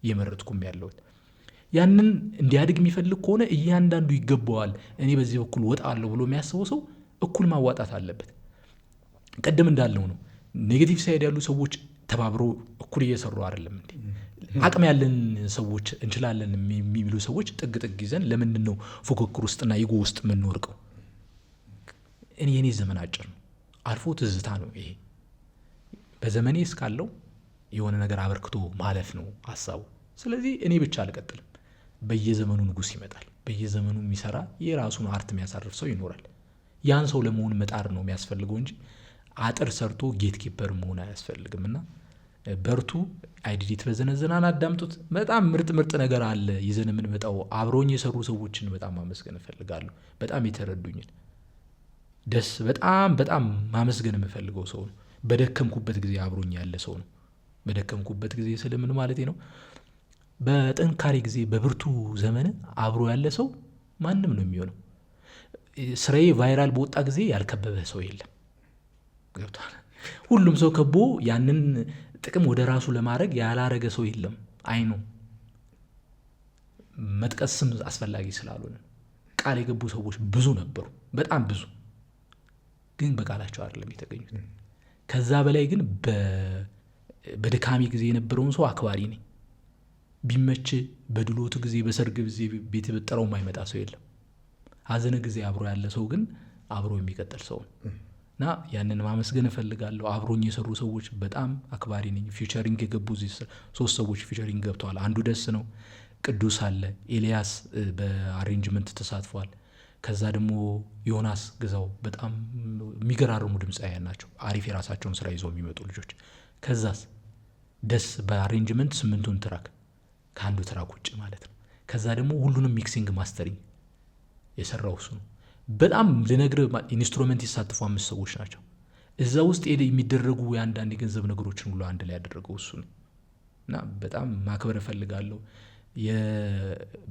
[SPEAKER 1] እየመረጥኩም ያለሁት። ያንን እንዲያድግ የሚፈልግ ከሆነ እያንዳንዱ ይገባዋል። እኔ በዚህ በኩል ወጣለሁ ብሎ የሚያስበው ሰው እኩል ማዋጣት አለበት። ቀደም እንዳለው ነው። ኔጌቲቭ ሳይድ ያሉ ሰዎች ተባብረው እኩል እየሰሩ አይደለም እንዴ? አቅም ያለን ሰዎች እንችላለን የሚሉ ሰዎች ጥግ ጥግ ይዘን ለምንድን ነው ፉክክር ውስጥና ኢጎ ውስጥ የምንወርቀው? የኔ ዘመን አጭር ነው። አልፎ ትዝታ ነው። ይሄ በዘመኔ እስካለው የሆነ ነገር አበርክቶ ማለፍ ነው ሀሳቡ። ስለዚህ እኔ ብቻ አልቀጥልም። በየዘመኑ ንጉሥ ይመጣል። በየዘመኑ የሚሰራ የራሱን አርት የሚያሳርፍ ሰው ይኖራል። ያን ሰው ለመሆን መጣር ነው የሚያስፈልገው እንጂ አጥር ሰርቶ ጌት ኪፐር መሆን አያስፈልግም። እና በርቱ። አይዲዲት በዘነዘናን አዳምጡት። በጣም ምርጥ ምርጥ ነገር አለ ይዘን የምንመጣው። አብረውኝ የሰሩ ሰዎችን በጣም ማመስገን እፈልጋለሁ። በጣም የተረዱኝን በጣም በጣም ማመስገን የምፈልገው ሰው ነው። በደከምኩበት ጊዜ አብሮኝ ያለ ሰው ነው። በደከምኩበት ጊዜ ስለምን ማለት ነው? በጥንካሬ ጊዜ በብርቱ ዘመን አብሮ ያለ ሰው ማንም ነው የሚሆነው። ስራዬ ቫይራል በወጣ ጊዜ ያልከበበ ሰው የለም። ገብቷል? ሁሉም ሰው ከቦ ያንን ጥቅም ወደ ራሱ ለማድረግ ያላረገ ሰው የለም። አይኑ መጥቀስም አስፈላጊ ስላልሆነ ቃል የገቡ ሰዎች ብዙ ነበሩ፣ በጣም ብዙ። ግን በቃላቸው አይደለም የተገኙት። ከዛ በላይ ግን በድካሚ ጊዜ የነበረውን ሰው አክባሪ ነኝ። ቢመች በድሎቱ ጊዜ በሰርግ ጊዜ ቤት በጠራው የማይመጣ ሰው የለም። ሀዘን ጊዜ አብሮ ያለ ሰው ግን አብሮ የሚቀጥል ሰው ነው እና ያንን ማመስገን እፈልጋለሁ። አብሮኝ የሰሩ ሰዎች በጣም አክባሪ ነኝ። ፊቸሪንግ የገቡ 3 ሰዎች ፊቸሪንግ ገብተዋል። አንዱ ደስ ነው፣ ቅዱስ አለ፣ ኤልያስ በአሬንጅመንት ተሳትፏል። ከዛ ደግሞ ዮናስ ግዛው በጣም የሚገራርሙ ድምፃውያን ናቸው። አሪፍ የራሳቸውን ስራ ይዘው የሚመጡ ልጆች። ከዛስ ደስ በአሬንጅመንት 8ቱን ትራክ ከአንዱ ትራክ ውጭ ማለት ነው። ከዛ ደግሞ ሁሉንም ሚክሲንግ ማስተሪንግ የሰራው እሱ ነው። በጣም ልነግርህ ኢንስትሩመንት የተሳተፉ 5 ሰዎች ናቸው። እዛ ውስጥ የሚደረጉ የአንዳንድ የገንዘብ ነገሮችን ሁሉ አንድ ላይ ያደረገው እሱ ነው እና በጣም ማክበር እፈልጋለሁ።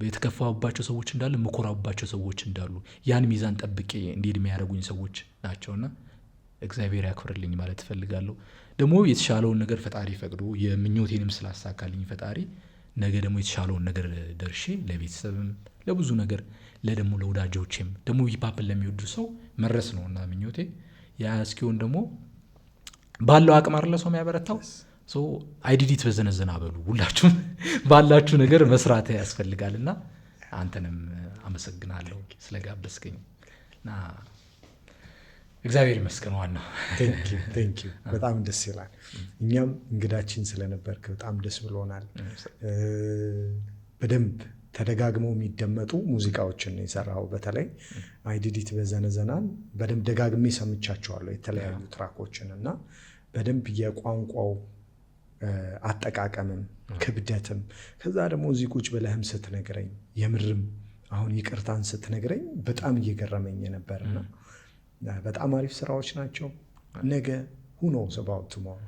[SPEAKER 1] የተከፋባቸው ሰዎች እንዳሉ የምኮራባቸው ሰዎች እንዳሉ ያን ሚዛን ጠብቄ እንዲሄድ የሚያደርጉኝ ሰዎች ናቸውና እግዚአብሔር ያክብርልኝ ማለት እፈልጋለሁ። ደግሞ የተሻለውን ነገር ፈጣሪ ፈቅዶ የምኞቴንም ስላሳካልኝ ፈጣሪ ነገ ደግሞ የተሻለውን ነገር ደርሼ ለቤተሰብም ለብዙ ነገር ለደሞ ለወዳጆቼም ደግሞ ሂፓፕን ለሚወዱ ሰው መድረስ ነውና ምኞቴ። ያ እስኪሆን ደግሞ ባለው አቅም አይደለ ሰው የሚያበረታው። አይዲዲት በዘነዘና በሉ ሁላችሁም ባላችሁ ነገር መስራት ያስፈልጋልና አንተንም አመሰግናለሁ ስለጋበዝከኝ እና እግዚአብሔር ይመስገን። ዋናው
[SPEAKER 2] ቴንኪው በጣም ደስ ይላል። እኛም እንግዳችን ስለነበርክ በጣም ደስ ብሎናል። በደንብ ተደጋግመው የሚደመጡ ሙዚቃዎችን ነው የሰራው። በተለይ አይዲዲት በዘነዘናን በደንብ ደጋግሜ ሰምቻቸዋለሁ የተለያዩ ትራኮችን እና በደንብ የቋንቋው አጠቃቀምም ክብደትም ከዛ ደግሞ እዚህ ቁጭ ብለህም ስትነግረኝ የምርም አሁን ይቅርታን ስትነግረኝ በጣም እየገረመኝ ነበርና በጣም አሪፍ ስራዎች ናቸው። ነገ ሁኖ ሰባውት ሞር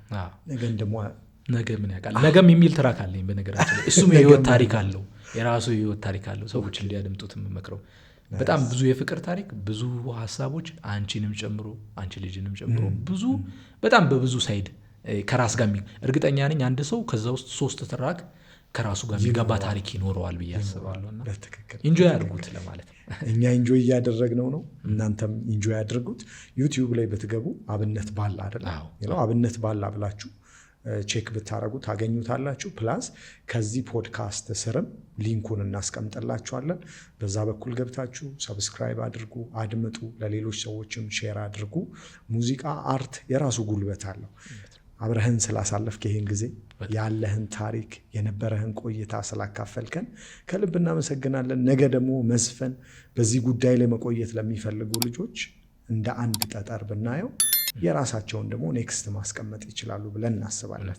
[SPEAKER 1] ነገ ምን ያውቃል? ነገም የሚል ትራክ አለኝ በነገራችን ላይ። እሱም የህይወት ታሪክ አለው፣ የራሱ የህይወት ታሪክ አለው። ሰዎች እንዲያደምጡት የምመክረው በጣም ብዙ የፍቅር ታሪክ፣ ብዙ ሀሳቦች፣ አንቺንም ጨምሮ አንቺ ልጅንም ጨምሮ ብዙ በጣም በብዙ ሳይድ ከራስ ጋር እርግጠኛ ነኝ አንድ ሰው ከዛ ውስጥ 3 ትራክ ከራሱ ጋር የሚገባ ታሪክ ይኖረዋል ብዬ አስባለሁ። እና ኢንጆይ አድርጉት ለማለት ነው።
[SPEAKER 2] እኛ ኢንጆይ እያደረግነው ነው፣ እናንተም ኢንጆይ አድርጉት። ዩቲዩብ ላይ ብትገቡ አብነት ባላ አይደል? አብነት ባላ ብላችሁ ቼክ ብታረጉ ታገኙታላችሁ። ፕላስ ከዚህ ፖድካስት ስርም ሊንኩን እናስቀምጥላችኋለን። በዛ በኩል ገብታችሁ ሰብስክራይብ አድርጉ፣ አድምጡ፣ ለሌሎች ሰዎችም ሼር አድርጉ። ሙዚቃ አርት የራሱ ጉልበት አለው። አብረህን ስላሳለፍክ ይሄን ጊዜ ያለህን ታሪክ የነበረህን ቆይታ ስላካፈልከን ከልብ እናመሰግናለን። ነገ ደግሞ መስፈን በዚህ ጉዳይ ላይ መቆየት ለሚፈልጉ ልጆች እንደ አንድ ጠጠር ብናየው የራሳቸውን ደግሞ ኔክስት ማስቀመጥ ይችላሉ ብለን እናስባለን።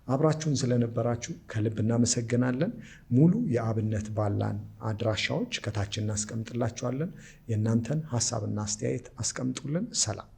[SPEAKER 2] አብራችሁን ስለነበራችሁ ከልብ እናመሰግናለን። ሙሉ የአብነት ባላን አድራሻዎች ከታች እናስቀምጥላችኋለን። የእናንተን ሀሳብና አስተያየት አስቀምጡልን። ሰላም።